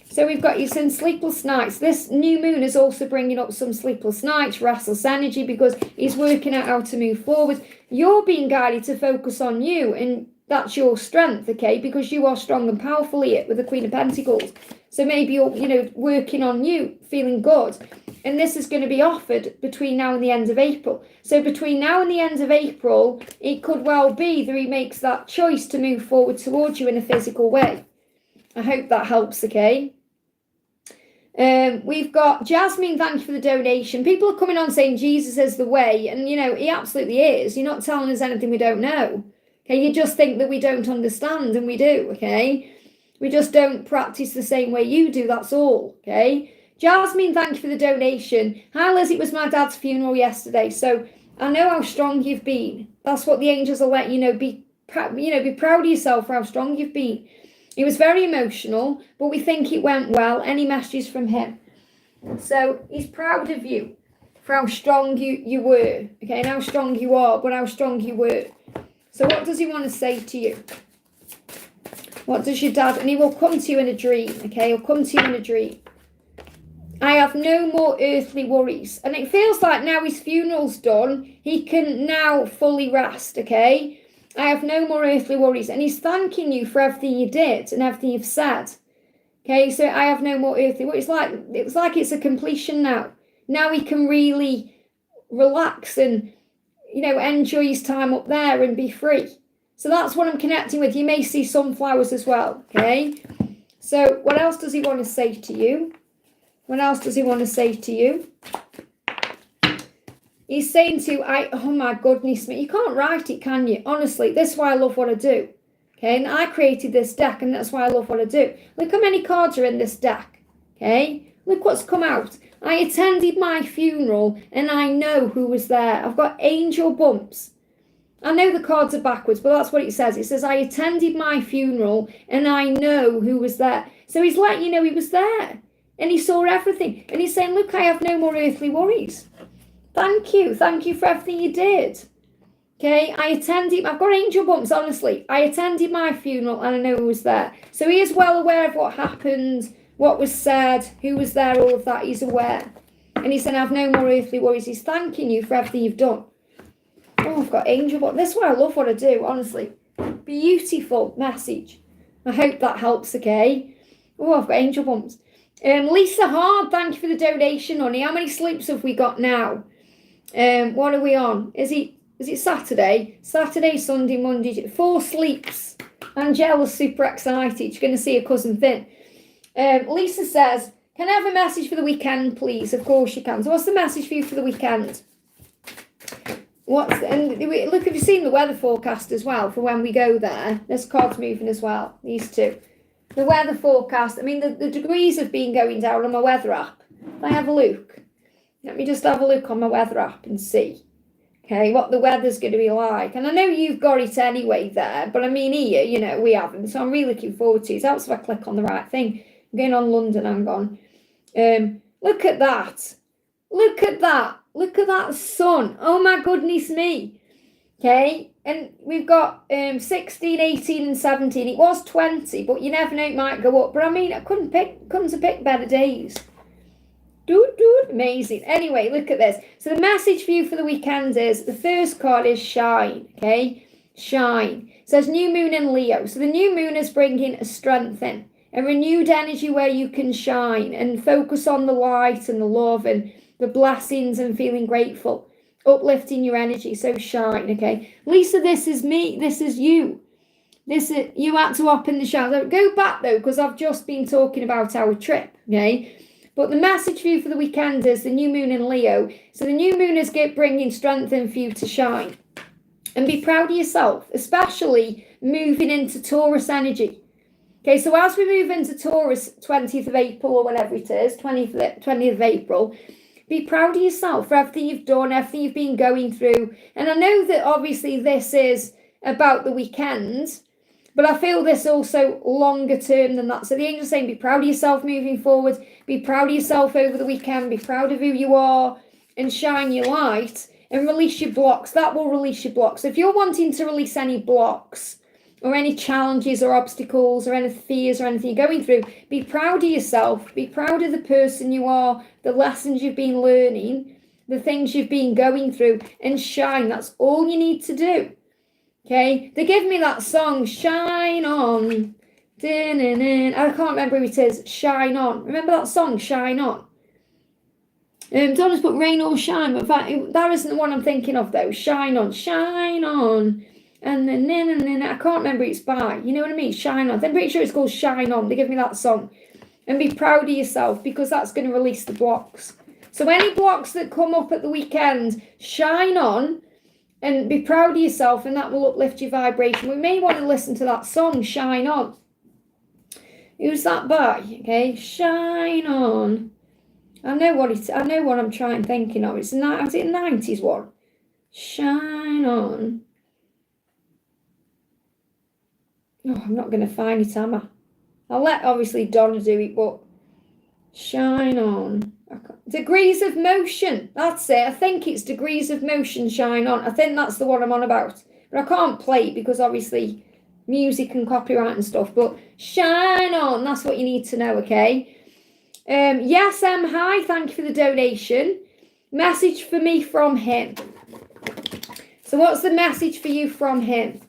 [SPEAKER 1] So we've got you some sleepless nights. This new moon is also bringing up some sleepless nights, restless energy, because he's working out how to move forward. You're being guided to focus on you, and that's your strength, okay? Because you are strong and powerful here with the Queen of Pentacles. So maybe you're, working on you, feeling good. And this is going to be offered between now and the end of April. So between now and the end of April, it could well be that he makes that choice to move forward towards you in a physical way. I hope that helps, okay? We've got Jasmine, thank you for the donation. People are coming on saying Jesus is the way. And, he absolutely is. You're not telling us anything we don't know. Okay, you just think that we don't understand, and we do, okay? We just don't practice the same way you do, that's all, okay? Jasmine, thank you for the donation. Hi, Liz, it was my dad's funeral yesterday, so I know how strong you've been. That's what the angels are letting you know. Be be proud of yourself for how strong you've been. It was very emotional, but we think it went well. Any messages from him? So he's proud of you for how strong you were, okay, and how strong you are, but how strong you were. So what does he want to say to you? What does your dad, and he will come to you in a dream, okay, he'll come to you in a dream. I have no more earthly worries. And it feels like now his funeral's done, he can now fully rest, okay? I have no more earthly worries. And he's thanking you for everything you did and everything you've said. Okay, so I have no more earthly worries. It's like it's a completion now. Now he can really relax and, enjoy his time up there and be free. So that's what I'm connecting with. You may see sunflowers as well, okay? So what else does he want to say to you? What else does he want to say to you? He's saying to you, oh my goodness me, you can't write it, can you? Honestly, this is why I love what I do. Okay, and I created this deck, and that's why I love what I do. Look how many cards are in this deck. Okay, look what's come out. I attended my funeral, and I know who was there. I've got angel bumps. I know the cards are backwards, but that's what it says. It says, I attended my funeral, and I know who was there. So he's letting you know he was there. And he saw everything. And he's saying, look, I have no more earthly worries. Thank you. Thank you for everything you did. Okay, I've got angel bumps, honestly. I attended my funeral and I know who was there. So he is well aware of what happened, what was said, who was there, all of that. He's aware. And he's saying, I have no more earthly worries. He's thanking you for everything you've done. Oh, I've got angel bumps. This is why I love what I do, honestly. Beautiful message. I hope that helps, okay? Oh, I've got angel bumps. Lisa Hard, thank you for the donation, honey. How many sleeps have we got now? What are we on? Is it Saturday? Saturday, Sunday, Monday. 4 sleeps. Angela's super excited. She's going to see her cousin Finn. Lisa says, can I have a message for the weekend, please? Of course you can. So what's the message for you for the weekend? Look, have you seen the weather forecast as well for when we go there? There's cards moving as well. These two. The weather forecast. I mean, the degrees have been going down on my weather app. If I have a look. Let me just have a look on my weather app and see. Okay, what the weather's going to be like. And I know you've got it anyway there, but I mean here, we haven't. So I'm really looking forward to it. It helps if I click on the right thing. I'm going on London, hang on. Look at that. Look at that. Look at that sun. Oh my goodness me. Okay, and we've got 16, 18 and 17. It was 20, but you never know, it might go up. But I mean, I couldn't pick better days. Amazing. Anyway, look at this. So the message for you for the weekend is, the first card is shine, okay? Shine. It says new moon in Leo. So the new moon is bringing a strengthening, a renewed energy where you can shine and focus on the light and the love and the blessings and feeling grateful, uplifting your energy. So shine, okay? Lisa, this is me. This is you. You had to up in the shadow. Go back though, because I've just been talking about our trip, okay? But the message for you for the weekend is the new moon in Leo. So the new moon is bringing strength in for you to shine. And be proud of yourself, especially moving into Taurus energy. Okay, so as we move into Taurus, 20th of April or whatever it is, 20th of April, be proud of yourself for everything you've done, everything you've been going through. And I know that obviously this is about the weekend, but I feel this also longer term than that. So the angel's saying, be proud of yourself moving forward. Be proud of yourself over the weekend. Be proud of who you are and shine your light and release your blocks. That will release your blocks. So if you're wanting to release any blocks or any challenges or obstacles or any fears or anything you're going through, be proud of yourself. Be proud of the person you are, the lessons you've been learning, the things you've been going through, and shine. That's all you need to do. Okay, they give me that song, Shine On. I can't remember who it is. Shine On. Remember that song, Shine On? Don't just put rain or shine, but in fact, that isn't the one I'm thinking of though. Shine On, Shine On. And then I can't remember who it's by. You know what I mean? Shine On. I'm pretty sure it's called Shine On. They give me that song. And be proud of yourself, because that's going to release the blocks. So any blocks that come up at the weekend, shine on. And be proud of yourself, and that will uplift your vibration. We may want to listen to that song, Shine On. Who's that by? Okay, Shine On. I know what I'm thinking of. Is it a 90s one? Shine On. Oh, I'm not going to find it, am I? I'll let, obviously, Donna do it, but shine on. Degrees of motion. That's it. I think it's degrees of motion, shine on. I think that's the one I'm on about. But I can't play it because, obviously, music and copyright and stuff. But shine on. That's what you need to know, okay? Yes, hi. Thank you for the donation. Message for me from him. So what's the message for you from him?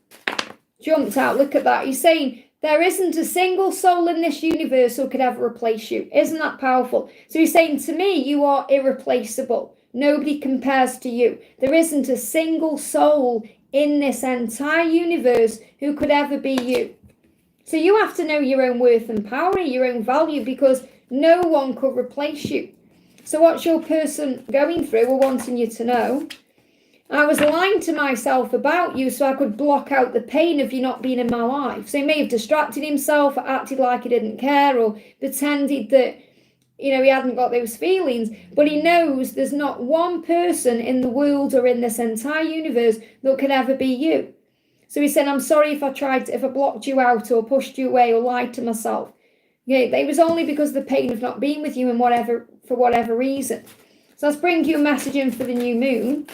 [SPEAKER 1] Jumped out. Look at that. He's saying, there isn't a single soul in this universe who could ever replace you. Isn't that powerful? So he's saying to me, you are irreplaceable. Nobody compares to you. There isn't a single soul in this entire universe who could ever be you. So you have to know your own worth and power, your own value, because no one could replace you. So what's your person going through or wanting you to know? I was lying to myself about you so I could block out the pain of you not being in my life. So he may have distracted himself, or acted like he didn't care, or pretended that, he hadn't got those feelings. But he knows there's not one person in the world or in this entire universe that could ever be you. So he said, I'm sorry if I blocked you out or pushed you away or lied to myself. It was only because of the pain of not being with you and for whatever reason. So let's bring you a message in for the new moon.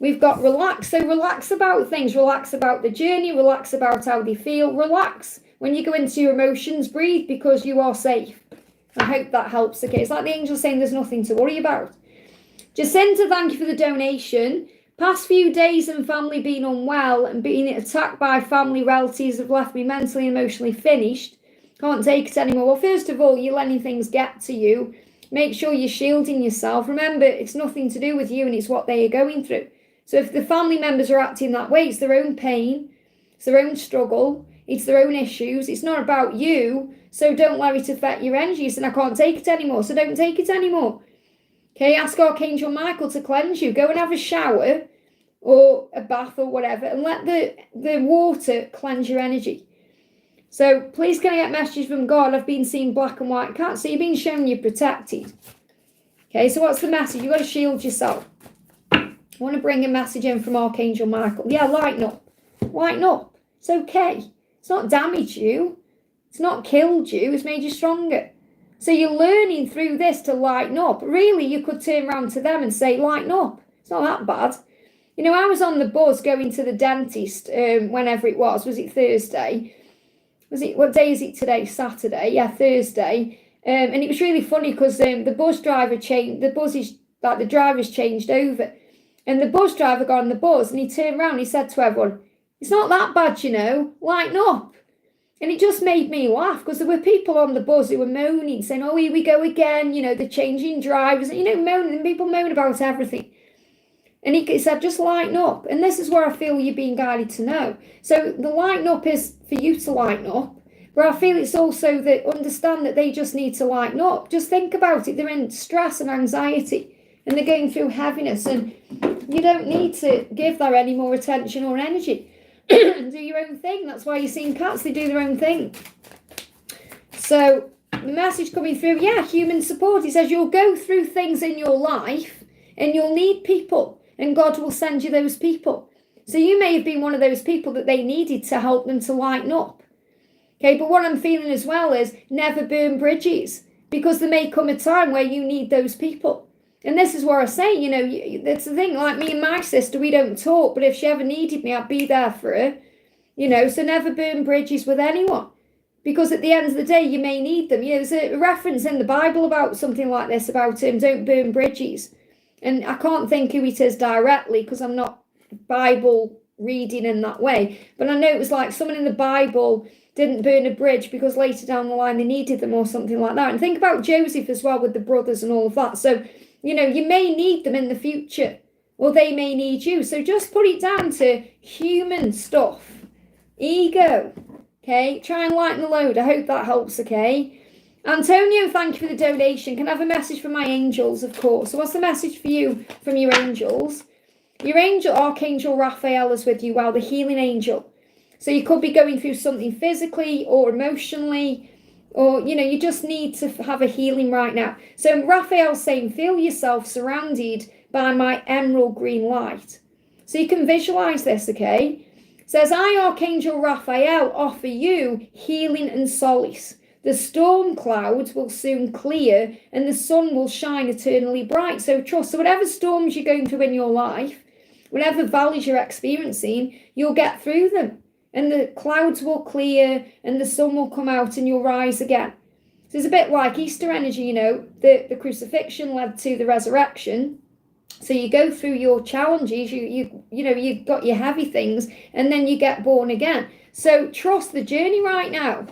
[SPEAKER 1] We've got relax. So relax about things. Relax about the journey. Relax about how they feel. Relax. When you go into your emotions, breathe because you are safe. I hope that helps. Okay, it's like the angel saying there's nothing to worry about. Jacinta, thank you for the donation. Past few days and family being unwell and being attacked by family relatives have left me mentally and emotionally finished. Can't take it anymore. Well, first of all, you're letting things get to you. Make sure you're shielding yourself. Remember, it's nothing to do with you and it's what they are going through. So if the family members are acting that way, it's their own pain, it's their own struggle, it's their own issues. It's not about you, so don't let it affect your energies. And I can't take it anymore, so don't take it anymore. Okay, ask Archangel Michael to cleanse you. Go and have a shower or a bath or whatever, and let the water cleanse your energy. So please can I get messages from God? I've been seeing black and white cats, so you've been shown you're protected. Okay, so what's the message? You've got to shield yourself. I want to bring a message in from Archangel Michael. Yeah, lighten up. Lighten up. It's okay. It's not damaged you. It's not killed you. It's made you stronger. So you're learning through this to lighten up. Really, you could turn around to them and say, lighten up. It's not that bad. I was on the bus going to the dentist whenever it was. Was it Thursday? What day is it today? Saturday. Yeah, Thursday. And it was really funny because the bus driver changed. The driver's changed over. And the bus driver got on the bus and he turned around and he said to everyone, it's not that bad, lighten up. And it just made me laugh because there were people on the bus who were moaning, saying, oh, here we go again, they're changing drivers, moaning, and people moan about everything. And he said, just lighten up. And this is where I feel you're being guided to know. So the lighten up is for you to lighten up. Where I feel it's also that understand that they just need to lighten up. Just think about it. They're in stress and anxiety. And they're going through heaviness, and you don't need to give that any more attention or energy. Do your own thing. That's why you're seeing cats. They do their own thing. So the message coming through, human support. He says you'll go through things in your life and you'll need people, and God will send you those people. So you may have been one of those people that they needed to help them to lighten up. Okay, but what I'm feeling as well is never burn bridges, because there may come a time where you need those people. And this is where I say, that's the thing, like me and my sister, we don't talk, but if she ever needed me, I'd be there for her, so never burn bridges with anyone, because at the end of the day, you may need them. There's a reference in the Bible about something like this, about don't burn bridges. And I can't think who it is directly, because I'm not Bible reading in that way, but I know it was like someone in the Bible didn't burn a bridge because later down the line they needed them or something like that. And think about Joseph as well with the brothers and all of that. So you may need them in the future, or they may need you. So just put it down to human stuff. Ego. Okay, try and lighten the load. I hope that helps, okay? Antonio, thank you for the donation. Can I have a message from my angels, of course? So what's the message for you from your angels? Your angel, Archangel Raphael, is with you. Wow, the healing angel. So you could be going through something physically or emotionally, or, you just need to have a healing right now. So Raphael's saying, feel yourself surrounded by my emerald green light. So you can visualize this, okay? Says, I, Archangel Raphael, offer you healing and solace. The storm clouds will soon clear and the sun will shine eternally bright. So trust. So whatever storms you're going through in your life, whatever valleys you're experiencing, you'll get through them. And the clouds will clear and the sun will come out and you'll rise again. So it's a bit like Easter energy, you know, the crucifixion led to the resurrection. So you go through your challenges, you know, you've got your heavy things, and then you get born again. So trust the journey right now.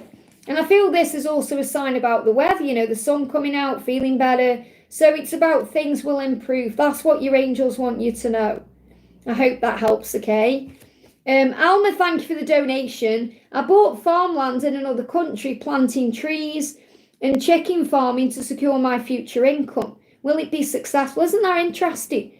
[SPEAKER 1] And I feel this is also a sign about the weather, you know, the sun coming out, feeling better. So it's about things will improve. That's what your angels want you to know. I hope that helps, okay? Alma, thank you for the donation. I bought farmland in another country, planting trees and chicken farming to secure my future income. Will it be successful? Isn't that interesting?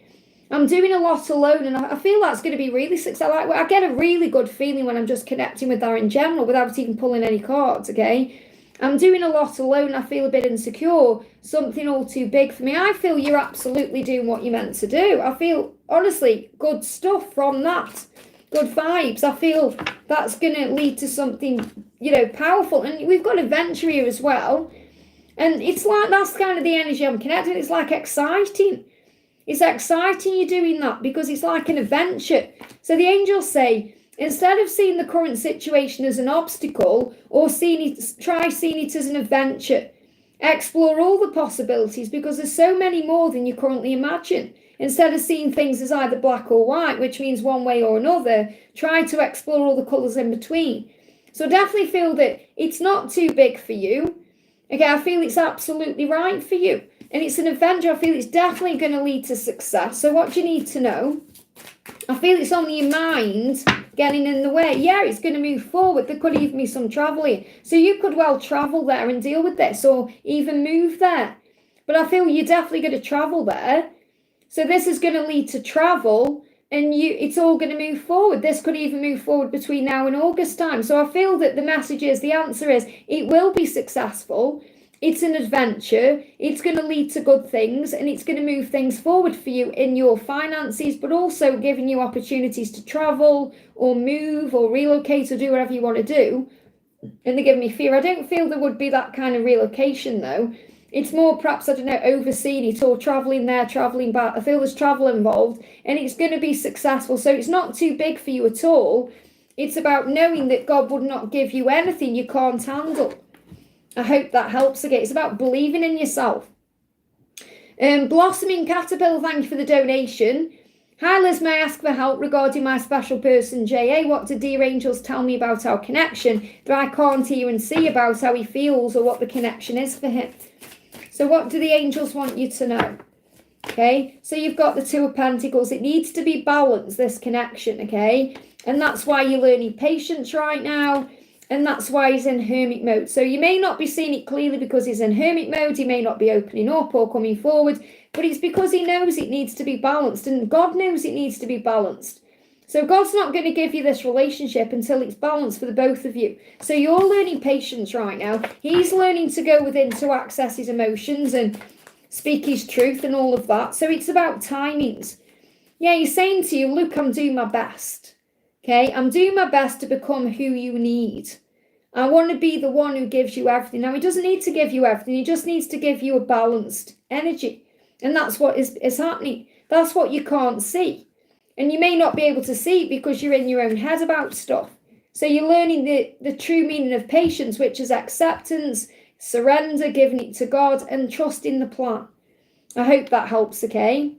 [SPEAKER 1] I'm doing a lot alone and I feel that's going to be really successful. I get a really good feeling when I'm just connecting with that in general without even pulling any cards, okay? I'm doing a lot alone. I feel a bit insecure, something all too big for me. I feel you're absolutely doing what you're meant to do. I feel, honestly, good stuff from that. Good vibes. I feel that's going to lead to something, you know, powerful. And we've got adventure here as well. And it's like, that's kind of the energy I'm connected with. It's like exciting. It's exciting you're doing that because it's like an adventure. So the angels say, instead of seeing the current situation as an obstacle or try seeing it as an adventure. Explore all the possibilities because there's so many more than you currently imagine. Instead of seeing things as either black or white, which means one way or another, try to explore all the colours in between. So definitely feel that it's not too big for you. Okay, I feel it's absolutely right for you. And it's an adventure. I feel it's definitely going to lead to success. So what do you need to know? I feel it's only your mind getting in the way. Yeah, it's going to move forward. There could even be some travelling. So you could well travel there and deal with this or even move there. But I feel you're definitely going to travel there. So this is going to lead to travel and it's all going to move forward. This could even move forward between now and August time. So I feel that the message is, the answer is, it will be successful. It's an adventure. It's going to lead to good things and it's going to move things forward for you in your finances, but also giving you opportunities to travel or move or relocate or do whatever you want to do. And they're giving me fear. I don't feel there would be that kind of relocation though. It's more perhaps, I don't know, overseeing it or travelling there, travelling back. I feel there's travel involved and it's going to be successful. So it's not too big for you at all. It's about knowing that God would not give you anything you can't handle. I hope that helps again. It's about believing in yourself. Blossoming Caterpillar, thank you for the donation. Hi Liz, may I ask for help regarding my special person JA? What do dear angels tell me about our connection that I can't hear and see about how he feels or what the connection is for him? So what do the angels want you to know? Okay, so you've got the Two of Pentacles. It needs to be balanced, this connection, okay? And that's why you're learning patience right now. And that's why he's in hermit mode. So you may not be seeing it clearly because he's in hermit mode. He may not be opening up or coming forward. But it's because he knows it needs to be balanced. And God knows it needs to be balanced. So God's not going to give you this relationship until it's balanced for the both of you. So you're learning patience right now. He's learning to go within to access his emotions and speak his truth and all of that. So it's about timings. Yeah, he's saying to you, look, I'm doing my best. Okay, I'm doing my best to become who you need. I want to be the one who gives you everything. Now, he doesn't need to give you everything. He just needs to give you a balanced energy. And that's what is happening. That's what you can't see. And you may not be able to see it because you're in your own head about stuff. So you're learning the true meaning of patience, which is acceptance, surrender, giving it to God, and trusting the plan. I hope that helps, okay?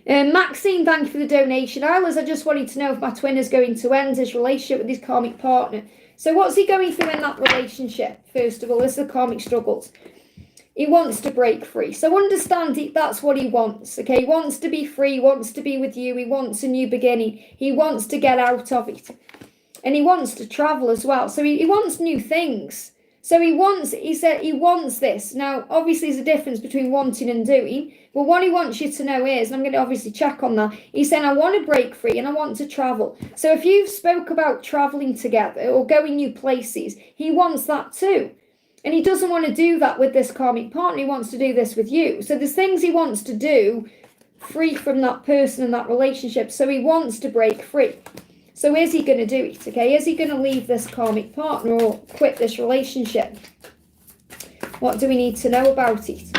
[SPEAKER 1] Maxine, thank you for the donation. Liz, I just wanted to know if my twin is going to end his relationship with his karmic partner. So what's he going through in that relationship? First of all, is the karmic struggles. He wants to break free. So understand that's what he wants, okay? He wants to be free, he wants to be with you, he wants a new beginning. He wants to get out of it. And he wants to travel as well. So he wants new things. So he said he wants this. Now, obviously there's a difference between wanting and doing. But what he wants you to know is, and I'm going to obviously check on that, he's saying, I want to break free and I want to travel. So if you've spoke about traveling together or going new places, he wants that too. And he doesn't want to do that with this karmic partner. He wants to do this with you. So there's things he wants to do free from that person and that relationship. So he wants to break free. So is he going to do it? Okay, is he going to leave this karmic partner or quit this relationship? What do we need to know about it?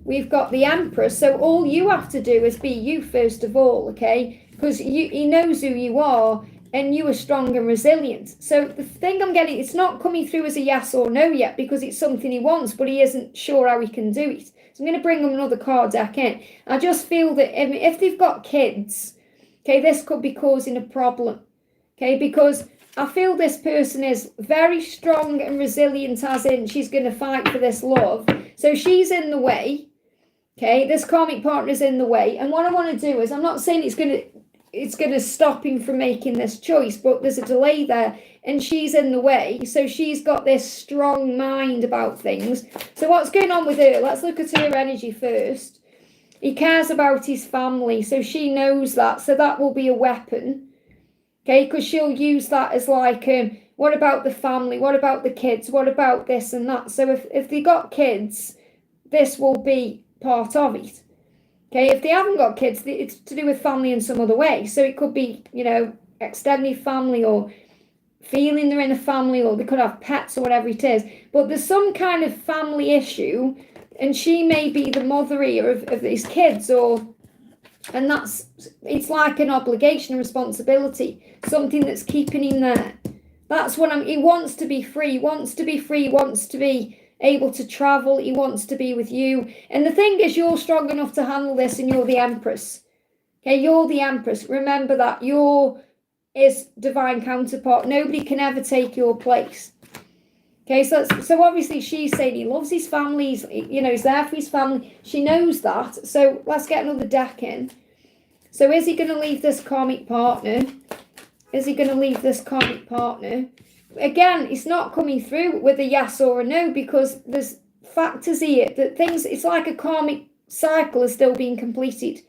[SPEAKER 1] We've got the Empress. So all you have to do is be you first of all, okay? Because he knows who you are and you are strong and resilient. So the thing I'm getting, it's not coming through as a yes or no yet because it's something he wants, but he isn't sure how he can do it. So I'm going to bring him another card deck in. I just feel that if they've got kids, okay, this could be causing a problem, okay? Because I feel this person is very strong and resilient, as in she's going to fight for this love. So she's in the way, okay? This karmic partner is in the way. And what I want to do is, I'm not saying it's going to stop him from making this choice, but there's a delay there and she's in the way. So she's got this strong mind about things. So what's going on with her? Let's look at her energy first. He cares about his family, so she knows that. So that will be a weapon, okay? Because she'll use that as like, what about the family? What about the kids? What about this and that? So if they got kids, this will be part of it. Okay, if they haven't got kids, it's to do with family in some other way. So it could be, you know, extended family or feeling they're in a family, or they could have pets or whatever it is. But there's some kind of family issue, and she may be the mother here of these kids, and it's like an obligation, a responsibility, something that's keeping him there. That's what he wants to be free, wants to be able to travel, he wants to be with you. And the thing is, you're strong enough to handle this, and you're the Empress. Okay, you're the Empress. Remember that. You're his divine counterpart. Nobody can ever take your place. Okay, so obviously she's saying he loves his family, he's there for his family. She knows that. So let's get another deck in. So is he going to leave this karmic partner? Is he going to leave this karmic partner? Again, it's not coming through with a yes or a no, because there's factors here that it's like a karmic cycle is still being completed.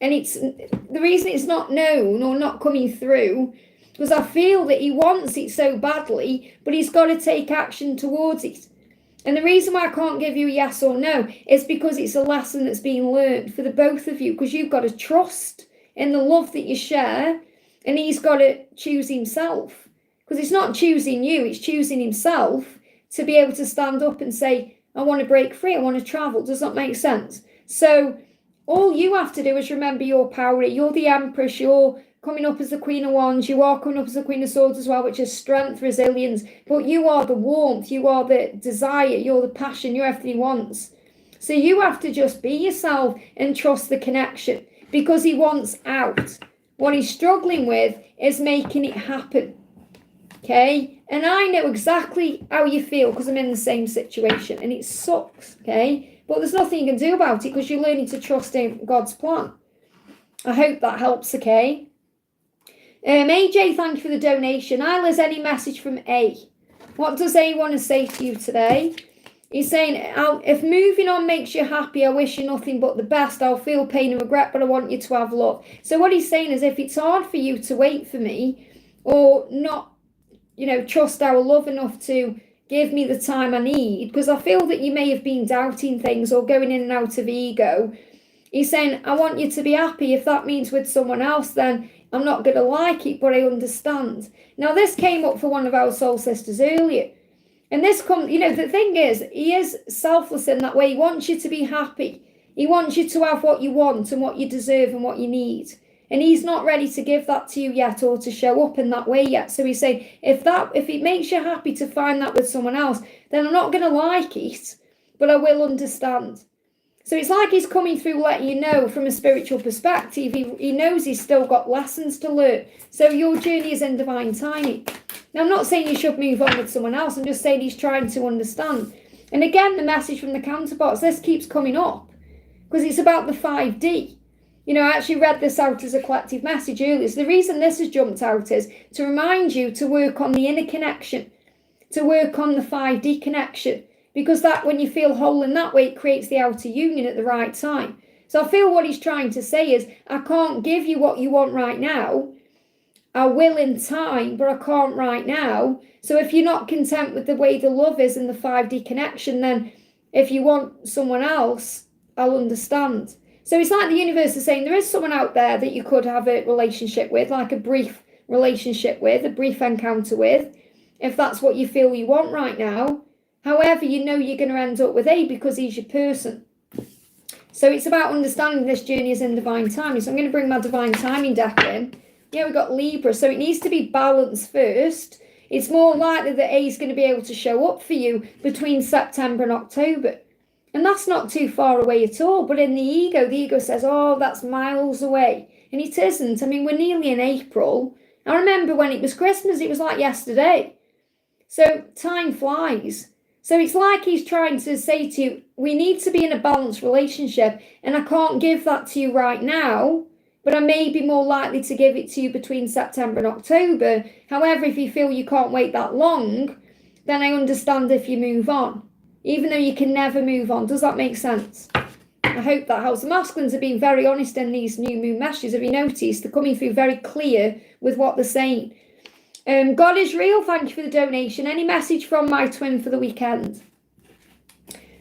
[SPEAKER 1] And it's the reason it's not known or not coming through, because I feel that he wants it so badly, but he's got to take action towards it. And the reason why I can't give you a yes or no is because it's a lesson that's being learned for the both of you, because you've got to trust in the love that you share, and he's got to choose himself. Because it's not choosing you, it's choosing himself to be able to stand up and say, I want to break free, I want to travel. Does that make sense? So all you have to do is remember your power. You're the Empress, you're coming up as the Queen of Wands, you are coming up as the Queen of Swords as well, which is strength, resilience. But you are the warmth, you are the desire, you're the passion, you're everything he wants. So you have to just be yourself and trust the connection, because he wants out. What he's struggling with is making it happen. Okay, and I know exactly how you feel because I'm in the same situation, and it sucks, okay? But there's nothing you can do about it because you're learning to trust in God's plan. I hope that helps, okay? AJ, thank you for the donation. Hi, Liz, any message from A? What does A want to say to you today? He's saying, if moving on makes you happy, I wish you nothing but the best. I'll feel pain and regret, but I want you to have love. So what he's saying is, if it's hard for you to wait for me or not, trust our love enough to give me the time I need, because I feel that you may have been doubting things or going in and out of ego. He's saying, I want you to be happy. If that means with someone else, then I'm not going to like it, but I understand. Now, this came up for one of our soul sisters earlier. And this comes, the thing is, he is selfless in that way. He wants you to be happy. He wants you to have what you want and what you deserve and what you need. And he's not ready to give that to you yet, or to show up in that way yet. So he's saying, if it makes you happy to find that with someone else, then I'm not going to like it, but I will understand. So it's like he's coming through letting you know from a spiritual perspective. He knows he's still got lessons to learn. So your journey is in divine timing. Now, I'm not saying you should move on with someone else. I'm just saying he's trying to understand. And again, the message from the counterparts, this keeps coming up because it's about the 5D. I actually read this out as a collective message earlier. So the reason this has jumped out is to remind you to work on the inner connection, to work on the 5D connection, because that, when you feel whole in that way, it creates the outer union at the right time. So I feel what he's trying to say is, I can't give you what you want right now. I will in time, but I can't right now. So if you're not content with the way the love is in the 5D connection, then if you want someone else, I'll understand. So it's like the universe is saying, there is someone out there that you could have a relationship with, like a brief relationship with, a brief encounter with, if that's what you feel you want right now. However, you know you're going to end up with A because he's your person. So it's about understanding this journey is in divine timing. So I'm going to bring my divine timing deck in. Yeah, we've got Libra. So it needs to be balanced first. It's more likely that A is going to be able to show up for you between September and October. And that's not too far away at all. But in the ego says, oh, that's miles away. And it isn't. I mean, we're nearly in April. I remember when it was Christmas, it was like yesterday. So time flies. So it's like he's trying to say to you, we need to be in a balanced relationship. And I can't give that to you right now. But I may be more likely to give it to you between September and October. However, if you feel you can't wait that long, then I understand if you move on. Even though you can never move on. Does that make sense? I hope that helps. The masculines have been very honest in these new moon messages. Have you noticed? They're coming through very clear with what they're saying. God is real. Thank you for the donation. Any message from my twin for the weekend?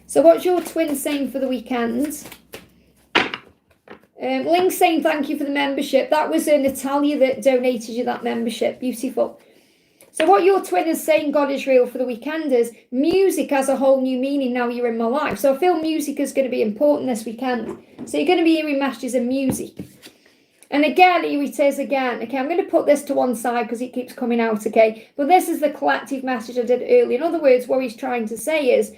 [SPEAKER 1] So what's your twin saying for the weekend? Link saying thank you for the membership. That was Natalia that donated you that membership. Beautiful. So what your twin is saying, God is real, for the weekend is music has a whole new meaning now you're in my life. So I feel music is going to be important this weekend. So you're going to be hearing messages of music. And again, here it is again. Okay, I'm going to put this to one side because it keeps coming out, okay? But this is the collective message I did earlier. In other words, what he's trying to say is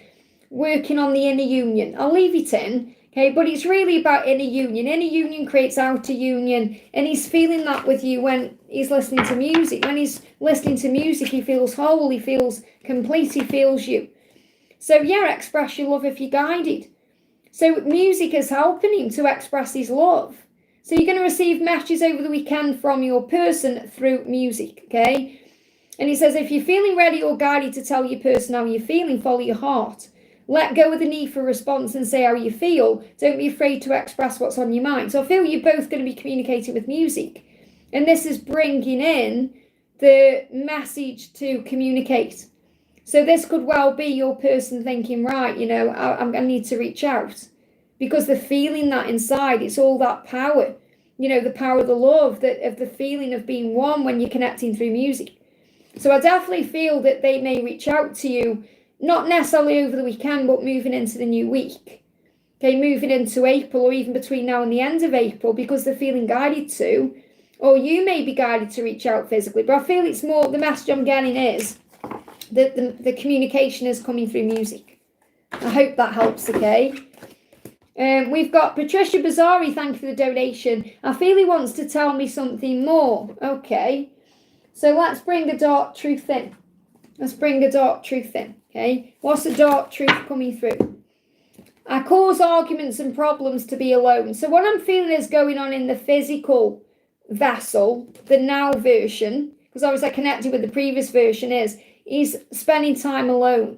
[SPEAKER 1] working on the inner union. I'll leave it in. Okay, but it's really about inner union. Inner union creates outer union. And he's feeling that with you when he's listening to music. When he's listening to music, he feels whole, he feels complete, he feels you. So yeah, express your love if you're guided. So music is helping him to express his love. So you're going to receive messages over the weekend from your person through music, okay? And he says, if you're feeling ready or guided to tell your person how you're feeling, follow your heart. Let go of the need for response and say how you feel. Don't be afraid to express what's on your mind. So I feel you're both going to be communicating with music. And this is bringing in the message to communicate. So this could well be your person thinking, right, you know, I need to reach out. Because they're feeling that inside. It's all that power. You know, the power of the love, of the feeling of being one when you're connecting through music. So I definitely feel that they may reach out to you, not necessarily over the weekend, but moving into the new week. Okay, moving into April or even between now and the end of April because they're feeling guided to, or you may be guided to reach out physically. But I feel it's more, the message I'm getting is that the communication is coming through music. I hope that helps, okay? We've got Patricia Bazari, thank you for the donation. I feel he wants to tell me something more. Okay, so let's bring a dark truth in. Let's bring a dark truth in. Okay, what's the dark truth coming through? I cause arguments and problems to be alone. So what I'm feeling is going on in the physical vessel, the now version, because I was connected with the previous version, is he's spending time alone.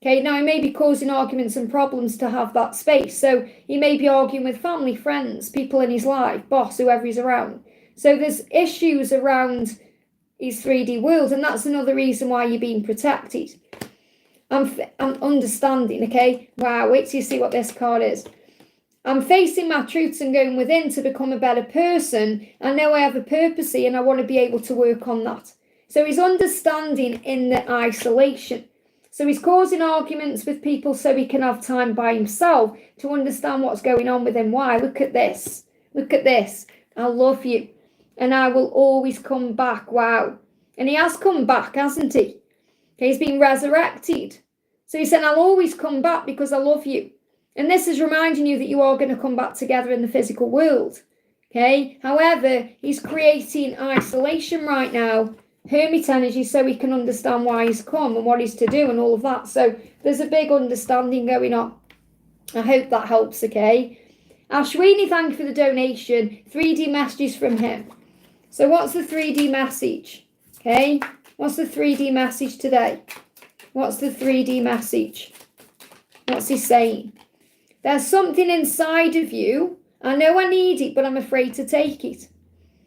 [SPEAKER 1] Okay, now he may be causing arguments and problems to have that space. So he may be arguing with family, friends, people in his life, boss, whoever he's around. So there's issues around his 3D world, and that's another reason why you're being protected. I'm understanding, okay? Wow, wait till you see what this card is. I'm facing my truths and going within to become a better person. I know I have a purpose here and I want to be able to work on that. So he's understanding in the isolation. So he's causing arguments with people so he can have time by himself to understand what's going on with him. Why? Look at this. Look at this. I love you. And I will always come back. Wow. And he has come back, hasn't he? Okay, he's been resurrected. So he said, I'll always come back because I love you. And this is reminding you that you are going to come back together in the physical world. Okay. However, he's creating isolation right now, hermit energy, so he can understand why he's come and what he's to do and all of that. So there's a big understanding going on. I hope that helps, okay? Ashwini, thank you for the donation. 3D messages from him. So what's the 3D message? Okay, what's the 3D message today? What's the 3D message? What's he saying? There's something inside of you. I know I need it, but I'm afraid to take it.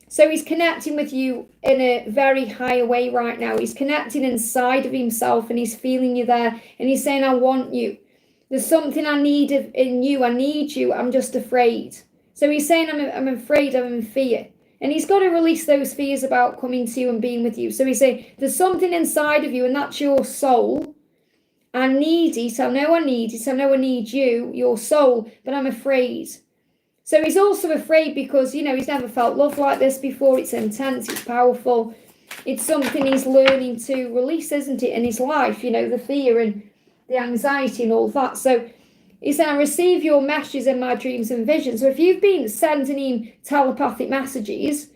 [SPEAKER 1] So he's connecting with you in a very higher way right now. He's connecting inside of himself and he's feeling you there. And he's saying, I want you. There's something I need in you. I need you. I'm just afraid. So he's saying, I'm afraid, I'm in fear. And he's got to release those fears about coming to you and being with you. So he's saying, there's something inside of you, and that's your soul. I need it. I know I need it. I know I need you, your soul, but I'm afraid. So he's also afraid because, you know, he's never felt love like this before. It's intense. It's powerful. It's something he's learning to release, isn't it, in his life, you know, the fear and the anxiety and all that. So he said, I receive your messages in my dreams and visions. So if you've been sending him telepathic messages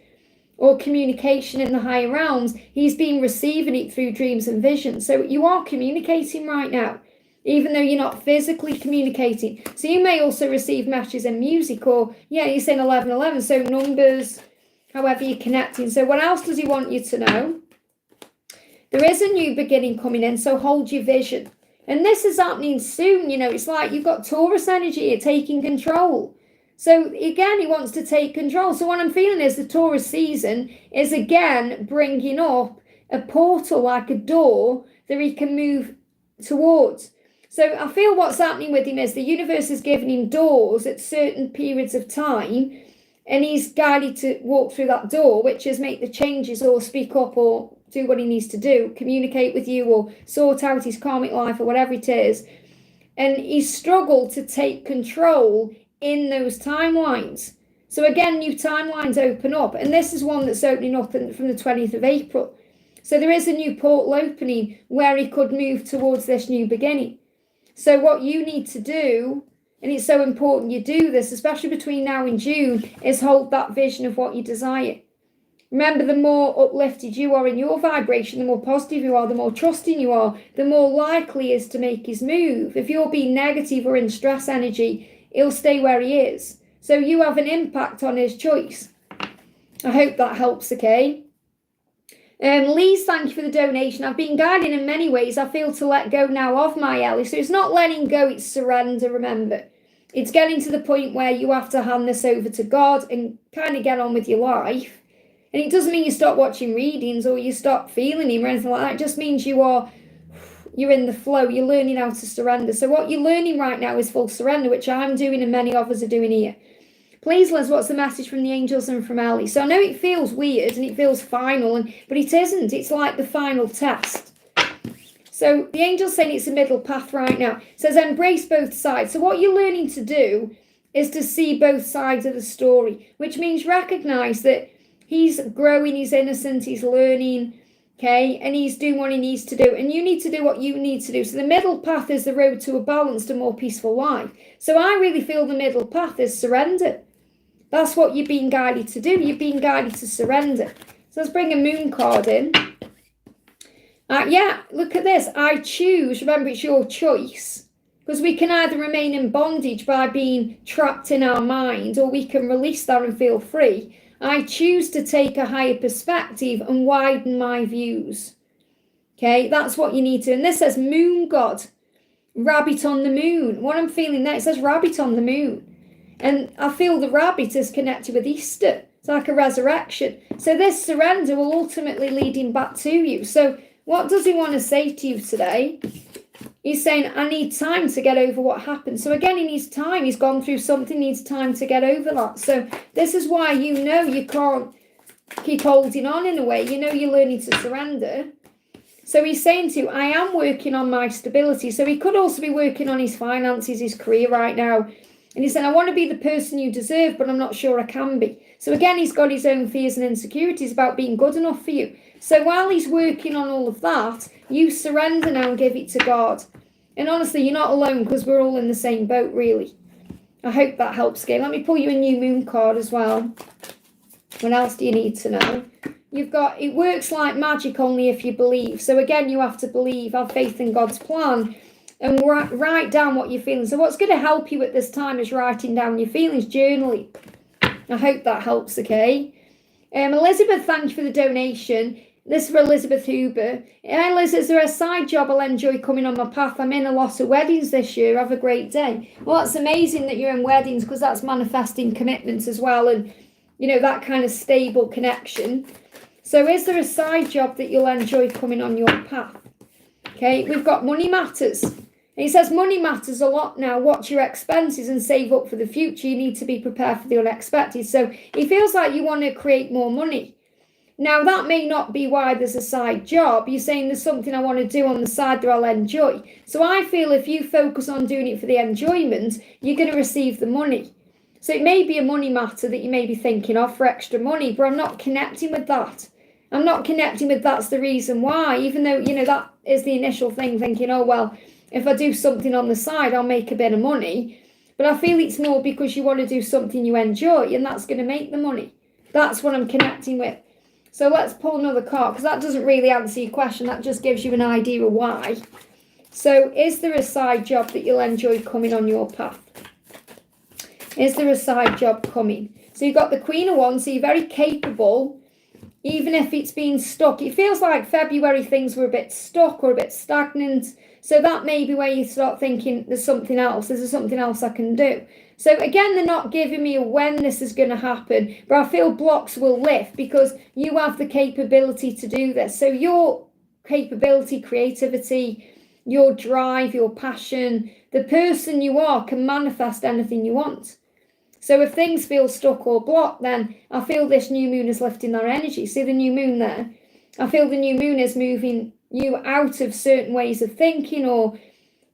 [SPEAKER 1] or communication in the higher realms, he's been receiving it through dreams and visions. So you are communicating right now, even though you're not physically communicating. So you may also receive messages in music, or, yeah, you're saying 1111, so numbers, however you're connecting. So what else does he want you to know? There is a new beginning coming in, so hold your vision. And this is happening soon, you know. It's like you've got Taurus energy here taking control. So again, he wants to take control. So what I'm feeling is the Taurus season is again bringing up a portal, like a door that he can move towards. So I feel what's happening with him is the universe is giving him doors at certain periods of time, and he's guided to walk through that door, which is make the changes or speak up or do what he needs to do, communicate with you or sort out his karmic life or whatever it is. And he's struggled to take control in those timelines. So again, new timelines open up, and this is one that's opening up from the 20th of April. So there is a new portal opening where he could move towards this new beginning. So what you need to do, and it's so important you do this, especially between now and June, is hold that vision of what you desire. Remember, the more uplifted you are in your vibration, the more positive you are, the more trusting you are, the more likely he is to make his move. If you're being negative or in stress energy, he'll stay where he is. So you have an impact on his choice. I hope that helps, okay? Lee's, thank you for the donation. I've been guided in many ways. I feel to let go now of my Ellie. So it's not letting go, it's surrender, remember. It's getting to the point where you have to hand this over to God and kind of get on with your life. And it doesn't mean you stop watching readings or you stop feeling him or anything like that. It just means you're in the flow. You're learning how to surrender. So what you're learning right now is full surrender, which I'm doing and many of us are doing here. Please, Liz, what's the message from the angels and from Ellie? So I know it feels weird and it feels final, but it isn't. It's like the final test. So the angel's saying it's a middle path right now. It says embrace both sides. So what you're learning to do is to see both sides of the story, which means recognize that he's growing, he's innocent, he's learning, okay, and he's doing what he needs to do, and you need to do what you need to do. So the middle path is the road to a balanced and more peaceful life. So I really feel the middle path is surrender. That's what you're being guided to do. You're being guided to surrender. So let's bring a moon card in. Yeah, look at this. I choose. Remember, it's your choice. Because we can either remain in bondage by being trapped in our mind, or we can release that and feel free. I choose to take a higher perspective and widen my views. Okay, that's what you need to. And this says moon god, rabbit on the moon. What I'm feeling there, it says rabbit on the moon. And I feel the rabbit is connected with Easter. It's like a resurrection. So this surrender will ultimately lead him back to you. So what does he want to say to you today? He's saying, I need time to get over what happened. So again, he needs time. He's gone through something, needs time to get over that. So this is why you know you can't keep holding on in a way. You know you're learning to surrender. So he's saying to you, I am working on my stability. So he could also be working on his finances, his career right now. And he said, I want to be the person you deserve, but I'm not sure I can be. So again, he's got his own fears and insecurities about being good enough for you. So while he's working on all of that, you surrender now and give it to God. And honestly, you're not alone because we're all in the same boat, really. I hope that helps, Gail. Let me pull you a new moon card as well. What else do you need to know? You've got, it works like magic only if you believe. So again, you have to believe, have faith in God's plan. And write down what you're feeling. So what's going to help you at this time is writing down your feelings, journaling. I hope that helps, okay? Elizabeth, thank you for the donation. This is for Elizabeth Huber. Hi, Liz, is there a side job I'll enjoy coming on my path? I'm in a lot of weddings this year. Have a great day. Well, it's amazing that you're in weddings because that's manifesting commitments as well and, you know, that kind of stable connection. So is there a side job that you'll enjoy coming on your path? Okay, we've got money matters. And he says money matters a lot now. Watch your expenses and save up for the future. You need to be prepared for the unexpected. So he feels like you want to create more money. Now, that may not be why there's a side job. You're saying there's something I want to do on the side that I'll enjoy. So I feel if you focus on doing it for the enjoyment, you're going to receive the money. So it may be a money matter that you may be thinking of for extra money, but I'm not connecting with that. I'm not connecting with that's the reason why, even though, you know, that is the initial thing, thinking, oh, well, if I do something on the side, I'll make a bit of money. But I feel it's more because you want to do something you enjoy, and that's going to make the money. That's what I'm connecting with. So let's pull another card, because that doesn't really answer your question. That just gives you an idea of why. So is there a side job that you'll enjoy coming on your path? Is there a side job coming? So you've got the Queen of Wands, so you're very capable, even if it's been stuck. It feels like February things were a bit stuck or a bit stagnant. So that may be where you start thinking there's something else. There's something else I can do. So again, they're not giving me a when this is going to happen, but I feel blocks will lift because you have the capability to do this. So your capability, creativity, your drive, your passion, the person you are can manifest anything you want. So if things feel stuck or blocked, then I feel this new moon is lifting their energy. See the new moon there? I feel the new moon is moving you out of certain ways of thinking, or,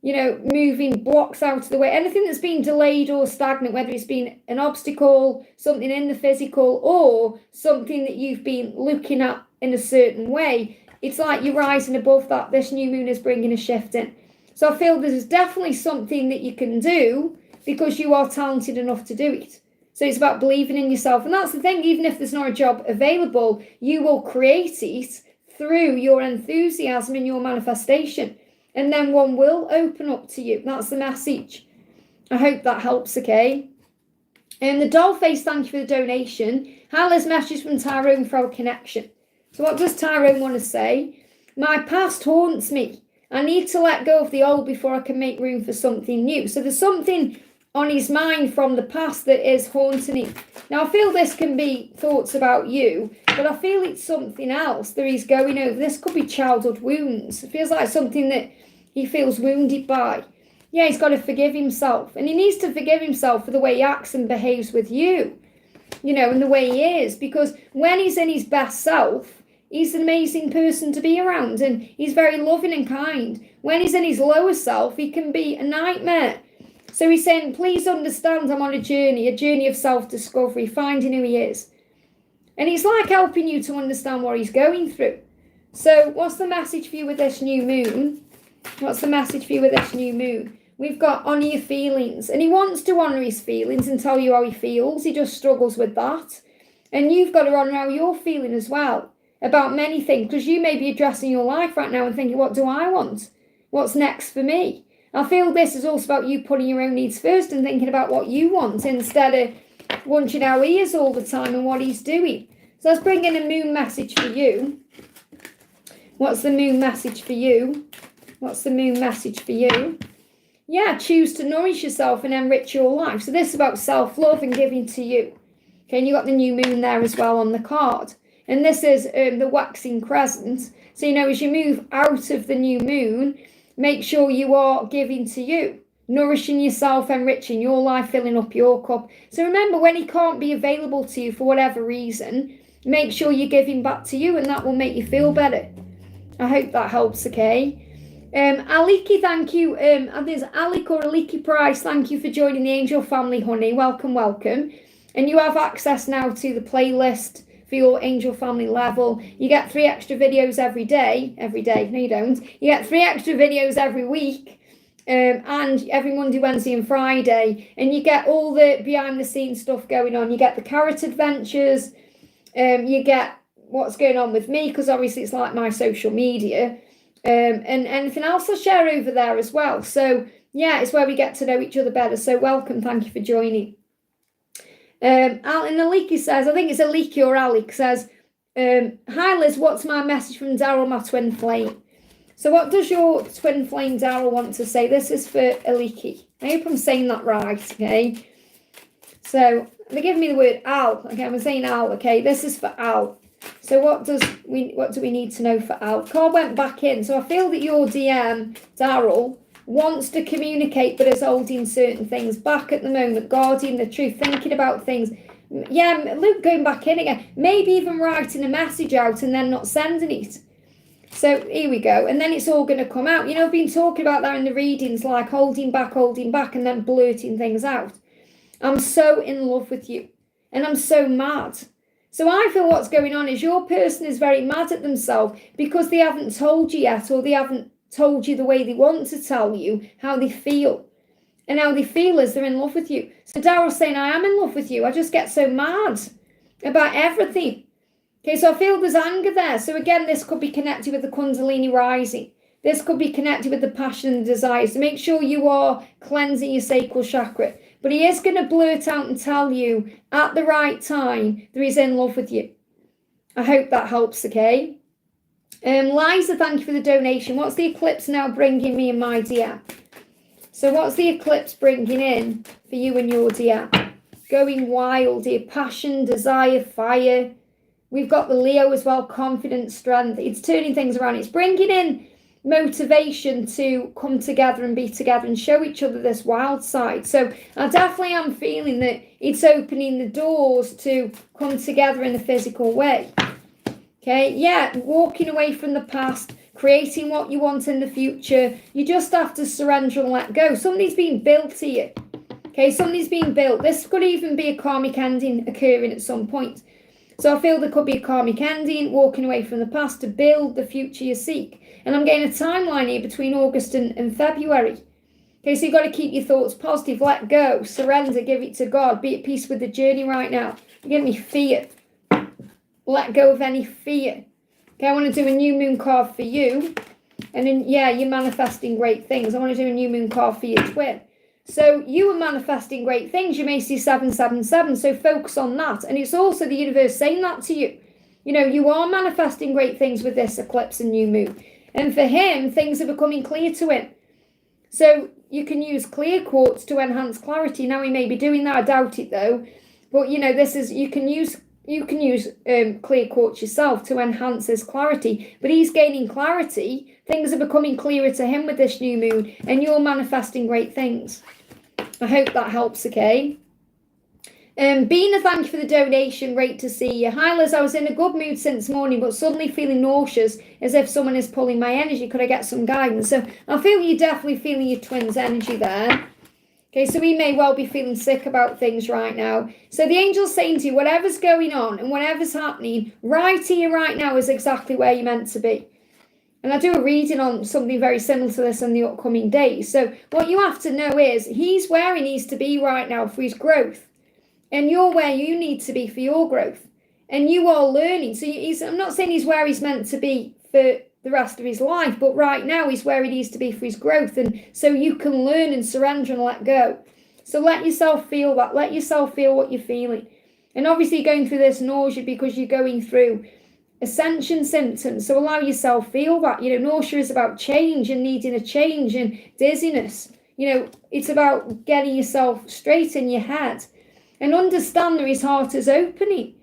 [SPEAKER 1] you know, moving blocks out of the way. Anything that's been delayed or stagnant, whether it's been an obstacle, something in the physical, or something that you've been looking at in a certain way, it's like you're rising above that. This new moon is bringing a shift in. So I feel there's definitely something that you can do because you are talented enough to do it. So it's about believing in yourself. And that's the thing, even if there's not a job available, you will create it through your enthusiasm and your manifestation. And then one will open up to you. That's the message. I hope that helps, okay? And the Dollface, thank you for the donation. Hala's message from Tyrone for our connection. So what does Tyrone want to say? My past haunts me. I need to let go of the old before I can make room for something new. So there's something on his mind from the past that is haunting him. Now, I feel this can be thoughts about you, but I feel it's something else that he's going over. This could be childhood wounds. It feels like something that he feels wounded by. Yeah, he's got to forgive himself. And he needs to forgive himself for the way he acts and behaves with you, you know, and the way he is. Because when he's in his best self, he's an amazing person to be around, and he's very loving and kind. When he's in his lower self, he can be a nightmare. So he's saying, please understand I'm on a journey of self-discovery, finding who he is. And he's like helping you to understand what he's going through. So what's the message for you with this new moon? What's the message for you with this new moon? We've got honour your feelings. And he wants to honour his feelings and tell you how he feels. He just struggles with that. And you've got to honour how you're feeling as well about many things. Because you may be addressing your life right now and thinking, what do I want? What's next for me? I feel this is also about you putting your own needs first and thinking about what you want instead of wondering how he is all the time and what he's doing. So let's bring in a moon message for you. What's the moon message for you? What's the moon message for you? Yeah, choose to nourish yourself and enrich your life. So this is about self-love and giving to you. Okay, and you got the new moon there as well on the card. And this is the waxing crescent. So, you know, as you move out of the new moon, make sure you are giving to you, nourishing yourself, enriching your life, filling up your cup. So remember, when he can't be available to you for whatever reason, make sure you're giving back to you, and that will make you feel better. I hope that helps, okay? Aliki, thank you. There's Alec or Aliki Price, thank you for joining the Angel family, honey. Welcome, welcome. And you have access now to the playlist for your Angel family level. You get 3 extra videos every day. No, you don't. You get 3 extra videos every week, and every Monday, Wednesday, and Friday. And you get all the behind-the-scenes stuff going on. You get the carrot adventures. You get what's going on with me, because obviously it's like my social media. And anything else I'll share over there as well. So, yeah, it's where we get to know each other better. So welcome. Thank you for joining. And Aliki says, I think it's Aliki or Alec, says, hi Liz, what's my message from Daryl, my twin flame? So what does your twin flame Daryl want to say? This is for Aliki. I hope I'm saying that right, okay? So they're giving me the word Al. Okay, I'm saying Al, okay? This is for Al. So what do we need to know for Al? Card went back in. So I feel that your DM, Daryl, wants to communicate but is holding certain things back at the moment, guarding the truth, thinking about things. Yeah, Luke going back in again, maybe even writing a message out and then not sending it. So here we go. And then it's all going to come out. You know, I've been talking about that in the readings, like holding back, and then blurting things out. I'm so in love with you. And I'm so mad. So I feel what's going on is your person is very mad at themselves because they haven't told you yet, or they haven't told you the way they want to tell you how they feel. And how they feel is they're in love with you. So Daryl's saying, I am in love with you. I just get so mad about everything. Okay, so I feel there's anger there. So again, this could be connected with the Kundalini rising. This could be connected with the passion and desires. So make sure you are cleansing your sacral chakra. But he is going to blurt out and tell you at the right time that he's in love with you. I hope that helps, okay? Liza, thank you for the donation. What's the eclipse now bringing me and my dear? So what's the eclipse bringing in for you and your dear? Going wild, dear. Passion, desire, fire. We've got the Leo as well, confidence, strength. It's turning things around. It's bringing in motivation to come together and be together and show each other this wild side. So I definitely am feeling that it's opening the doors to come together in a physical way. Okay, yeah, walking away from the past, creating what you want in the future. You just have to surrender and let go. Something's being built here. Okay, something's being built. This could even be a karmic ending occurring at some point. So I feel there could be a karmic ending, walking away from the past to build the future you seek. And I'm getting a timeline here between August and February. Okay, so you've got to keep your thoughts positive, let go, surrender, give it to God, be at peace with the journey right now. You're giving me fear. Let go of any fear. Okay, I want to do a new moon card for you. And then, yeah, you're manifesting great things. I want to do a new moon card for your twin. So you are manifesting great things. You may see 777, so focus on that. And it's also the universe saying that to you. You know, you are manifesting great things with this eclipse and new moon. And for him, things are becoming clear to him. So you can use clear quartz to enhance clarity. Now he may be doing that. I doubt it though. But you know, this is, you can use clear quartz yourself to enhance his clarity. But he's gaining clarity. Things are becoming clearer to him with this new moon. And you're manifesting great things. I hope that helps, okay? Bina, thank you for the donation. Great to see you. Hi, Liz. I was in a good mood since morning, but suddenly feeling nauseous as if someone is pulling my energy. Could I get some guidance? So I feel you're definitely feeling your twin's energy there. Okay, so we may well be feeling sick about things right now. So the angel's saying to you, whatever's going on and whatever's happening, right here, right now is exactly where you're meant to be. And I do a reading on something very similar to this in the upcoming days. So what you have to know is he's where he needs to be right now for his growth. And you're where you need to be for your growth. And you are learning. So I'm not saying he's where he's meant to be for the rest of his life, but right now he's where he needs to be for his growth. And so you can learn and surrender and let go. So let yourself feel that. Let yourself feel what you're feeling. And obviously you're going through this nausea because you're going through Ascension symptoms. So allow yourself feel that. You know, nausea is about change and needing a change, and dizziness. You know, it's about getting yourself straight in your head. And understand that his heart is opening.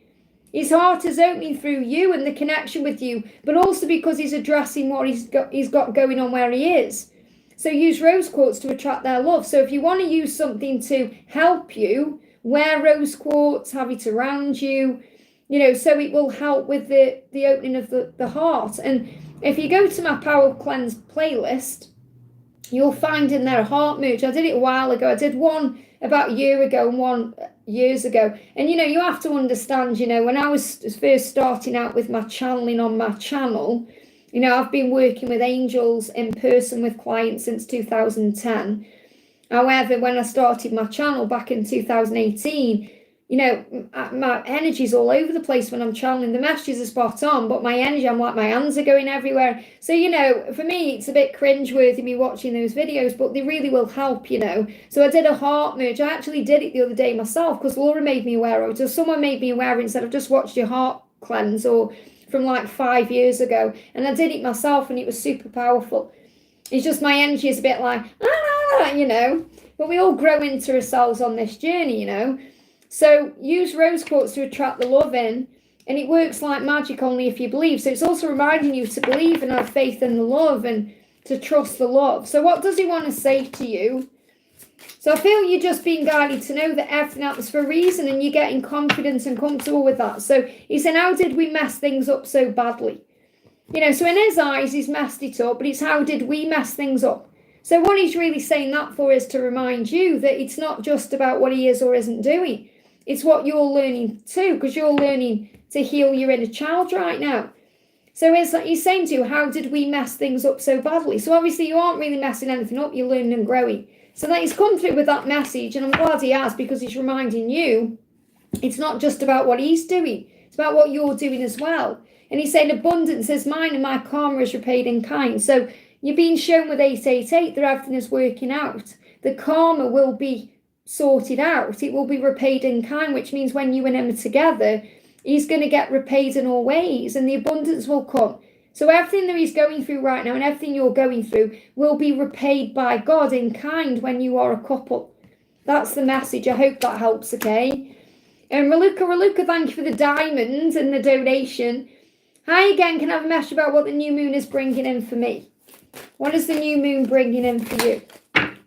[SPEAKER 1] His heart is opening through you and the connection with you, but also because he's addressing what he's got going on where he is. So use rose quartz to attract their love. So if you want to use something to help you, wear rose quartz, have it around you, you know, so it will help with the opening of the heart. And if you go to my Power Cleanse playlist, you'll find in there a heart merge. I did it a while ago. I did one about a year ago and one years ago. And, you know, you have to understand, you know, when I was first starting out with my channeling on my channel, you know, I've been working with angels in person with clients since 2010. However, when I started my channel back in 2018, you know, my energy's all over the place when I'm channeling. The messages are spot on, but my energy, I'm like, my hands are going everywhere. So, you know, for me, it's a bit cringeworthy me watching those videos, but they really will help, you know. So I did a heart merge. I actually did it the other day myself because Laura made me aware of it. So someone made me aware of it and said, I've just watched your heart cleanse or from like 5 years ago. And I did it myself and it was super powerful. It's just my energy is a bit like, you know, but we all grow into ourselves on this journey, you know. So use rose quartz to attract the love in, and it works like magic only if you believe. So it's also reminding you to believe and have faith in the love and to trust the love. So what does he want to say to you? So I feel you're just being guided to know that everything happens for a reason, and you're getting confident and comfortable with that. So he's saying, how did we mess things up so badly? You know, so in his eyes, he's messed it up, but it's how did we mess things up? So what he's really saying that for is to remind you that it's not just about what he is or isn't doing. It's what you're learning too, because you're learning to heal your inner child right now. So he's saying to you, how did we mess things up so badly? So obviously you aren't really messing anything up, you're learning and growing. So that he's come through with that message, and I'm glad he has, because he's reminding you it's not just about what he's doing, it's about what you're doing as well. And he's saying abundance is mine and my karma is repaid in kind. So you're being shown with 888 that everything is working out. The karma will be sorted out. It will be repaid in kind, which means when you and him are together, he's going to get repaid in all ways, and the abundance will come. So everything that he's going through right now and everything you're going through will be repaid by God in kind when you are a couple. That's the message. I hope that helps, okay? And Raluca, thank you for the diamond and the donation. Hi again, can I have a message about what the new moon is bringing in for me? What is the new moon bringing in for you?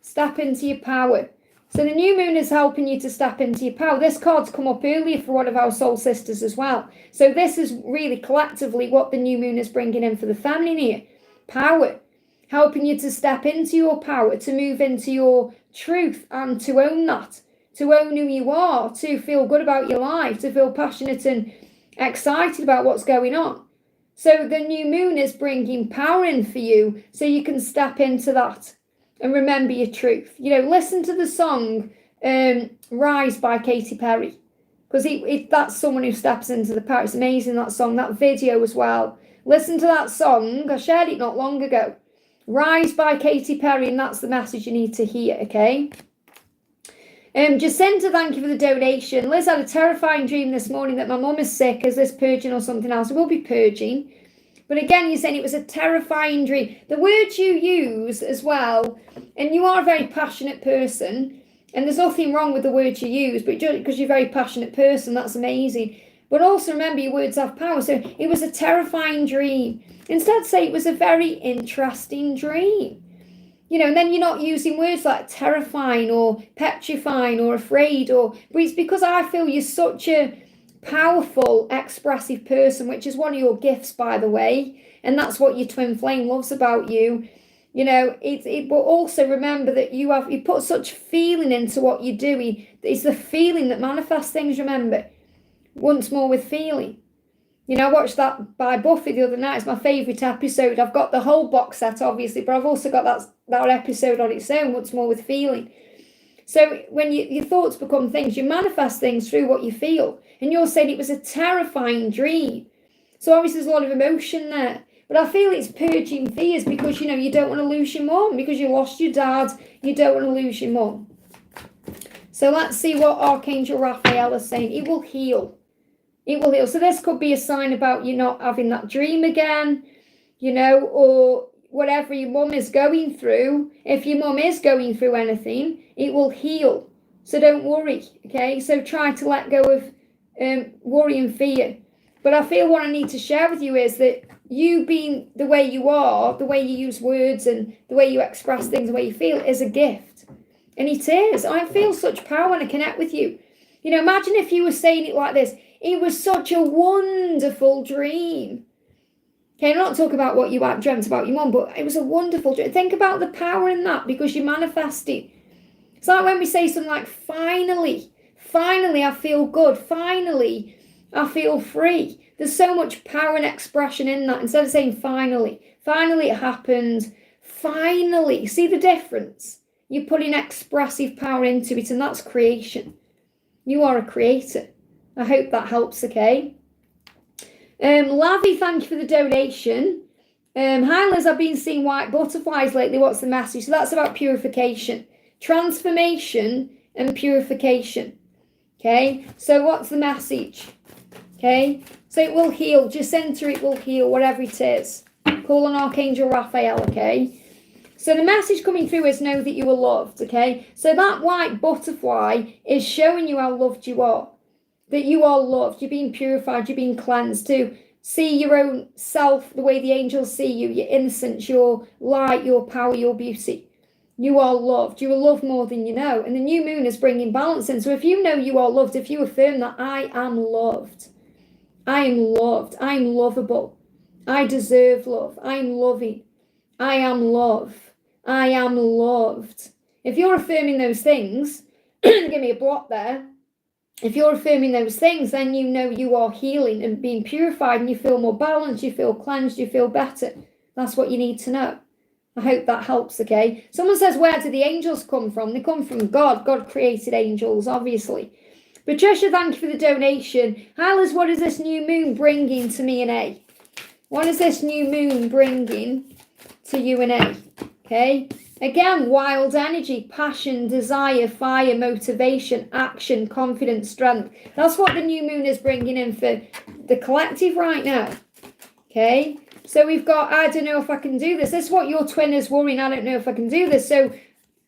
[SPEAKER 1] Step into your power. So the new moon is helping you to step into your power. This card's come up earlier for one of our soul sisters as well. So this is really collectively what the new moon is bringing in for the feminine here. Power. Helping you to step into your power, to move into your truth and to own that. To own who you are, to feel good about your life, to feel passionate and excited about what's going on. So the new moon is bringing power in for you so you can step into that. And remember your truth. You know, listen to the song Rise by Katy Perry. Because that's someone who steps into the power. It's amazing, that song, that video as well. Listen to that song. I shared it not long ago. Rise by Katy Perry, and that's the message you need to hear, okay? Jacinta, thank you for the donation. Liz had a terrifying dream this morning that my mum is sick. Is this purging or something else? We'll be purging. But again, you're saying it was a terrifying dream. The words you use as well, and you are a very passionate person, and there's nothing wrong with the words you use, but just because you're a very passionate person, that's amazing. But also remember, your words have power. So it was a terrifying dream. Instead, say it was a very interesting dream. You know, and then you're not using words like terrifying or petrifying or afraid, but it's because I feel you're such a powerful, expressive person, which is one of your gifts, by the way, and that's what your twin flame loves about you. You know, but also remember that you put such feeling into what you're doing. It's the feeling that manifests things. Remember, once more with feeling. You know, I watched that by Buffy the other night. It's my favourite episode. I've got the whole box set, obviously, but I've also got that episode on its own, once more with feeling. So when your thoughts become things, you manifest things through what you feel. And you're saying it was a terrifying dream. So obviously there's a lot of emotion there. But I feel it's purging fears because, you know, you don't want to lose your mum. Because you lost your dad, you don't want to lose your mum. So let's see what Archangel Raphael is saying. It will heal. It will heal. So this could be a sign about you not having that dream again, you know, or whatever your mum is going through. If your mum is going through anything, it will heal. So don't worry, okay? So try to let go of worry and fear. But I feel what I need to share with you is that you being the way you are, the way you use words and the way you express things, the way you feel is a gift. And it is. I feel such power when I connect with you. You know, imagine if you were saying it like this. It was such a wonderful dream. Okay, I'm not talking about what you dreamt about your mum, but it was a wonderful dream. Think about the power in that because you manifest it. It's like when we say something like, finally I feel good. Finally, I feel free. There's so much power and expression in that. Instead of saying finally it happened. Finally, see the difference? You're putting expressive power into it, and that's creation. You are a creator. I hope that helps, okay? Lavi, thank you for the donation. Hi Liz, I've been seeing white butterflies lately. What's the message? So that's about purification, transformation and purification. Okay, so what's the message? Okay, so it will heal. Jacinta, it will heal, whatever it is. Call on Archangel Raphael, okay? So the message coming through is know that you are loved, okay? So that white butterfly is showing you how loved you are. That you are loved, you're being purified, you're being cleansed to See your own self the way the angels see you, your innocence, your light, your power, your beauty. You are loved. You are loved more than you know. And the new moon is bringing balance in. So if you know you are loved, if you affirm that I am loved, I am loved, I am lovable, I deserve love, I am loving, I am love, I am loved. If you're affirming those things, give me a block there. If you're affirming those things, then you know you are healing and being purified, and you feel more balanced, you feel cleansed, you feel better. That's what you need to know. I hope that helps, okay? Someone says, where do the angels come from? They come from God. God created angels, obviously. Patricia, thank you for the donation. Hi, Liz, what is this new moon bringing to me and A? What is this new moon bringing to you and A? Okay? Again, wild energy, passion, desire, fire, motivation, action, confidence, strength. That's what the new moon is bringing in for the collective right now. Okay? So we've got, I don't know if I can do this. This is what your twin is worrying. I don't know if I can do this. So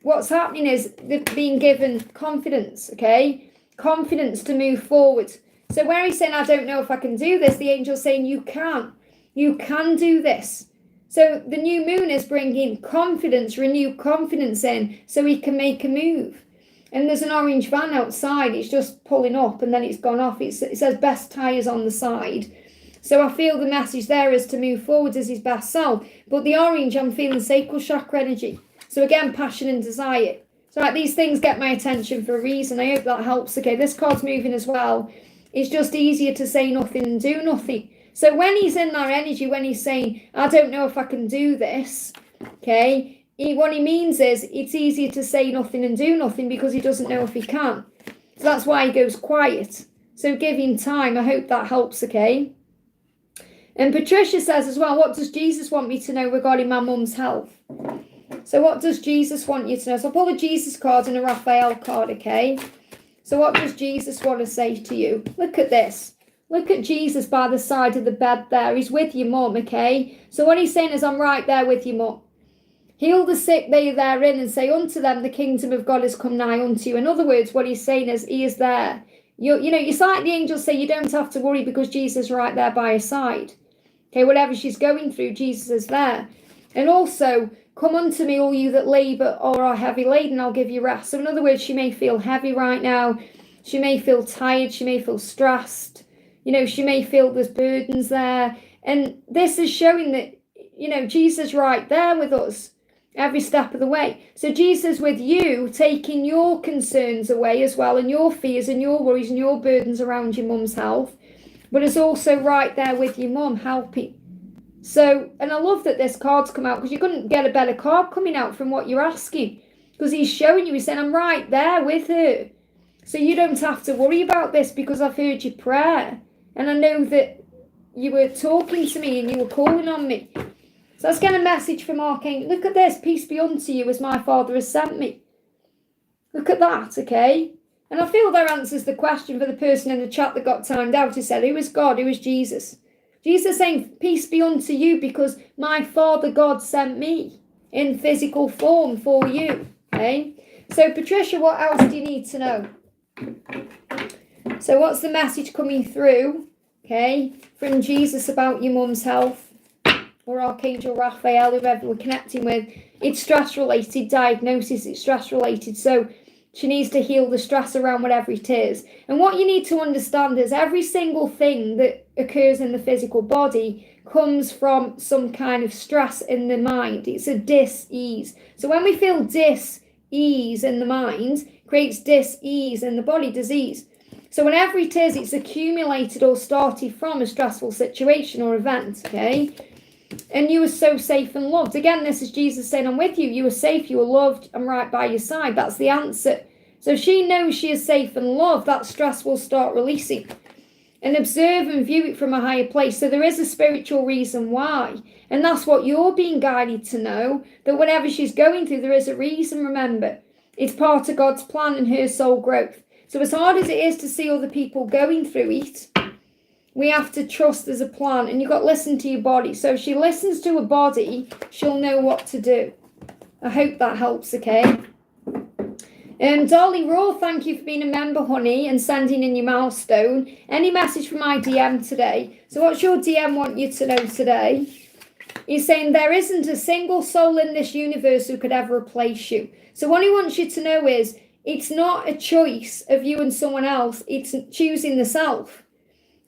[SPEAKER 1] what's happening is they're being given confidence, okay? Confidence to move forward. So where he's saying, I don't know if I can do this, the angel's saying, you can. You can do this. So the new moon is bringing confidence, renewed confidence in, so he can make a move. And there's an orange van outside. It's just pulling up and then it's gone off. It says best tyres on the side. So I feel the message there is to move forward as his best self. But the orange, I'm feeling sacral chakra energy. So again, passion and desire. So like these things get my attention for a reason. I hope that helps. Okay, this card's moving as well. It's just easier to say nothing and do nothing. So when he's in that energy, when he's saying, I don't know if I can do this, okay, what he means is it's easier to say nothing and do nothing because he doesn't know if he can. So that's why he goes quiet. So give him time. I hope that helps, okay? And Patricia says as well, what does Jesus want me to know regarding my mum's health? So what does Jesus want you to know? So I'll pull a Jesus card and a Raphael card, okay? So what does Jesus want to say to you? Look at this. Look at Jesus by the side of the bed there. He's with your mum, okay? So what he's saying is, I'm right there with your mum. Heal the sick they are therein and say, unto them the kingdom of God has come nigh unto you. In other words, what he's saying is, he is there. It's like the angels say, you don't have to worry because Jesus is right there by her side. Okay, whatever she's going through, Jesus is there. And also, come unto me, all you that labour or are heavy laden, I'll give you rest. So in other words, she may feel heavy right now. She may feel tired. She may feel stressed. She may feel there's burdens there. And this is showing that, Jesus right there with us every step of the way. So Jesus with you, taking your concerns away as well, and your fears and your worries and your burdens around your mum's health, but is also right there with your mum, helping. So, and I love that this card's come out because you couldn't get a better card coming out from what you're asking, because he's showing you, he's saying, I'm right there with her. So you don't have to worry about this because I've heard your prayer. And I know that you were talking to me and you were calling on me. So let's get a message from Archangel. Look at this. Peace be unto you as my Father has sent me. Look at that, okay? And I feel that answers the question for the person in the chat that got timed out. Who said, who is God? Who is Jesus? Jesus saying, peace be unto you because my Father God sent me in physical form for you, okay? So Patricia, what else do you need to know? So what's the message coming through, okay, from Jesus about your mum's health, or Archangel Raphael, whoever we're connecting with? It's stress-related diagnosis. It's stress-related. So she needs to heal the stress around whatever it is. And what you need to understand is every single thing that occurs in the physical body comes from some kind of stress in the mind. It's a dis-ease. So when we feel dis-ease in the mind, creates dis-ease in the body, disease. So whenever it is, it's accumulated or started from a stressful situation or event, okay? And you are so safe and loved. Again, this is Jesus saying, I'm with you. You are safe, you are loved, I'm right by your side. That's the answer. So she knows she is safe and loved. That stress will start releasing. And observe and view it from a higher place. So there is a spiritual reason why. And that's what you're being guided to know, that whatever she's going through, there is a reason, remember. It's part of God's plan and her soul growth. So as hard as it is to see other people going through it, we have to trust there's a plan, and you've got to listen to your body. So if she listens to her body, she'll know what to do. I hope that helps, okay? Dolly Raw, thank you for being a member, honey, and sending in your milestone. Any message from my DM today? So what's your DM want you to know today? He's saying there isn't a single soul in this universe who could ever replace you. So what he wants you to know is it's not a choice of you and someone else. It's choosing the self.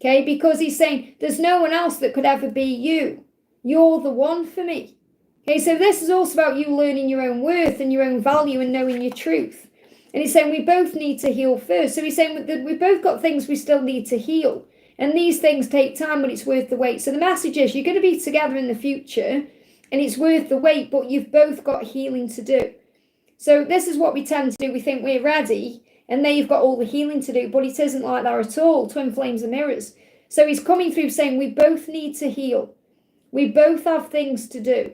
[SPEAKER 1] Okay, because he's saying there's no one else that could ever be you. You're the one for me. Okay, so this is also about you learning your own worth and your own value and knowing your truth. And he's saying we both need to heal first. So he's saying that we've both got things we still need to heal. And these things take time, but it's worth the wait. So the message is you're going to be together in the future and it's worth the wait, but you've both got healing to do. So this is what we tend to do. We think we're ready and then you've got all the healing to do, but it isn't like that at all. Twin flames are mirrors. So he's coming through saying we both need to heal. We both have things to do.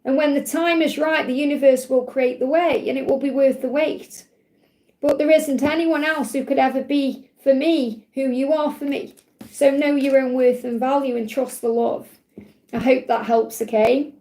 [SPEAKER 1] And when the time is right, the universe will create the way and it will be worth the wait. But there isn't anyone else who could ever be for me who you are for me. So know your own worth and value and trust the love. I hope that helps, okay?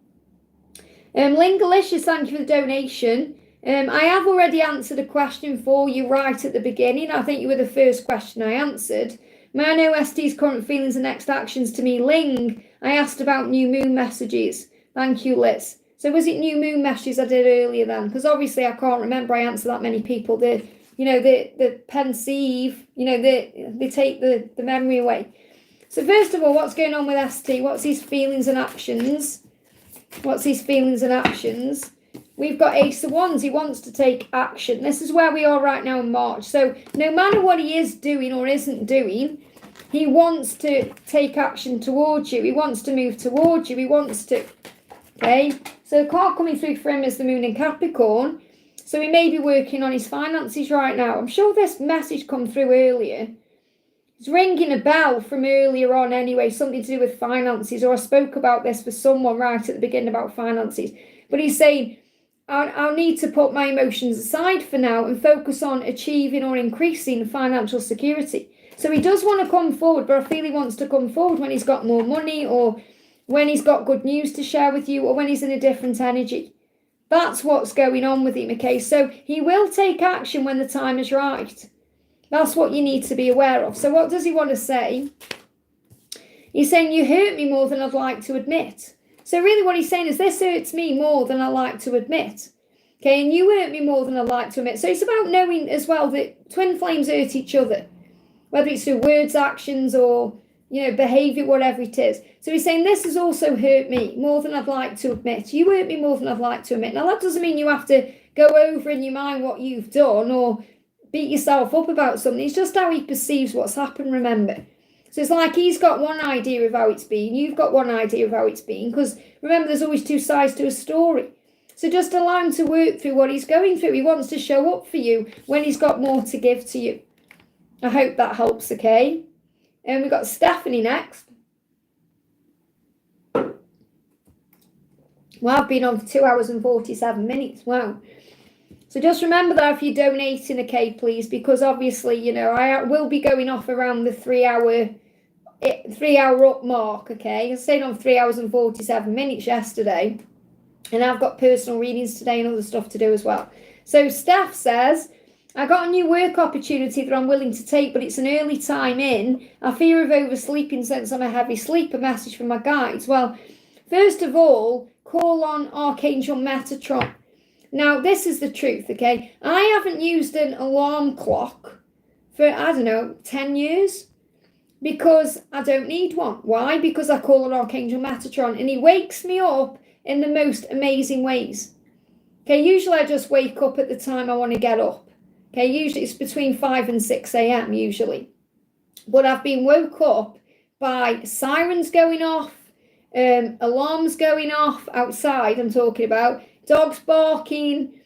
[SPEAKER 1] Lingalicious, thank you for the donation. I have already answered a question for you right at the beginning. I think you were the first question I answered. May I know ST's current feelings and next actions to me? Ling, I asked about new moon messages. Thank you, Liz. So was it new moon messages I did earlier then? Because obviously I can't remember I answered that many people. The pensieve, they take the memory away. So first of all, what's going on with ST? What's his feelings and actions? We've got Ace of Wands. He wants to take action. This is where we are right now in March. So no matter what he is doing or isn't doing, he wants to take action towards you. He wants to move towards you. He wants to. Okay? So the card coming through for him is the Moon in Capricorn. So he may be working on his finances right now. I'm sure this message come through earlier. It's ringing a bell from earlier on anyway, something to do with finances, or I spoke about this for someone right at the beginning about finances. But he's saying, I'll need to put my emotions aside for now and focus on achieving or increasing financial security. So he does want to come forward, but I feel he wants to come forward when he's got more money or when he's got good news to share with you or when he's in a different energy. That's what's going on with him, okay? So he will take action when the time is right. That's what you need to be aware of. So what does he want to say? He's saying, you hurt me more than I'd like to admit. So really what he's saying is, this hurts me more than I like to admit. Okay, and you hurt me more than I like to admit. So it's about knowing as well that twin flames hurt each other. Whether it's through words, actions, or, behaviour, whatever it is. So he's saying, this has also hurt me more than I'd like to admit. You hurt me more than I'd like to admit. Now, that doesn't mean you have to go over in your mind what you've done or beat yourself up about something. It's just how he perceives what's happened, remember. So it's like he's got one idea of how it's been. You've got one idea of how it's been. Because remember, there's always two sides to a story. So just allow him to work through what he's going through. He wants to show up for you when he's got more to give to you. I hope that helps, okay? And we've got Stephanie next. Well, I've been on for 2 hours and 47 minutes. Wow. So just remember that if you're donating, okay, please, because obviously, I will be going off around the 3 hour up mark, okay? I stayed on 3 hours and 47 minutes yesterday, and I've got personal readings today and other stuff to do as well. So Steph says, I got a new work opportunity that I'm willing to take, but it's an early time in. I fear of oversleeping since I'm a heavy sleeper. Message from my guides. Well, first of all, call on Archangel Metatron. Now, this is the truth, okay? I haven't used an alarm clock for, 10 years because I don't need one. Why? Because I call on Archangel Metatron and he wakes me up in the most amazing ways. Okay, usually I just wake up at the time I want to get up. Okay, usually it's between 5 and 6 a.m. usually. But I've been woke up by sirens going off, alarms going off outside, I'm talking about, dogs barking,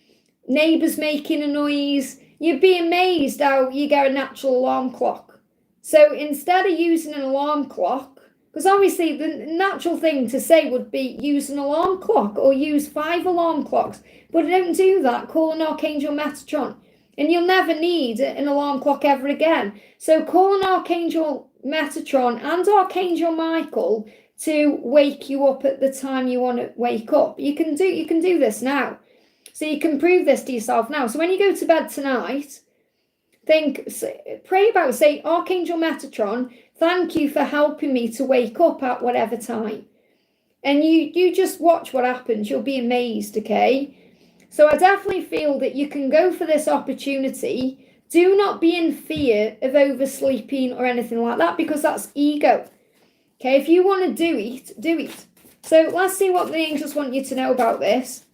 [SPEAKER 1] neighbours making a noise. You'd be amazed how you get a natural alarm clock. So instead of using an alarm clock, because obviously the natural thing to say would be use an alarm clock or use 5 alarm clocks. But I don't do that. Call an Archangel Metatron. And you'll never need an alarm clock ever again. So call an Archangel Metatron and Archangel Michael to wake you up at the time you want to wake up. You can do this now. So you can prove this to yourself now. So when you go to bed tonight, pray about, say, Archangel Metatron, thank you for helping me to wake up at whatever time. And you just watch what happens. You'll be amazed, okay? So I definitely feel that you can go for this opportunity. Do not be in fear of oversleeping or anything like that, because that's ego. Okay, if you want to do it, do it. So let's see what the angels want you to know about this.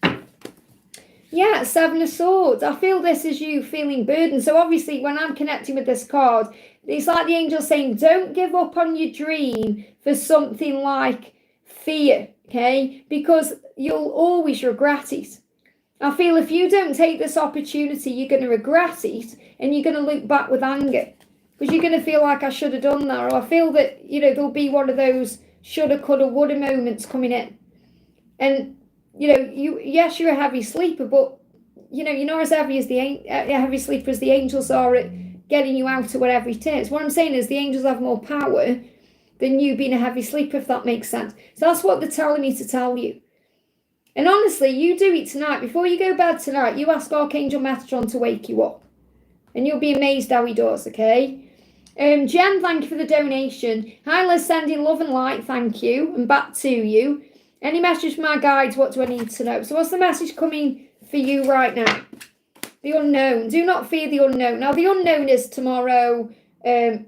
[SPEAKER 1] Yeah, Seven of Swords. I feel this is you feeling burdened. So obviously when I'm connecting with this card, it's like the angels saying, don't give up on your dream for something like fear, okay? Because you'll always regret it. I feel if you don't take this opportunity, you're going to regret it, and you're going to look back with anger, because you're going to feel like I should have done that, or I feel that, you know, there'll be one of those shoulda, coulda, woulda moments coming in. And, you know, yes, you're a heavy sleeper, but, you know, you're not as heavy as heavy sleeper as the angels are at getting you out of whatever it is. What I'm saying is the angels have more power than you being a heavy sleeper, if that makes sense. So that's what they're telling me to tell you. And honestly, you do it tonight. Before you go to bed tonight, you ask Archangel Metatron to wake you up. And you'll be amazed how he does, okay? Jen, thank you for the donation. Hi, Liz, sending love and light, thank you. And back to you. Any message from my guides, what do I need to know? So what's the message coming for you right now? The unknown. Do not fear the unknown. Now, the unknown is tomorrow, a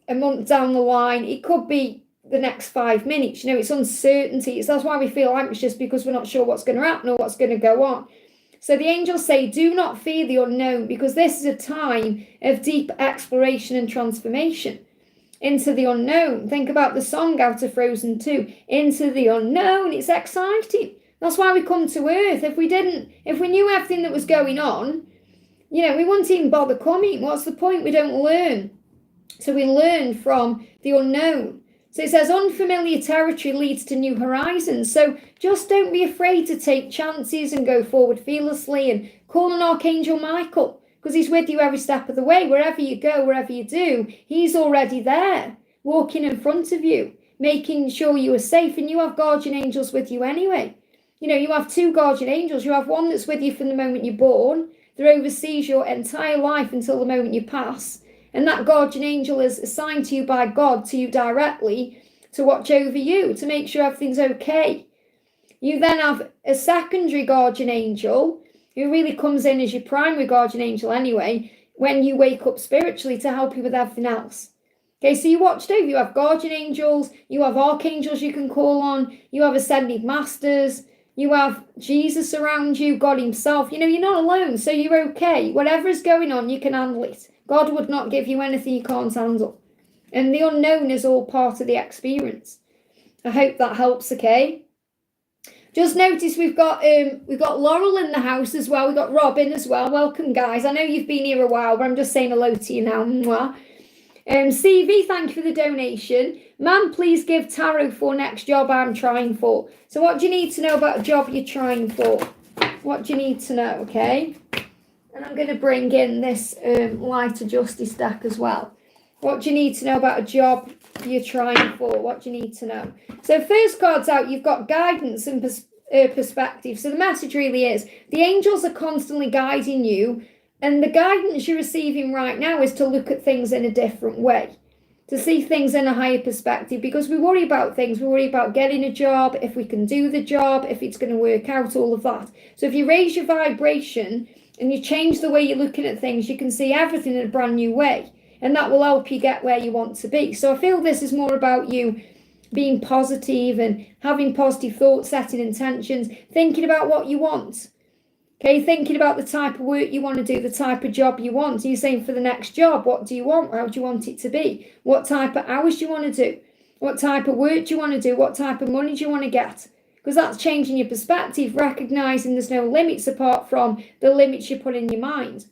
[SPEAKER 1] month down the line. It could be the next 5 minutes. You know, it's uncertainty. That's why we feel anxious, because we're not sure what's going to happen or what's going to go on. So the angels say, do not fear the unknown, because this is a time of deep exploration and transformation into the unknown. Think about the song out of Frozen 2, Into the Unknown. It's exciting. That's why we come to Earth. If we knew everything that was going on, you know, we wouldn't even bother coming. What's the point? We don't learn. So we learn from the unknown. So it says unfamiliar territory leads to new horizons. So just don't be afraid to take chances and go forward fearlessly, and call on Archangel Michael, because he's with you every step of the way. Wherever you go, wherever you do, he's already there, walking in front of you, making sure you are safe. And you have guardian angels with you anyway. You know, you have 2 guardian angels. You have one that's with you from the moment you're born, that oversees your entire life until the moment you pass. And that guardian angel is assigned to you by God, to you directly, to watch over you, to make sure everything's okay. You then have a secondary guardian angel, who really comes in as your primary guardian angel anyway, when you wake up spiritually, to help you with everything else. Okay, so you watched over. You have guardian angels, you have archangels you can call on, you have ascended masters, you have Jesus around you, God himself. You know, you're not alone, so you're okay. Whatever is going on, you can handle it. God would not give you anything you can't handle. And the unknown is all part of the experience. I hope that helps, okay? Just notice we've got Laurel in the house as well. We've got Robin as well. Welcome, guys. I know you've been here a while, but I'm just saying hello to you now. Mwah. CV, thank you for the donation. Ma'am, please give tarot for next job I'm trying for. So what do you need to know about a job you're trying for? What do you need to know, okay? And I'm going to bring in this lighter justice deck as well. What do you need to know about a job you're trying for? What do you need to know? So first card's out, you've got guidance and perspective. So the message really is, the angels are constantly guiding you, and the guidance you're receiving right now is to look at things in a different way, to see things in a higher perspective, because we worry about things. We worry about getting a job, if we can do the job, if it's going to work out, all of that. So if you raise your vibration and you change the way you're looking at things, you can see everything in a brand new way, and that will help you get where you want to be. So I feel this is more about you being positive and having positive thoughts, setting intentions, thinking about what you want. Okay, thinking about the type of work you want to do, the type of job you want. And you're saying for the next job, what do you want? How do you want it to be? What type of hours do you want to do? What type of work do you want to do? What type of money do you want to get? Because that's changing your perspective, recognizing there's no limits apart from the limits you put in your mind.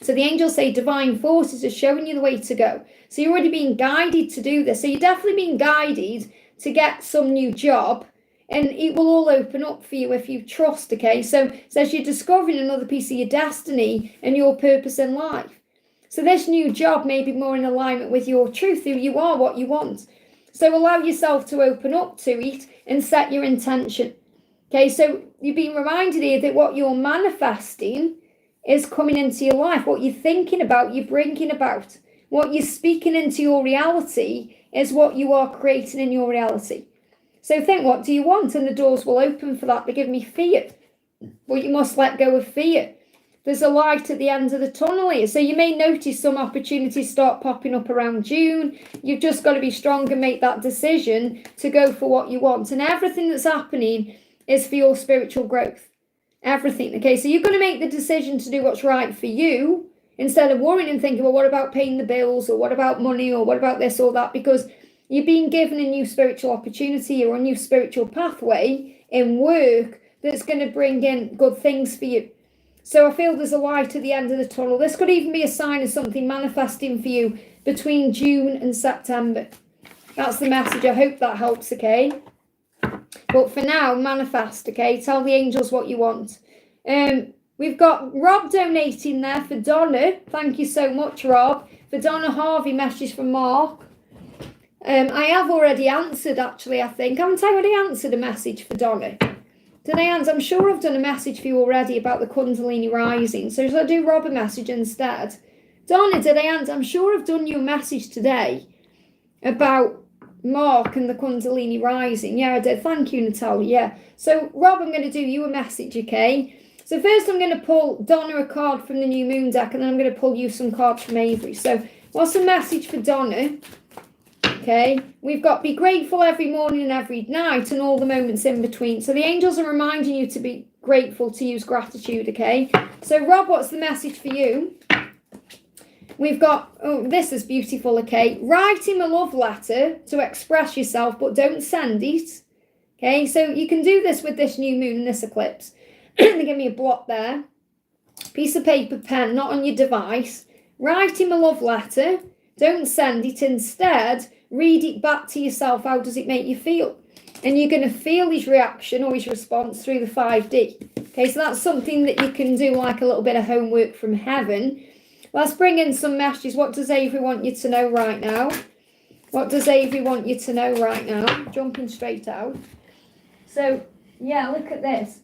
[SPEAKER 1] So the angels say divine forces are showing you the way to go. So you're already being guided to do this. So you're definitely being guided to get some new job, and it will all open up for you if you trust, okay? So it says you're discovering another piece of your destiny and your purpose in life. So this new job may be more in alignment with your truth, who you are, what you want. So allow yourself to open up to it and set your intention. Okay, so you've been reminded here that what you're manifesting is coming into your life. What you're thinking about, you're bringing about. What you're speaking into your reality is what you are creating in your reality. So think, what do you want? And the doors will open for that. They give me fear. Well, you must let go of fear. There's a light at the end of the tunnel here. So you may notice some opportunities start popping up around June. You've just got to be strong and make that decision to go for what you want. And everything that's happening is for your spiritual growth. Everything. Okay, so you've got to make the decision to do what's right for you instead of worrying and thinking, well, what about paying the bills, or what about money, or what about this or that? Because you're being given a new spiritual opportunity or a new spiritual pathway in work that's going to bring in good things for you. So I feel there's a light at the end of the tunnel. This could even be a sign of something manifesting for you between June and September. That's the message. I hope that helps, okay? But for now, manifest, okay? Tell the angels what you want. We've got Rob donating there for Donna. Thank you so much, Rob. For Donna Harvey, message from Mark. I have already answered, actually, I think. Haven't I already answered a message for Donna? Did I answer? I'm sure I've done a message for you already about the Kundalini rising. So shall I do Rob a message instead? Donna, did I answer? I'm sure I've done you a message today about Mark and the Kundalini rising. Yeah, I did. Thank you, Natalia. Yeah. So, Rob, I'm going to do you a message, okay? So first I'm going to pull Donna a card from the New Moon deck, and then I'm going to pull you some cards from Avery. So what's the message for Donna? Okay, we've got be grateful every morning and every night and all the moments in between. So the angels are reminding you to be grateful, to use gratitude, okay? So Rob, what's the message for you? We've got, oh, this is beautiful, okay? Write him a love letter to express yourself, but don't send it. Okay, so you can do this with this new moon and this eclipse. They give me a block there. Piece of paper, pen, not on your device. Write him a love letter. Don't send it. Instead, read it back to yourself. How does it make you feel? And you're going to feel his reaction or his response through the 5D. Okay, so that's something that you can do, like a little bit of homework from heaven. Let's bring in some messages. What does Avery want you to know right now? What does Avery want you to know right now? Jumping straight out. So, yeah, look at this.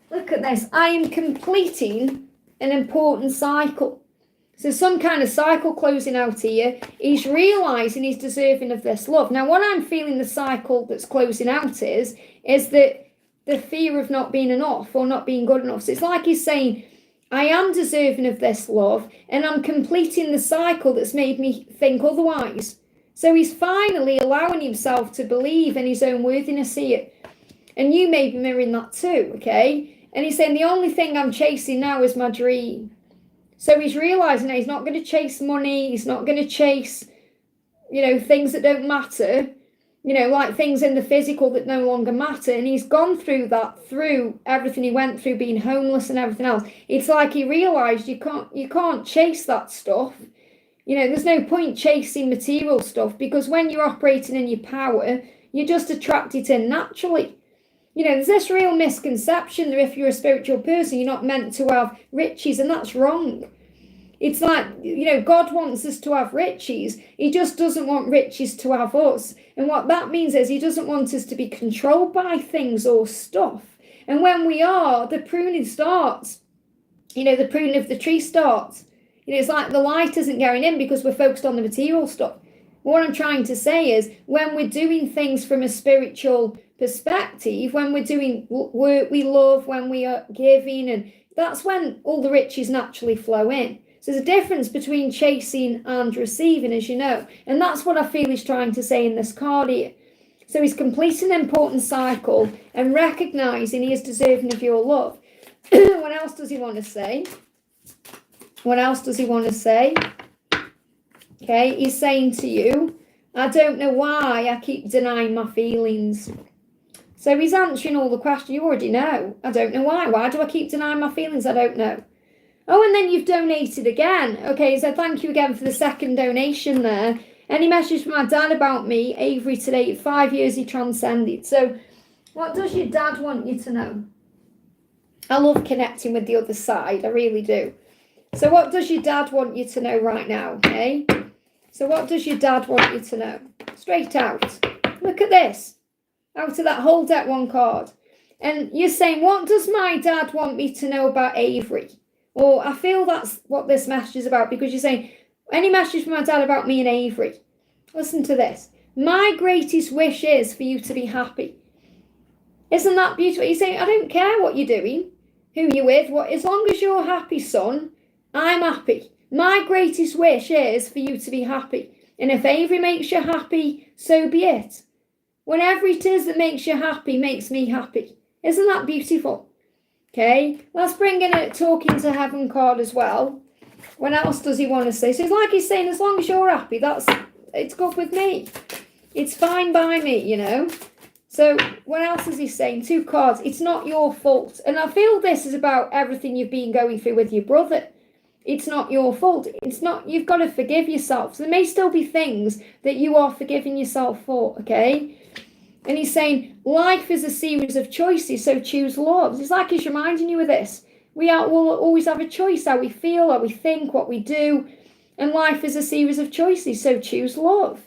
[SPEAKER 1] Look at this. I am completing an important cycle. So some kind of cycle closing out here. He's realising he's deserving of this love. Now, what I'm feeling the cycle that's closing out is that the fear of not being enough or not being good enough. So it's like he's saying, I am deserving of this love, and I'm completing the cycle that's made me think otherwise. So he's finally allowing himself to believe in his own worthiness here. And you may be mirroring that too, okay? And he's saying, the only thing I'm chasing now is my dream. So he's realising that he's not going to chase money. He's not going to chase, things that don't matter. Like things in the physical that no longer matter. And he's gone through that, through everything he went through, being homeless and everything else. It's like he realised you can't chase that stuff. There's no point chasing material stuff, because when you're operating in your power, you just attract it in naturally. There's this real misconception that if you're a spiritual person, you're not meant to have riches, and that's wrong. It's like, God wants us to have riches. He just doesn't want riches to have us. And what that means is he doesn't want us to be controlled by things or stuff. And when we are, the pruning starts. The pruning of the tree starts. It's like the light isn't going in because we're focused on the material stuff. What I'm trying to say is, when we're doing things from a spiritual perspective, when we're doing work we love, when we are giving, and that's when all the riches naturally flow in. So there's a difference between chasing and receiving, as you know. And that's what I feel he's trying to say in this card here. So he's completing an important cycle and recognising he is deserving of your love. What else does he want to say? What else does he want to say? Okay, he's saying to you, I don't know why I keep denying my feelings. So he's answering all the questions you already know. I don't know why. Why do I keep denying my feelings? I don't know. Oh, and then you've donated again. Okay, so thank you again for the second donation there. Any message from my dad about me? Avery today, 5 years he transcended. So what does your dad want you to know? I love connecting with the other side. I really do. So what does your dad want you to know right now? Okay. So what does your dad want you to know? Straight out. Look at this. Out of that whole deck, one card. And you're saying, what does my dad want me to know about Avery? Or I feel that's what this message is about, because you're saying, any message from my dad about me and Avery? Listen to this. My greatest wish is for you to be happy. Isn't that beautiful? You're saying, I don't care what you're doing, who you're with, as long as you're happy, son, I'm happy. My greatest wish is for you to be happy. And if Avery makes you happy, so be it. Whatever it is that makes you happy makes me happy. Isn't that beautiful? Okay, let's bring in a talking to heaven card as well. What else does he want to say? So it's like he's saying, as long as you're happy, it's good with me. It's fine by me, you know. So what else is he saying? 2 cards. It's not your fault. And I feel this is about everything you've been going through with your brother. It's not your fault. It's not, you've got to forgive yourself. So there may still be things that you are forgiving yourself for, okay? And he's saying, life is a series of choices, so choose love. It's like he's reminding you of this. We'll always have a choice, how we feel, how we think, what we do. And life is a series of choices, so choose love.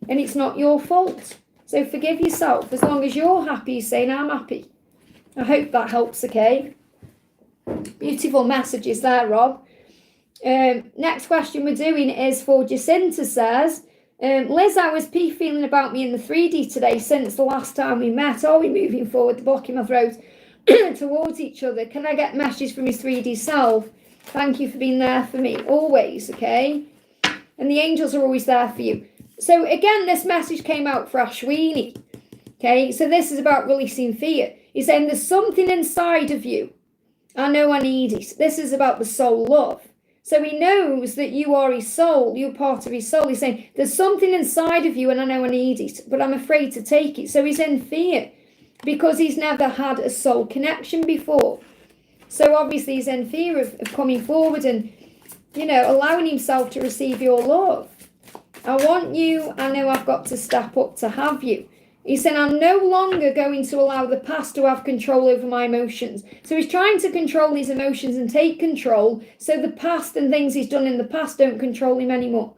[SPEAKER 1] And it's not your fault. So forgive yourself. As long as you're happy, he's saying, I'm happy. I hope that helps, okay? Beautiful messages there, Rob. Next question we're doing is for Jacinta. Says, Liz, how is P feeling about me in the 3D today since the last time we met? Are we moving forward, the block in my throat, towards each other? Can I get messages from his 3D self? Thank you for being there for me, always, okay? And the angels are always there for you. So again, this message came out for Ashwini, okay? So this is about releasing fear. He's saying there's something inside of you. I know I need it. This is about the soul love. So he knows that you are his soul. You're part of his soul. He's saying, there's something inside of you and I know I need it, but I'm afraid to take it. So he's in fear because he's never had a soul connection before. So obviously he's in fear of coming forward and, you know, allowing himself to receive your love. I want you. I know I've got to step up to have you. He said, I'm no longer going to allow the past to have control over my emotions. So he's trying to control his emotions and take control so the past and things he's done in the past don't control him anymore.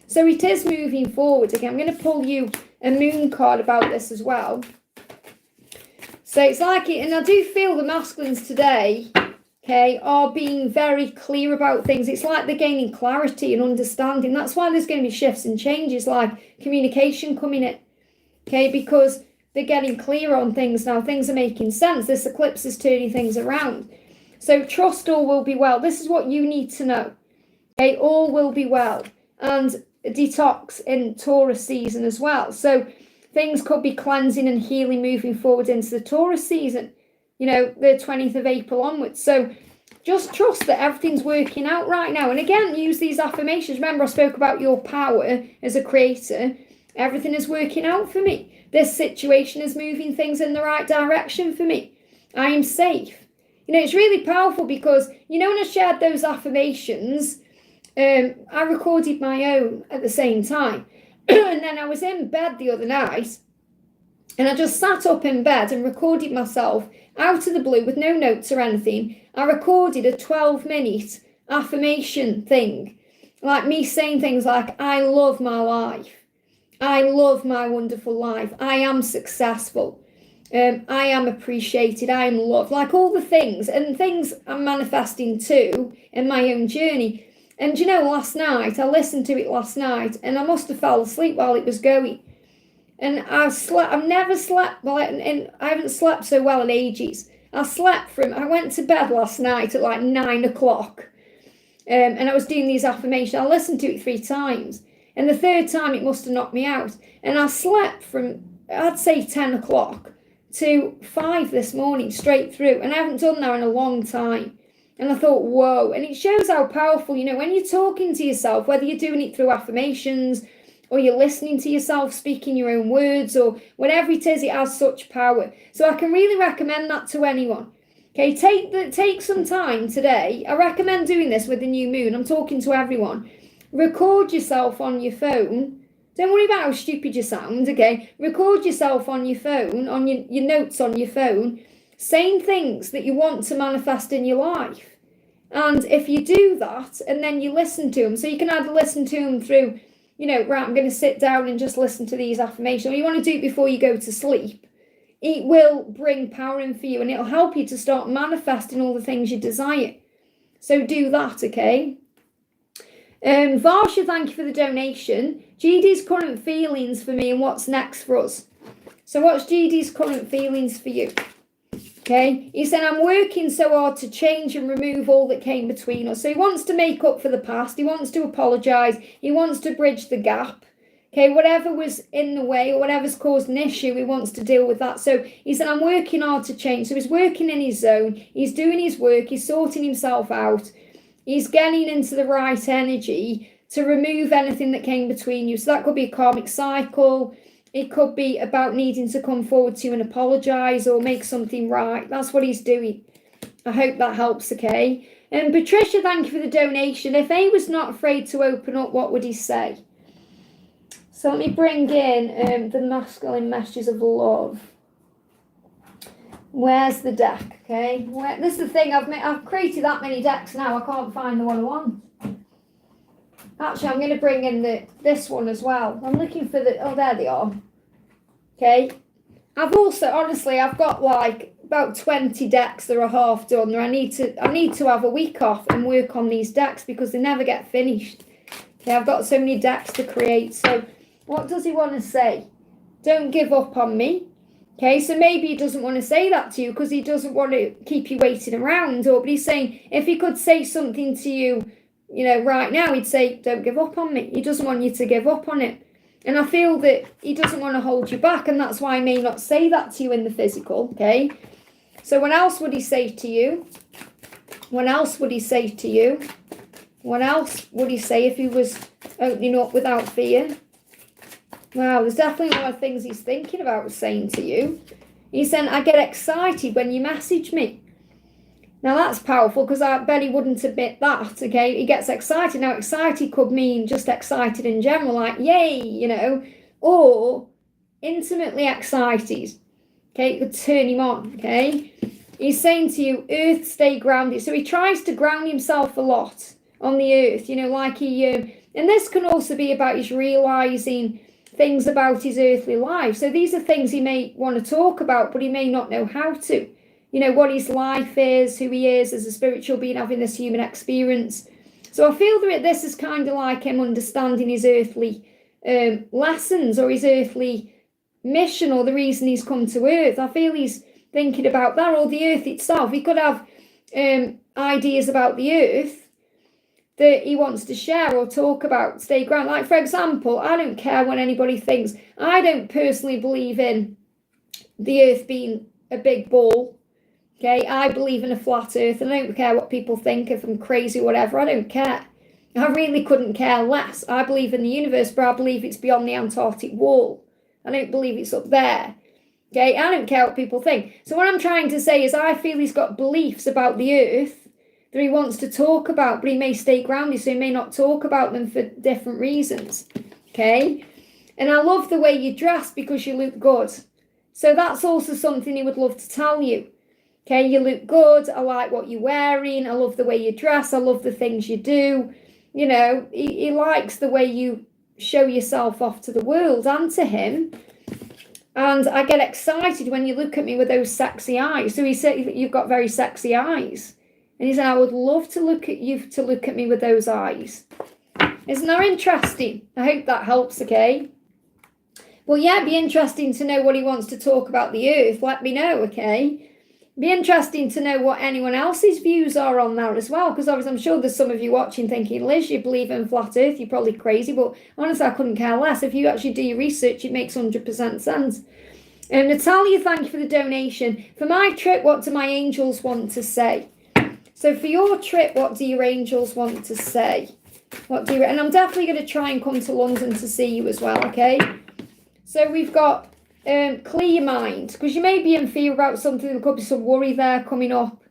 [SPEAKER 1] So it is moving forward. Again, I'm going to pull you a moon card about this as well. So it's like it, and I do feel the masculines today, okay, are being very clear about things. It's like they're gaining clarity and understanding. That's why there's going to be shifts and changes, like communication coming in. Okay, because they're getting clear on things now. Things are making sense. This eclipse is turning things around. So trust all will be well. This is what you need to know. Okay, all will be well. And detox in Taurus season as well. So things could be cleansing and healing moving forward into the Taurus season. You know, the 20th of April onwards. So just trust that everything's working out right now. And again, use these affirmations. Remember, I spoke about your power as a creator. Everything is working out for me. This situation is moving things in the right direction for me. I am safe. You know, it's really powerful because, you know, when I shared those affirmations, I recorded my own at the same time. And then I was in bed the other night and I just sat up in bed and recorded myself out of the blue with no notes or anything. I recorded a 12-minute affirmation thing, like me saying things like, I love my life. I love my wonderful life. I am successful. I am appreciated. I am loved. Like all the things and things I'm manifesting too in my own journey. And you know, last night, I listened to it last night and I must have fell asleep while it was going. And I've never slept well, and I haven't slept so well in ages. I went to bed last night at like 9 o'clock. And I was doing these affirmations. I listened to it 3 times. And the 3rd time, it must have knocked me out. And I slept from, I'd say 10 o'clock to 5 this morning, straight through. And I haven't done that in a long time. And I thought, whoa. And it shows how powerful, you know, when you're talking to yourself, whether you're doing it through affirmations or you're listening to yourself, speaking your own words or whatever it is, it has such power. So I can really recommend that to anyone. Okay, take some time today. I recommend doing this with the new moon. I'm talking to everyone. Record yourself on your phone. Don't worry about how stupid you sound, okay? Record yourself on your phone, on your notes on your phone, saying things that you want to manifest in your life. And if you do that, and then you listen to them, so you can either listen to them through, you know, right, I'm going to sit down and just listen to these affirmations, or you want to do it before you go to sleep. it will bring power in for you, and it'll help you to start manifesting all the things you desire. So do that, okay? Varsha, thank you for the donation. GD's current feelings for me and what's next for us. So what's GD's current feelings for you? Okay, he said, I'm working so hard to change and remove all that came between us. So he wants to make up for the past. He wants to apologise. He wants to bridge the gap. Okay, whatever was in the way or whatever's caused an issue, he wants to deal with that. So he said, I'm working hard to change. So he's working in his zone. He's doing his work. He's sorting himself out. He's getting into the right energy to remove anything that came between you. So that could be a karmic cycle. It could be about needing to come forward to you and apologise or make something right. That's what he's doing. I hope that helps, okay? And Patricia, thank you for the donation. If he was not afraid to open up, what would he say? So let me bring in the masculine messages of love. Where's the deck, okay? This is the thing, I've created that many decks now, I can't find the one I want. Actually, I'm going to bring in this one as well. I'm looking for oh, there they are. Okay. I've also, honestly, I've got like about 20 decks that are half done. I need to have a week off and work on these decks because they never get finished. Okay, I've got so many decks to create. So what does he want to say? Don't give up on me. Okay, so maybe he doesn't want to say that to you because he doesn't want to keep you waiting around. But he's saying if he could say something to you, right now, he'd say, don't give up on me. He doesn't want you to give up on it. And I feel that he doesn't want to hold you back, and that's why I may not say that to you in the physical, okay? So what else would he say to you? What else would he say to you? What else would he say if he was opening up without fear? Wow, there's definitely a lot of things he's thinking about saying to you. He's saying, I get excited when you message me. Now that's powerful because I bet he wouldn't admit that, okay? He gets excited. Now excited could mean just excited in general, like yay, or intimately excited, okay? It could turn him on, okay? He's saying to you, earth, stay grounded. So he tries to ground himself a lot on the earth, like and this can also be about his realising things about his earthly life. So these are things he may want to talk about, but he may not know how to. What his life is, who he is as a spiritual being having this human experience. So I feel that this is kind of like him understanding his earthly lessons or his earthly mission or the reason he's come to earth. I feel he's thinking about that, or the earth itself. He could have ideas about the earth that he wants to share or talk about, stay grounded. Like, for example, I don't care what anybody thinks. I don't personally believe in the earth being a big ball. Okay, I believe in a flat earth, and I don't care what people think, if I'm crazy or whatever. I don't care. I really couldn't care less. I believe in the universe, but I believe it's beyond the Antarctic wall. I don't believe it's up there. Okay, I don't care what people think. So what I'm trying to say is I feel he's got beliefs about the earth that he wants to talk about, but he may stay grounded, so he may not talk about them for different reasons. Okay, and I love the way you dress because you look good. So that's also something he would love to tell you. Okay, you look good. I like what you're wearing. I love the way you dress. I love the things you do. He likes the way you show yourself off to the world and to him. And I get excited when you look at me with those sexy eyes. So he said that you've got very sexy eyes. And he said, I would love to look at you, to look at me with those eyes. Isn't that interesting? I hope that helps, okay? Well, yeah, it'd be interesting to know what he wants to talk about the earth. Let me know, okay? Be interesting to know what anyone else's views are on that as well, because obviously I'm sure there's some of you watching thinking, Liz, you believe in flat earth, you're probably crazy, but honestly I couldn't care less. If you actually do your research, it makes 100% sense. Natalia, thank you for the donation. For my trip, what do my angels want to say? So for your trip, what do your angels want to say? And I'm definitely going to try and come to London to see you as well, okay? So we've got clear your mind, because you may be in fear about something. There could be some worry there coming up.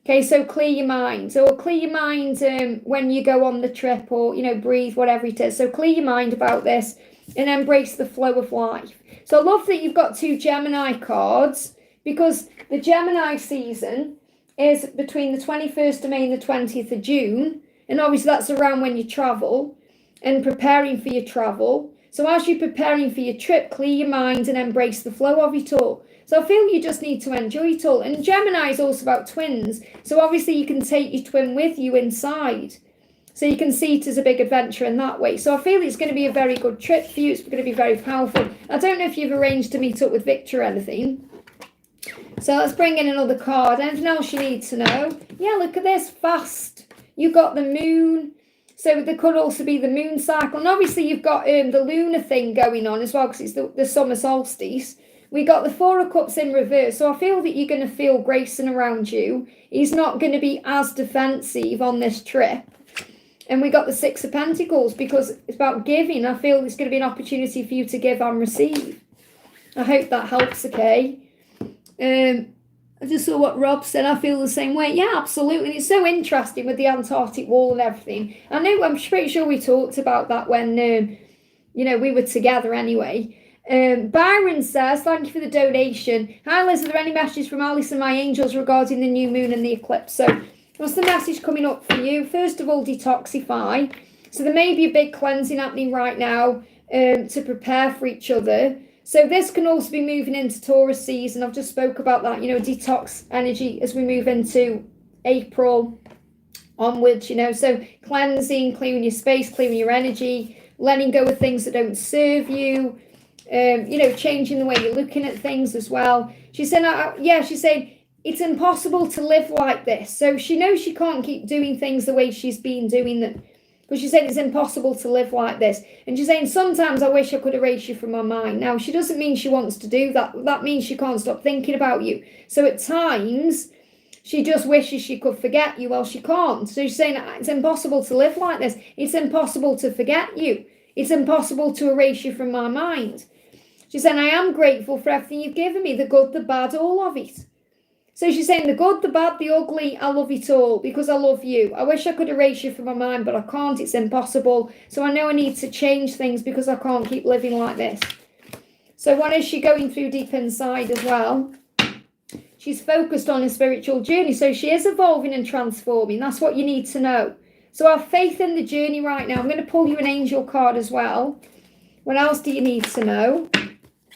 [SPEAKER 1] Okay, so clear your mind. So clear your mind when you go on the trip, or, breathe, whatever it is. So clear your mind about this and embrace the flow of life. So I love that you've got 2 Gemini cards, because the Gemini season is between the 21st of May and the 20th of June. And obviously that's around when you travel and preparing for your travel. So as you're preparing for your trip, clear your mind and embrace the flow of it all. So I feel you just need to enjoy it all. And Gemini is also about twins. So obviously you can take your twin with you inside. So you can see it as a big adventure in that way. So I feel it's going to be a very good trip for you. It's going to be very powerful. I don't know if you've arranged to meet up with Victor or anything. So let's bring in another card. Anything else you need to know? Yeah, look at this. Fast. You've got the moon. So there could also be the moon cycle. And obviously you've got the lunar thing going on as well, because it's the summer solstice. We got the Four of Cups in reverse. So I feel that you're going to feel Grayson around you. He's not going to be as defensive on this trip. And we got the Six of Pentacles because it's about giving. I feel it's going to be an opportunity for you to give and receive. I hope that helps, okay? I just saw what Rob said. I feel the same way. Yeah, absolutely. And it's so interesting with the Antarctic wall and everything. I know, I'm pretty sure we talked about that when, we were together anyway. Byron says, thank you for the donation. Hi, Liz, are there any messages from Alice and my angels regarding the new moon and the eclipse? So what's the message coming up for you? First of all, detoxify. So there may be a big cleansing happening right now to prepare for each other. So this can also be moving into Taurus season. I've just spoke about that, detox energy as we move into April onwards, So cleansing, clearing your space, clearing your energy, letting go of things that don't serve you, changing the way you're looking at things as well. She's saying, she's saying it's impossible to live like this. So she knows she can't keep doing things the way she's been doing them. But she's saying it's impossible to live like this. And she's saying, sometimes I wish I could erase you from my mind. Now, she doesn't mean she wants to do that. That means she can't stop thinking about you. So at times, she just wishes she could forget you. Well, she can't. So she's saying it's impossible to live like this. It's impossible to forget you. It's impossible to erase you from my mind. She's saying, I am grateful for everything you've given me, the good, the bad, all of it. So she's saying the good, the bad, the ugly, I love it all because I love you. I wish I could erase you from my mind, but I can't. It's impossible. So I know I need to change things because I can't keep living like this. So what is she going through deep inside as well? She's focused on a spiritual journey. So she is evolving and transforming. That's what you need to know. So have faith in the journey right now. I'm going to pull you an angel card as well. What else do you need to know?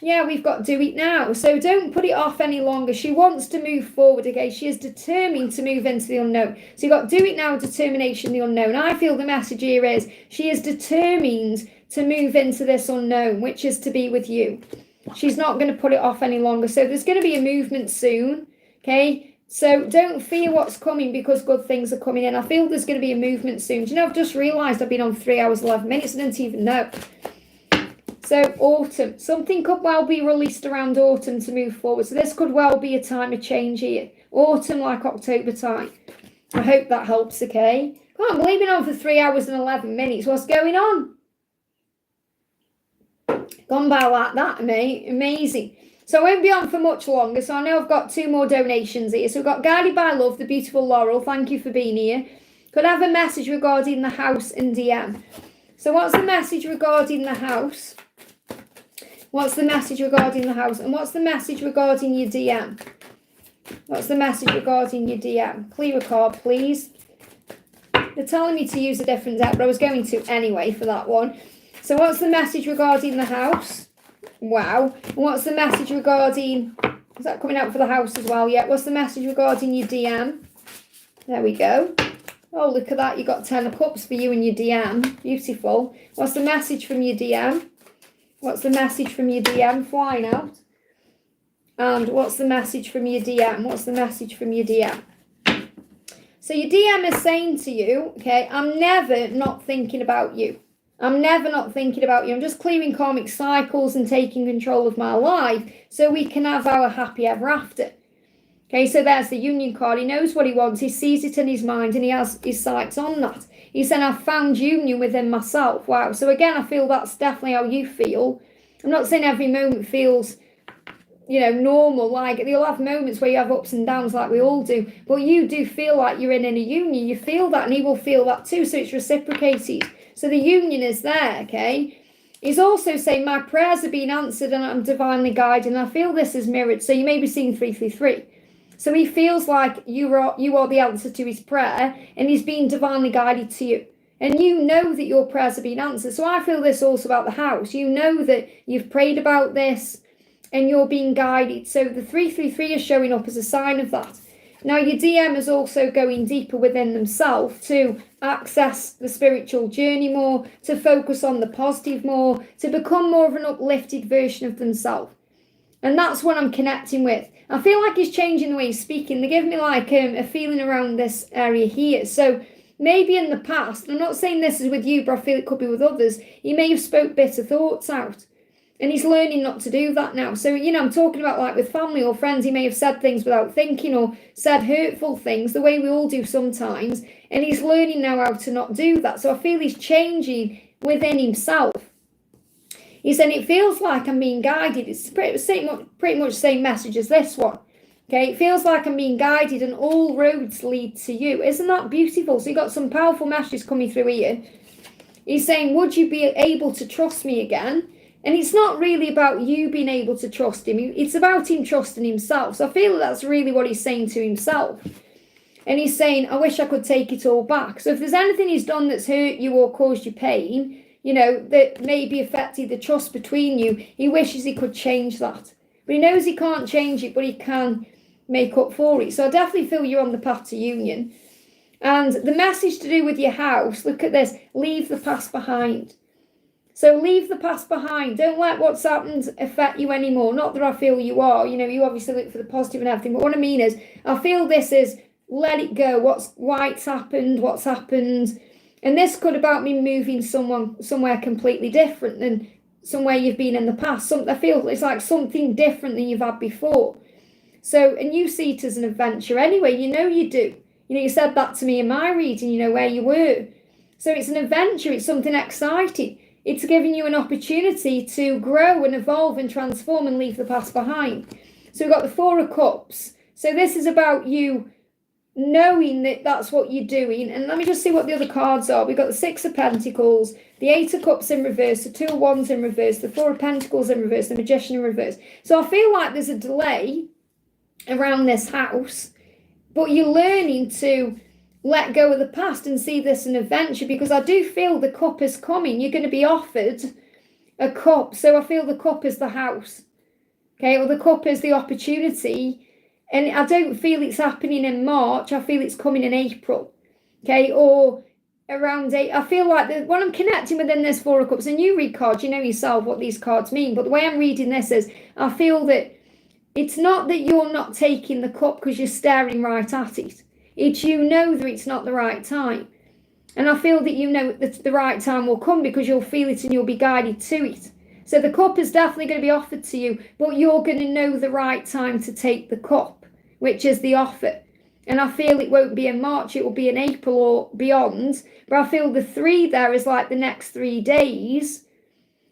[SPEAKER 1] Yeah, we've got do it now. So don't put it off any longer. She wants to move forward, okay? She is determined to move into the unknown. So you've got do it now, determination, the unknown. I feel the message here is she is determined to move into this unknown, which is to be with you. She's not going to put it off any longer. So there's going to be a movement soon, okay? So don't fear what's coming because good things are coming in. I feel there's going to be a movement soon. Do you know, I've just realised I've been on 3 hours, 11 minutes. I didn't even know. So autumn, something could well be released around autumn to move forward. So this could well be a time of change here. Autumn, like October time. I hope that helps, okay? Can't believe it on for 3 hours and 11 minutes. What's going on? Gone by like that, mate. Amazing. So I won't be on for much longer. So I know I've got 2 more donations here. So we've got Guided by Love, the beautiful Laurel. Thank you for being here. Could I have a message regarding the house and DM? So what's the message regarding the house? What's the message regarding the house? And what's the message regarding your DM? What's the message regarding your DM? Clear a card, please. They're telling me to use a different deck, but I was going to anyway for that one. So what's the message regarding the house? Wow. And what's the message regarding... Is that coming out for the house as well? Yeah. What's the message regarding your DM? There we go. Oh, look at that. You got 10 of Cups for you and your DM. Beautiful. What's the message from your DM? What's the message from your DM? Flying out. And what's the message from your DM? What's the message from your DM? So your DM is saying to you, okay, I'm never not thinking about you. I'm never not thinking about you. I'm just clearing karmic cycles and taking control of my life so we can have our happy ever after. Okay, so there's the union card. He knows what he wants. He sees it in his mind and he has his sights on that. He said, I've found union within myself. Wow. So again, I feel that's definitely how you feel. I'm not saying every moment feels, normal. Like, you'll have moments where you have ups and downs like we all do. But you do feel like you're in a union. You feel that and he will feel that too. So it's reciprocated. So the union is there, okay? He's also saying, my prayers are being answered and I'm divinely guided. And I feel this is mirrored. So you may be seeing 333. So he feels like you are the answer to his prayer and he's being divinely guided to you. And you know that your prayers are being answered. So I feel this also about the house. You know that you've prayed about this and you're being guided. So the 333 is showing up as a sign of that. Now your DM is also going deeper within themselves to access the spiritual journey more, to focus on the positive more, to become more of an uplifted version of themselves. And that's what I'm connecting with. I feel like he's changing the way he's speaking. They give me like a feeling around this area here. So maybe in the past, I'm not saying this is with you, but I feel it could be with others, he may have spoke bitter thoughts out. And he's learning not to do that now. So, you know, I'm talking about like with family or friends, he may have said things without thinking or said hurtful things, the way we all do sometimes. And he's learning now how to not do that. So I feel he's changing within himself. He said, it feels like I'm being guided. It's pretty much the same message as this one. Okay, it feels like I'm being guided and all roads lead to you. Isn't that beautiful? So you got some powerful messages coming through here. He's saying, would you be able to trust me again? And it's not really about you being able to trust him. It's about him trusting himself. So I feel that's really what he's saying to himself. And he's saying, I wish I could take it all back. So if there's anything he's done that's hurt you or caused you pain, you know, that maybe affected the trust between you, he wishes he could change that. But he knows he can't change it, but he can make up for it. So I definitely feel you're on the path to union. And the message to do with your house, look at this, leave the past behind. So leave the past behind. Don't let what's happened affect you anymore. Not that I feel you are. You know, you obviously look for the positive and everything. But what I mean is, I feel this is let it go. Why it's happened, what's happened. And this could about me moving somewhere completely different than somewhere you've been in the past. I feel it's like something different than you've had before. So, and you see it as an adventure anyway. You know you do. You know, you said that to me in my reading, you know, where you were. So it's an adventure. It's something exciting. It's giving you an opportunity to grow and evolve and transform and leave the past behind. So we've got the Four of Cups. So this is about you knowing that that's what you're doing. And let me just see what the other cards are. We've got the Six of Pentacles, the Eight of Cups in reverse, the Two of Wands in reverse, the Four of Pentacles in reverse, the Magician in reverse. So I feel like there's a delay around this house, but you're learning to let go of the past and see this an adventure, because I do feel the cup is coming. You're going to be offered a cup. So I feel the cup is the house. Okay, or the cup is the opportunity. And I don't feel it's happening in March. I feel it's coming in April. Okay, or around I feel like when I'm connecting within this Four of Cups, and you read cards, you know yourself what these cards mean. But the way I'm reading this is, I feel that it's not that you're not taking the cup because you're staring right at it. It's you know that it's not the right time. And I feel that you know that the right time will come because you'll feel it and you'll be guided to it. So the cup is definitely going to be offered to you, but you're going to know the right time to take the cup, which is the offer. And I feel it won't be in March, it will be in April or beyond. But I feel the 3 there is like the next 3 days.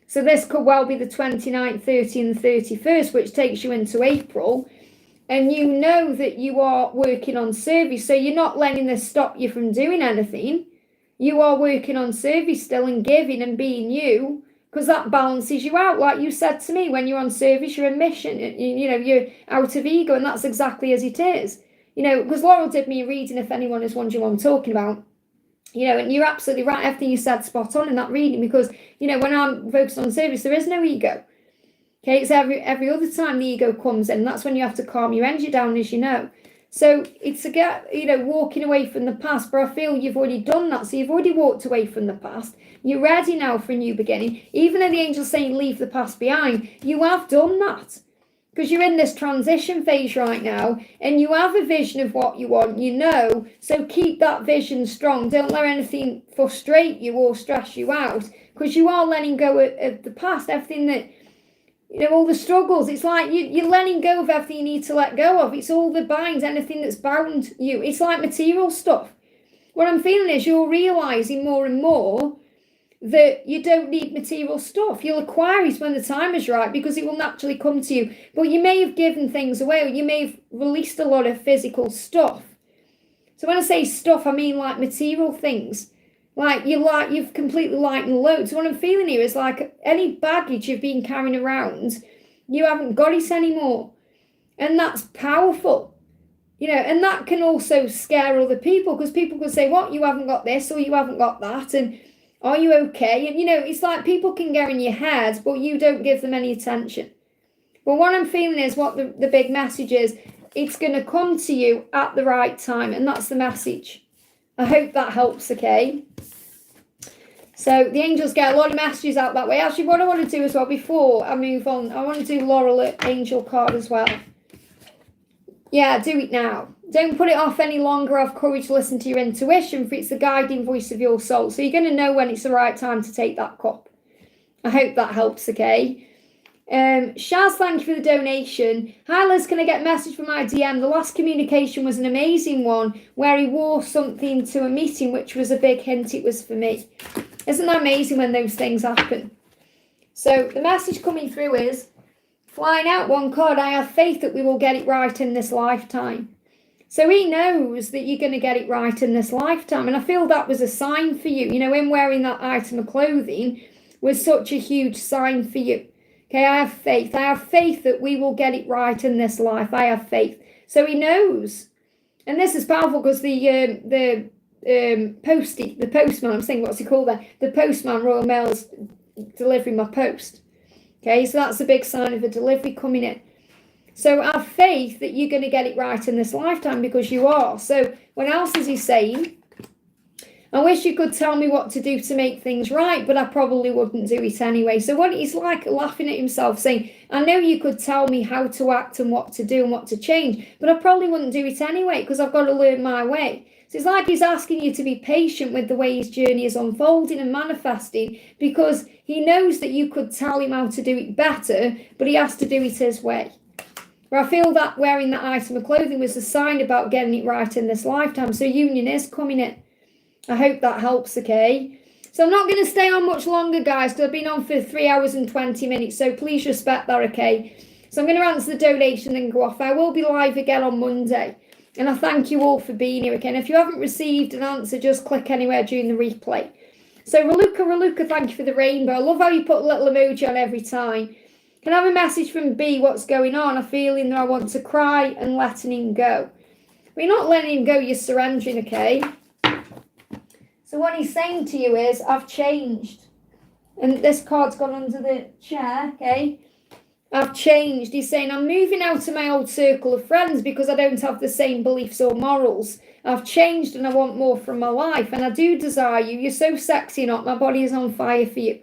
[SPEAKER 1] So this could well be the 29th, 30th and 31st, which takes you into April. And you know that you are working on service. So you're not letting this stop you from doing anything. You are working on service still and giving and being you, because that balances you out. Like you said to me, when you're on service, you're in mission. You know, you're out of ego, and that's exactly as it is. You know, because Laurel did me a reading, if anyone is wondering what I'm talking about. You know, and you're absolutely right. Everything you said spot on in that reading, because, you know, when I'm focused on service, there is no ego. Okay, it's every other time the ego comes in. That's when you have to calm your energy down, as you know. So it's walking away from the past. But I feel you've already done that. So you've already walked away from the past. You're ready now for a new beginning. Even though the angel's saying leave the past behind, you have done that. Because you're in this transition phase right now. And you have a vision of what you want, you know. So keep that vision strong. Don't let anything frustrate you or stress you out. Because you are letting go of the past. Everything that, you know, all the struggles. It's like you're letting go of everything you need to let go of. It's all the binds, anything that's bound you. It's like material stuff. What I'm feeling is you're realising more and more that you don't need material stuff. You'll acquire it when the time is right, because it will naturally come to you. But you may have given things away, or you may have released a lot of physical stuff. So when I say stuff, I mean like material things. Like you've completely lightened the load. So what I'm feeling here is like any baggage you've been carrying around, you haven't got it anymore. And that's powerful. You know, and that can also scare other people, because people could say, what, you haven't got this or you haven't got that, and are you okay? And, you know, it's like people can get in your head, but you don't give them any attention. But what I'm feeling is what the big message is, it's going to come to you at the right time. And that's the message. I hope that helps, okay? So the angels get a lot of messages out that way. Actually, what I want to do as well, before I move on, I want to do Laurel Angel card as well. Yeah, do it now. Don't put it off any longer. Have courage to listen to your intuition, for it's the guiding voice of your soul. So you're going to know when it's the right time to take that cup. I hope that helps, okay? Shaz, thank you for the donation. Hi Liz, can I get a message from my DM? The last communication was an amazing one where he wore something to a meeting, which was a big hint it was for me. Isn't that amazing when those things happen? So the message coming through is, flying out one card, I have faith that we will get it right in this lifetime. So he knows that you're going to get it right in this lifetime. And I feel that was a sign for you. You know, him wearing that item of clothing was such a huge sign for you. Okay, I have faith. I have faith that we will get it right in this life. I have faith. So he knows. And this is powerful because the postman, I'm saying, what's he called there? The postman, Royal Mail's delivering my post. Okay, so that's a big sign of a delivery coming in. So I have faith that you're going to get it right in this lifetime because you are. So what else is he saying? I wish you could tell me what to do to make things right, but I probably wouldn't do it anyway. So what he's like laughing at himself, saying, I know you could tell me how to act and what to do and what to change, but I probably wouldn't do it anyway because I've got to learn my way. So it's like he's asking you to be patient with the way his journey is unfolding and manifesting because he knows that you could tell him how to do it better, but he has to do it his way. But I feel that wearing that item of clothing was a sign about getting it right in this lifetime. So union is coming in. I hope that helps, okay? So I'm not going to stay on much longer, guys, because I've been on for 3 hours and 20 minutes. So please respect that, okay? So I'm going to answer the donation and go off. I will be live again on Monday. And I thank you all for being here again. If you haven't received an answer, just click anywhere during the replay. So Raluca, thank you for the rainbow. I love how you put a little emoji on every time. Can I have a message from B? What's going on? I'm feeling that I want to cry and letting him go. But you're not letting him go, you're surrendering, okay? So what he's saying to you is, I've changed. And this card's gone under the chair, okay? I've changed. He's saying, I'm moving out of my old circle of friends because I don't have the same beliefs or morals. I've changed and I want more from my life. And I do desire you. You're so sexy, not my body is on fire for you.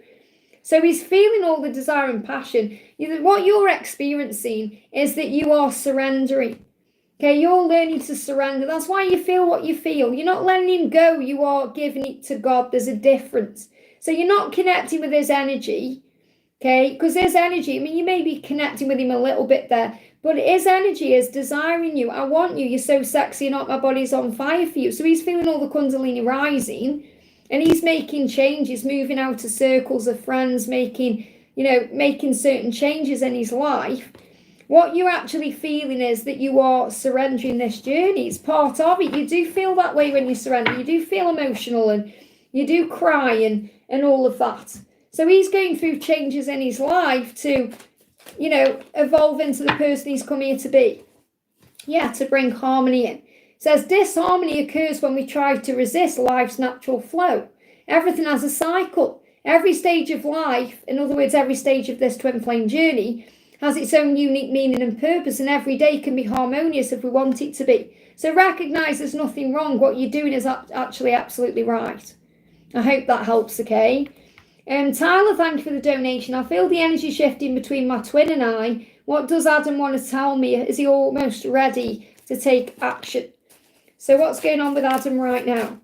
[SPEAKER 1] So he's feeling all the desire and passion. What you're experiencing is that you are surrendering. Okay, you're learning to surrender. That's why you feel what you feel. You're not letting him go. You are giving it to God. There's a difference. So you're not connecting with his energy. Okay, because his energy, I mean, you may be connecting with him a little bit there, but his energy is desiring you. I want you. You're so sexy, not my body's on fire for you. So he's feeling all the Kundalini rising and he's making changes, moving out of circles of friends, making certain changes in his life. What you're actually feeling is that you are surrendering this journey. It's part of it. You do feel that way when you surrender. You do feel emotional and you do cry and all of that. So he's going through changes in his life to, evolve into the person he's come here to be. Yeah, to bring harmony in. It says disharmony occurs when we try to resist life's natural flow. Everything has a cycle. Every stage of life, in other words, every stage of this twin flame journey, has its own unique meaning and purpose, and every day can be harmonious if we want it to be. So recognize there's nothing wrong. What you're doing is actually absolutely right. I hope that helps, okay? Tyler, thank you for the donation. I feel the energy shifting between my twin and I. What does Adam want to tell me? Is he almost ready to take action? So what's going on with Adam right now?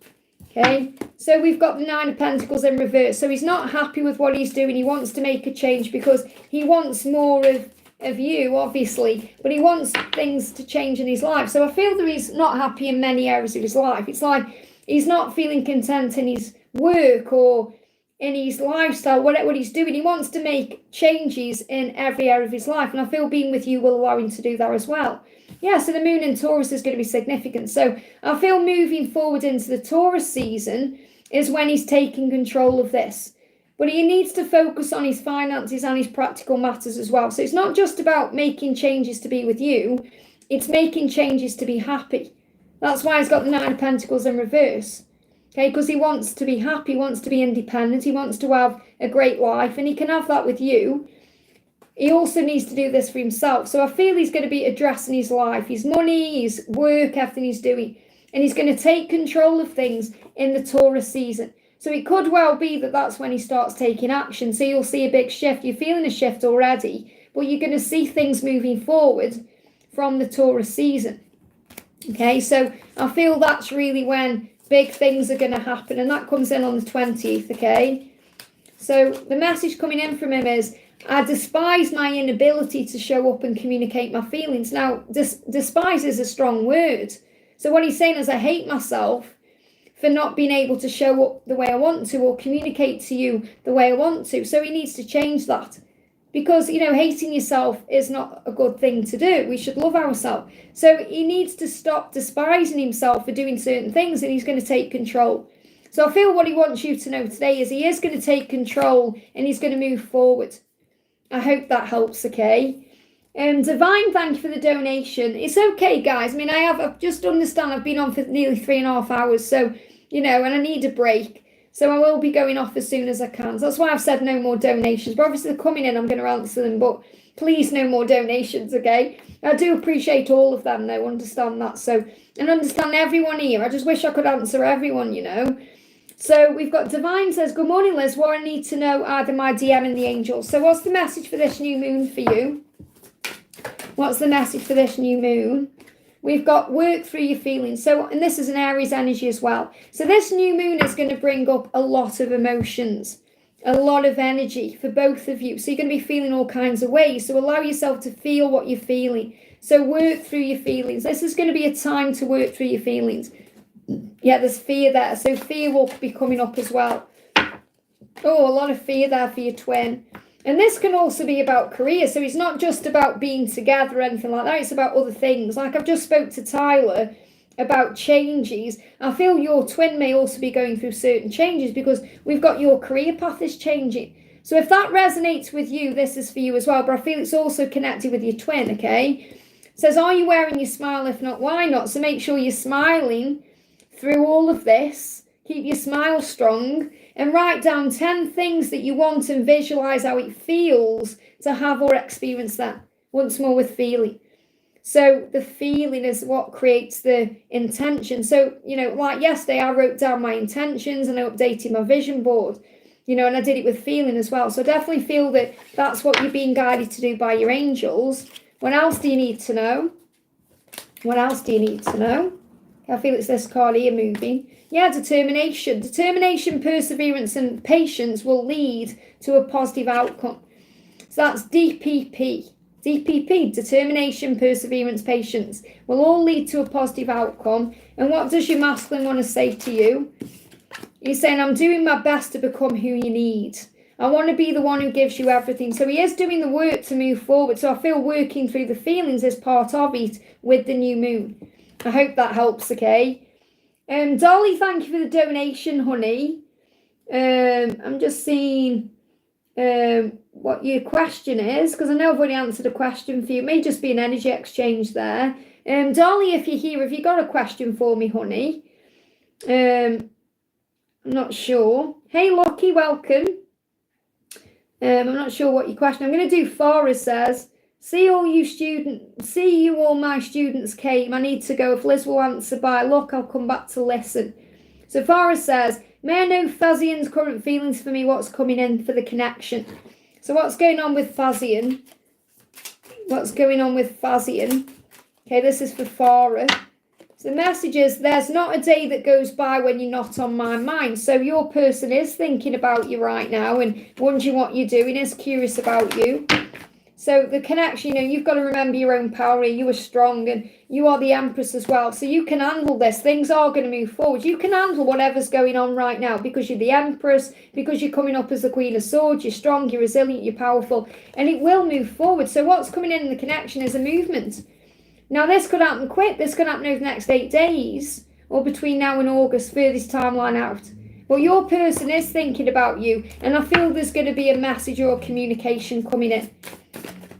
[SPEAKER 1] Okay, so we've got the 9 of Pentacles in reverse. So he's not happy with what he's doing. He wants to make a change because he wants more of you, obviously, but he wants things to change in his life. So I feel that he's not happy in many areas of his life. It's like he's not feeling content in his work or in his lifestyle, what he's doing. He wants to make changes in every area of his life. And I feel being with you will allow him to do that as well. Yeah, so the moon in Taurus is going to be significant. So I feel moving forward into the Taurus season is when he's taking control of this. But he needs to focus on his finances and his practical matters as well. So it's not just about making changes to be with you. It's making changes to be happy. That's why he's got the 9 of Pentacles in reverse. Okay, because he wants to be happy, he wants to be independent, he wants to have a great life, and he can have that with you. he also needs to do this for himself. So I feel he's going to be addressing his life, his money, his work, everything he's doing. And he's going to take control of things in the Taurus season. So it could well be that that's when he starts taking action. So you'll see a big shift. You're feeling a shift already, but you're going to see things moving forward from the Taurus season. Okay, so I feel that's really when big things are going to happen. And that comes in on the 20th, okay? So the message coming in from him is, I despise my inability to show up and communicate my feelings. Now, despise is a strong word. So what he's saying is, I hate myself for not being able to show up the way I want to or communicate to you the way I want to. So he needs to change that. Because, you know, hating yourself is not a good thing to do. We should love ourselves. So he needs to stop despising himself for doing certain things, and he's going to take control. So I feel what he wants you to know today is he is going to take control and he's going to move forward. I hope that helps, okay? Divine, thank you for the donation. It's okay, guys. I mean, I've just understand I've been on for nearly 3.5 hours. So, you know, and I need a break. So I will be going off as soon as I can. So that's why I've said no more donations. But obviously they're coming in, I'm going to answer them. But please, no more donations, okay? I do appreciate all of them, though. Understand that. So, and understand everyone here. I just wish I could answer everyone, you know. So we've got Divine says, good morning, Liz. What I need to know are my DM and the angels. So what's the message for this new moon for you? What's the message for this new moon? We've got work through your feelings. So, and this is an Aries energy as well. So this new moon is going to bring up a lot of emotions, a lot of energy for both of you. So you're going to be feeling all kinds of ways. So allow yourself to feel what you're feeling. So work through your feelings. This is going to be a time to work through your feelings. Yeah, there's fear there. So fear will be coming up as well. Oh, a lot of fear there for your twin. And this can also be about career. So it's not just about being together or anything like that. It's about other things. Like I've just spoke to Tyler about changes. I feel your twin may also be going through certain changes because we've got your career path is changing. So if that resonates with you, this is for you as well. But I feel it's also connected with your twin, okay? It says, are you wearing your smile? If not, why not? So make sure you're smiling through all of this. Keep your smile strong. And write down 10 things that you want and visualize how it feels to have or experience that. Once more with feeling. So the feeling is what creates the intention. So, you know, like yesterday, I wrote down my intentions and I updated my vision board, you know, and I did it with feeling as well. So definitely feel that that's what you're being guided to do by your angels. What else do you need to know? What else do you need to know? I feel it's this card here moving. Yeah, determination. Determination, perseverance, and patience will lead to a positive outcome. So that's DPP. DPP, determination, perseverance, patience, will all lead to a positive outcome. And what does your masculine want to say to you? He's saying, I'm doing my best to become who you need. I want to be the one who gives you everything. So he is doing the work to move forward. So I feel working through the feelings is part of it with the new moon. I hope that helps, okay? Dolly, thank you for the donation, honey. I'm just seeing what your question is, because I know I've already answered a question for you. It may just be an energy exchange there. Dolly, if you're here, have you got a question for me, honey? I'm not sure. Hey, Lucky, welcome. I'm not sure what your question. I'm going to do Farah says, see you all my students came. I need to go. If Liz will answer by look, I'll come back to listen. So Farah says, may I know Fazian's current feelings for me? What's coming in for the connection? So what's going on with Fazian? What's going on with Fazian? Okay, this is for Farah. So the message is, there's not a day that goes by when you're not on my mind. So your person is thinking about you right now and wondering what you're doing, is curious about you. So the connection, you know, you've got to remember your own power. You are strong and you are the Empress as well. So you can handle this. Things are going to move forward. You can handle whatever's going on right now because you're the Empress, because you're coming up as the Queen of Swords. You're strong, you're resilient, you're powerful, and it will move forward. So what's coming in the connection is a movement. Now, this could happen quick. This could happen over the next 8 days or between now and August, furthest timeline out. But your person is thinking about you, and I feel there's going to be a message or communication coming in.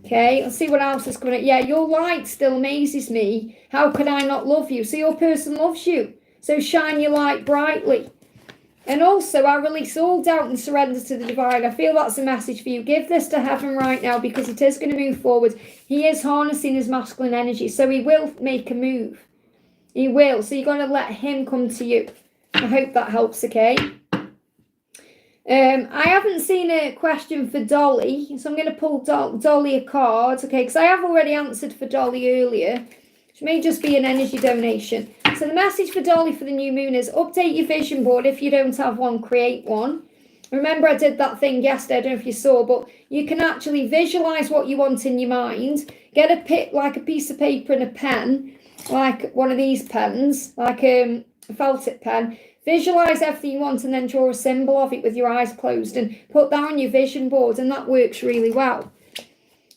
[SPEAKER 1] Okay, let's see what else is coming in. Yeah, your light still amazes me. How could I not love you? So your person loves you. So shine your light brightly. And also, I release all doubt and surrender to the divine. I feel that's a message for you. Give this to heaven right now, because it is going to move forward. He is harnessing his masculine energy, so he will make a move. He will. So you've got to let him come to you. I hope that helps, okay? I haven't seen a question for Dolly, so I'm going to pull Dolly a card, okay? Because I have already answered for Dolly earlier, which may just be an energy donation. So the message for Dolly for the new moon is update your vision board. If you don't have one, create one. Remember, I did that thing yesterday, I don't know if you saw, but you can actually visualize what you want in your mind. Get a piece of paper and a pen, like one of these pens, like a felt tip pen. Visualize everything you want and then draw a symbol of it with your eyes closed and put that on your vision board, and that works really well.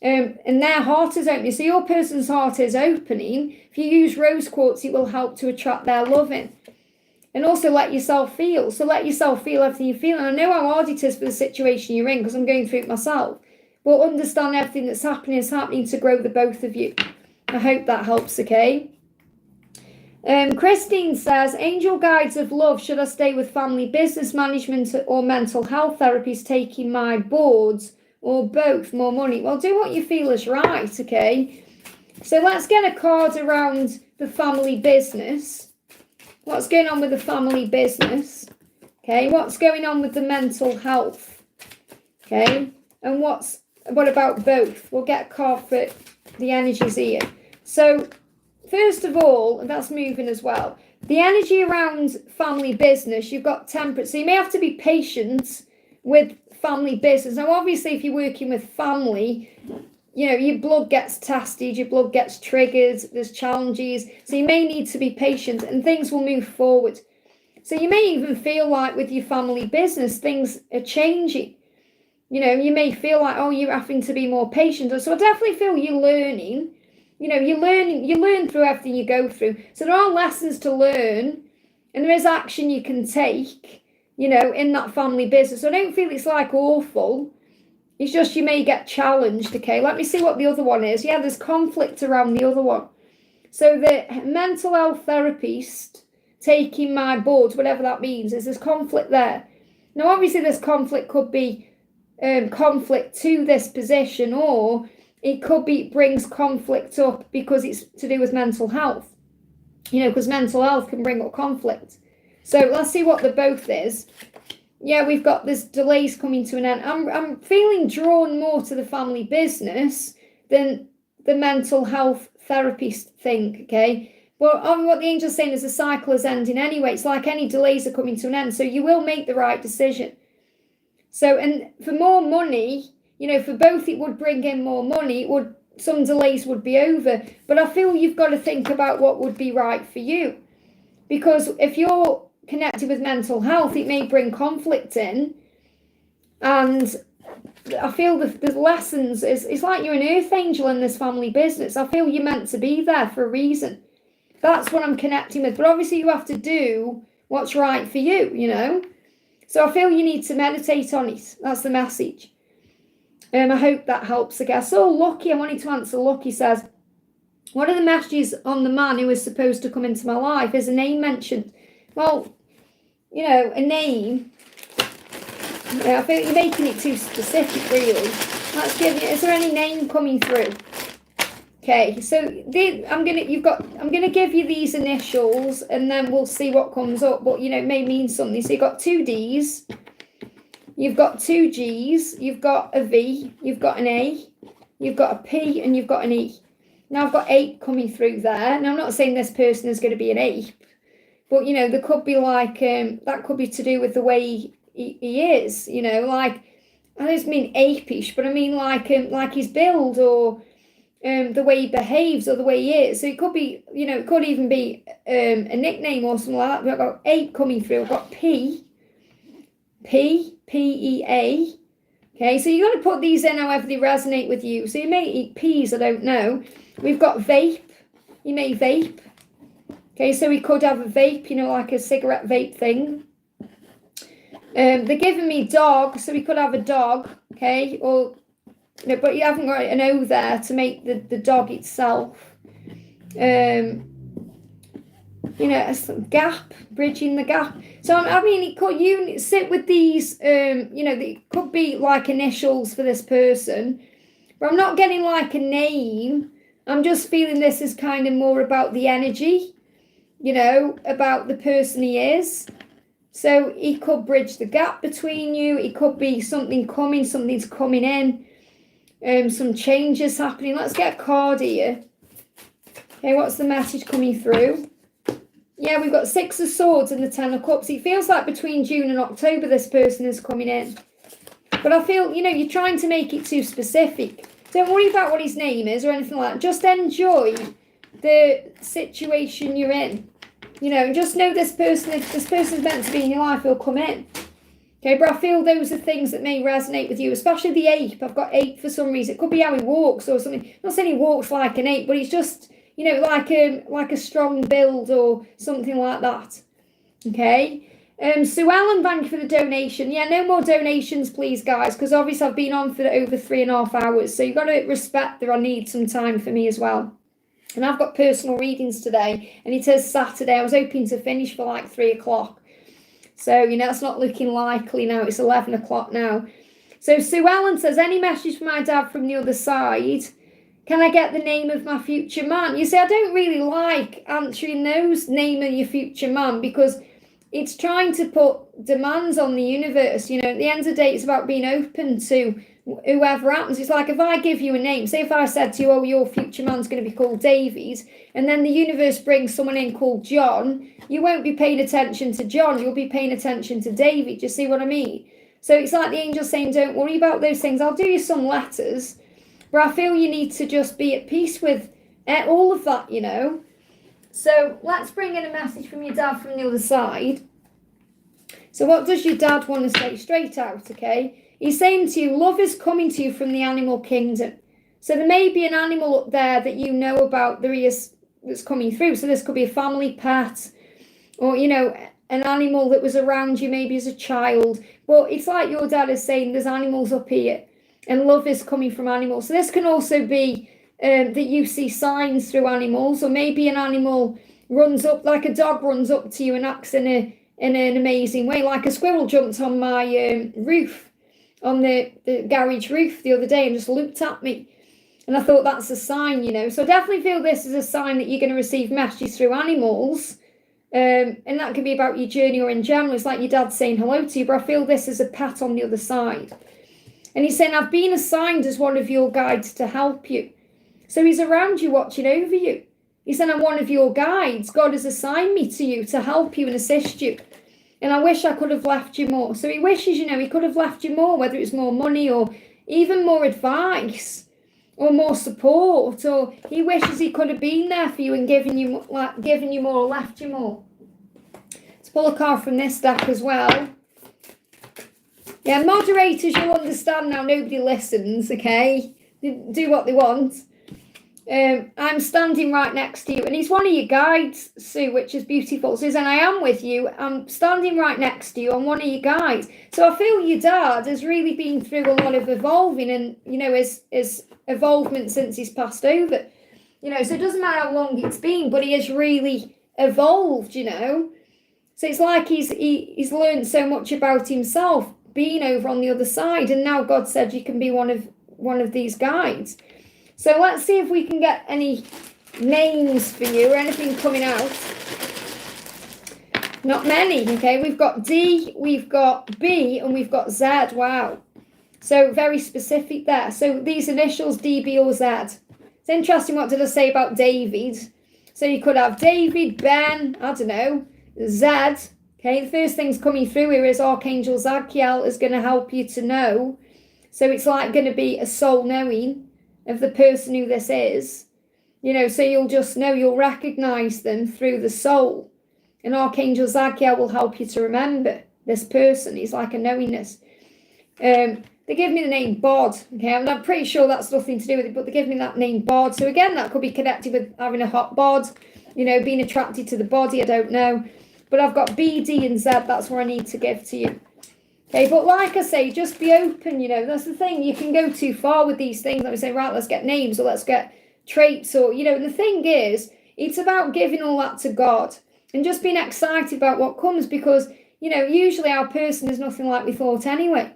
[SPEAKER 1] And their heart is opening. So your person's heart is opening. If you use rose quartz, it will help to attract their loving. And also let yourself feel. So let yourself feel everything you feel. And I know how hard it is for the situation you're in, because I'm going through it myself. But understand everything that's happening is happening to grow the both of you. I hope that helps, okay? Christine says, angel guides of love, should I stay with family business management or mental health therapies, taking my boards, or both, more money? Well, do what you feel is right, okay? So let's get a card around the family business. What's going on with the family business? Okay, what's going on with the mental health? Okay, and what about both? We'll get a card for the energies here. So first of all, that's moving as well. The energy around family business, you've got temperance. So you may have to be patient with family business. Now, obviously, if you're working with family, you know, your blood gets tested, your blood gets triggered, there's challenges. So you may need to be patient and things will move forward. So you may even feel like with your family business, things are changing. You know, you may feel like, oh, you're having to be more patient. So I definitely feel you're learning. You know, you learn through everything you go through. So there are lessons to learn and there is action you can take, you know, in that family business. So I don't feel it's like awful. It's just you may get challenged, okay? Let me see what the other one is. Yeah, there's conflict around the other one. So the mental health therapist taking my boards, whatever that means, is there's conflict there. Now, obviously, this conflict could be conflict to this position, or it could be brings conflict up because it's to do with mental health. You know, because mental health can bring up conflict. So let's see what the both is. Yeah, we've got this delays coming to an end. I'm feeling drawn more to the family business than the mental health therapist thing, okay? But what the angel's saying is the cycle is ending anyway. It's like any delays are coming to an end. So you will make the right decision. So, and for more money, you know, for both it would bring in more money. Some delays would be over. But I feel you've got to think about what would be right for you. Because if you're connected with mental health, it may bring conflict in. And I feel the lessons, it's like you're an earth angel in this family business. I feel you're meant to be there for a reason. That's what I'm connecting with. But obviously you have to do what's right for you, you know. So I feel you need to meditate on it. That's the message. I hope that helps, I guess. So Lucky, I wanted to answer. Lucky says, what are the messages on the man who is supposed to come into my life? Is a name mentioned? Well, you know, a name, I feel you're making it too specific, really. Let's give you, is there any name coming through? Okay, so I'm gonna give you these initials and then we'll see what comes up, but you know, it may mean something. So you've got 2 D's, you've got 2 G's, you've got a V, you've got an A, you've got a P, and you've got an E. Now I've got 8 coming through there. Now I'm not saying this person is going to be an ape, but you know, there could be like that could be to do with the way he is, you know, like, I don't mean apish, but I mean like his build, or the way he behaves, or the way he is. So it could be, you know, it could even be a nickname or something like that. But I've got 8 coming through. I've got P-E-A. Okay, so you're going to put these in however they resonate with you. So you may eat peas, I don't know. We've got vape. You may vape. Okay, so we could have a vape, you know, like a cigarette vape thing. They're giving me dog, so we could have a dog, okay, or, you know, but you haven't got an O there to make the dog itself. you know, a gap, bridging the gap. So, I mean, it could, you sit with these, you know, it could be like initials for this person, but I'm not getting like a name. I'm just feeling this is kind of more about the energy, you know, about the person he is. So he could bridge the gap between you. It could be something coming, something's coming in, some changes happening. Let's get a card here. Okay, what's the message coming through? Yeah, we've got 6 of Swords and the 10 of Cups. It feels like between June and October this person is coming in. But I feel, you know, you're trying to make it too specific. Don't worry about what his name is or anything like that. Just enjoy the situation you're in. You know, just know this person, if this person's meant to be in your life, he'll come in. Okay, but I feel those are things that may resonate with you, especially the ape. I've got ape for some reason. It could be how he walks or something. I'm not saying he walks like an ape, but he's just, you know, like a strong build or something like that. Okay. Sue Ellen, thank you for the donation. Yeah, no more donations, please, guys, because obviously I've been on for over 3.5 hours. So you've got to respect that I need some time for me as well. And I've got personal readings today, and it is Saturday. I was hoping to finish for like 3 o'clock. So, you know, it's not looking likely now. It's 11 o'clock now. So Sue Ellen says, any message for my dad from the other side? Can I get the name of my future man? You see, I don't really like answering those, name of your future man, because it's trying to put demands on the universe. You know, at the end of the day, it's about being open to whoever happens. It's like if I give you a name, say if I said to you, oh, your future man's going to be called David, and then the universe brings someone in called John, you won't be paying attention to John, you'll be paying attention to David. Do you see what I mean? So it's like the angel saying, don't worry about those things. I'll do you some letters, but I feel you need to just be at peace with all of that, you know. So let's bring in a message from your dad from the other side. So what does your dad want to say straight out, okay? He's saying to you, love is coming to you from the animal kingdom. So there may be an animal up there that you know about that's coming through. So this could be a family pet or, you know, an animal that was around you maybe as a child. But it's like your dad is saying there's animals up here and love is coming from animals. So this can also be that you see signs through animals, or maybe an animal runs up, like a dog runs up to you and acts in an amazing way. Like a squirrel jumped on my roof, on the garage roof the other day and just looked at me. And I thought that's a sign, you know. So I definitely feel this is a sign that you're going to receive messages through animals. And that could be about your journey or in general. It's like your dad saying hello to you, but I feel this is a pat on the other side. And he's saying, I've been assigned as one of your guides to help you. So he's around you, watching over you. He said, I'm one of your guides. God has assigned me to you to help you and assist you. And I wish I could have left you more. So he wishes, you know, he could have left you more, whether it's more money or even more advice or more support. Or he wishes he could have been there for you and given you more or left you more. Let's pull a card from this deck as well. Yeah, moderators, you'll understand now, nobody listens, okay? They do what they want. I'm standing right next to you, and he's one of your guides, Sue, which is beautiful. Says, and I am with you. I'm standing right next to you. I'm one of your guides. So I feel your dad has really been through a lot of evolving, and you know his evolvement since he's passed over. You know, so it doesn't matter how long it's been, but he has really evolved. You know, so it's like he's learned so much about himself being over on the other side, and now God said you can be one of these guides. So let's see if we can get any names for you or anything coming out. Not many, okay? We've got D, we've got B, and we've got Z. Wow. So very specific there. So these initials, D, B, or Z. It's interesting, what did I say about David? So you could have David, Ben, I don't know, Z. Okay, the first thing's coming through here is Archangel Michael is going to help you to know. So it's like going to be a soul knowing of the person who this is, you know, so you'll just know, you'll recognize them through the soul. And Archangel Michael will help you to remember this person. He's like a knowingness. They give me the name Bod, okay, I'm pretty sure that's nothing to do with it, but they give me that name Bod. So again, that could be connected with having a hot bod, you know, being attracted to the body, I don't know. But I've got B, D, and Z, that's what I need to give to you. Okay, but like I say, just be open, you know, that's the thing. You can go too far with these things. Like we say, right, let's get names or let's get traits or, you know, the thing is, it's about giving all that to God and just being excited about what comes, because, you know, usually our person is nothing like we thought anyway.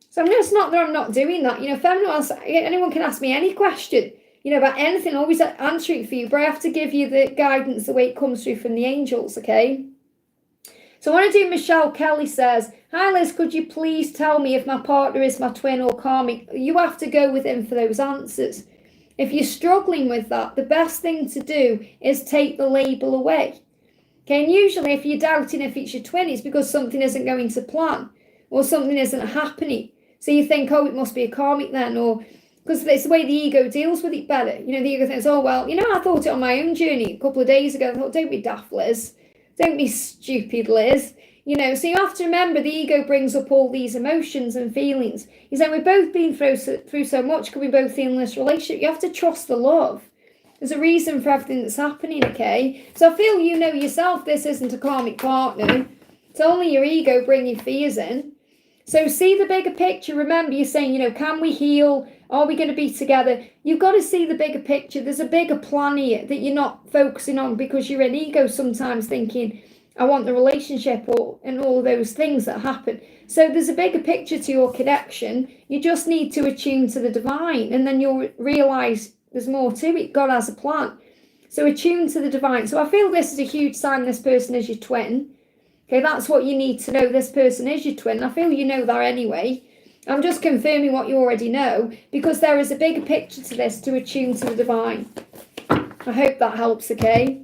[SPEAKER 1] So it's not that I'm not doing that. You know, if anyone can ask me any question, you know, about anything, always answer it for you, but I have to give you the guidance the way it comes through from the angels, okay? So I want to do Michelle Kelly says, hi Liz, could you please tell me if my partner is my twin or karmic? You have to go with him for those answers. If you're struggling with that, the best thing to do is take the label away. Okay, and usually if you're doubting if it's your twin, it's because something isn't going to plan or something isn't happening. So you think, oh, it must be a karmic then, or because it's the way the ego deals with it better. You know, the ego thinks, oh, well, you know, I thought it on my own journey a couple of days ago. I thought, don't be daft, Liz. Don't be stupid, Liz. You know, so you have to remember the ego brings up all these emotions and feelings. He's saying we've both been through so much, can we both feel in this relationship? You have to trust the love. There's a reason for everything that's happening, okay? So I feel you know yourself this isn't a karmic partner. It's only your ego bringing fears in. So see the bigger picture. Remember, you're saying, you know, can we heal? Are we going to be together? You've got to see the bigger picture. There's a bigger plan here that you're not focusing on because you're in ego sometimes thinking, I want the relationship and all those things that happen. So there's a bigger picture to your connection. You just need to attune to the divine, and then you'll realise there's more to it. God has a plan. So attune to the divine. So I feel this is a huge sign this person is your twin. Okay, that's what you need to know. This person is your twin. I feel you know that anyway. I'm just confirming what you already know, because there is a bigger picture to this, to attune to the divine. I hope that helps, okay?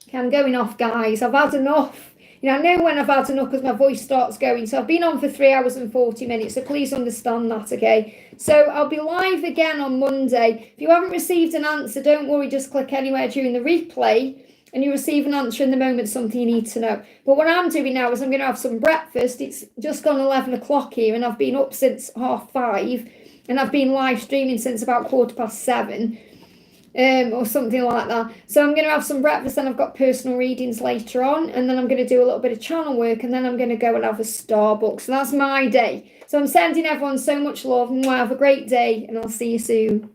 [SPEAKER 1] Okay, I'm going off, guys. I've had enough. You know, I know when I've had enough because my voice starts going. So I've been on for 3 hours and 40 minutes. So please understand that, okay? So I'll be live again on Monday. If you haven't received an answer, don't worry. Just click anywhere during the replay and you receive an answer in the moment, something you need to know. But what I'm doing now is I'm going to have some breakfast. It's just gone 11 o'clock here and I've been up since 5:30 and I've been live streaming since about 7:15. Or something like that. So I'm going to have some breakfast, and I've got personal readings later on, and then I'm going to do a little bit of channel work, and then I'm going to go and have a Starbucks. So that's my day. So I'm sending everyone so much love, and have a great day, and I'll see you soon.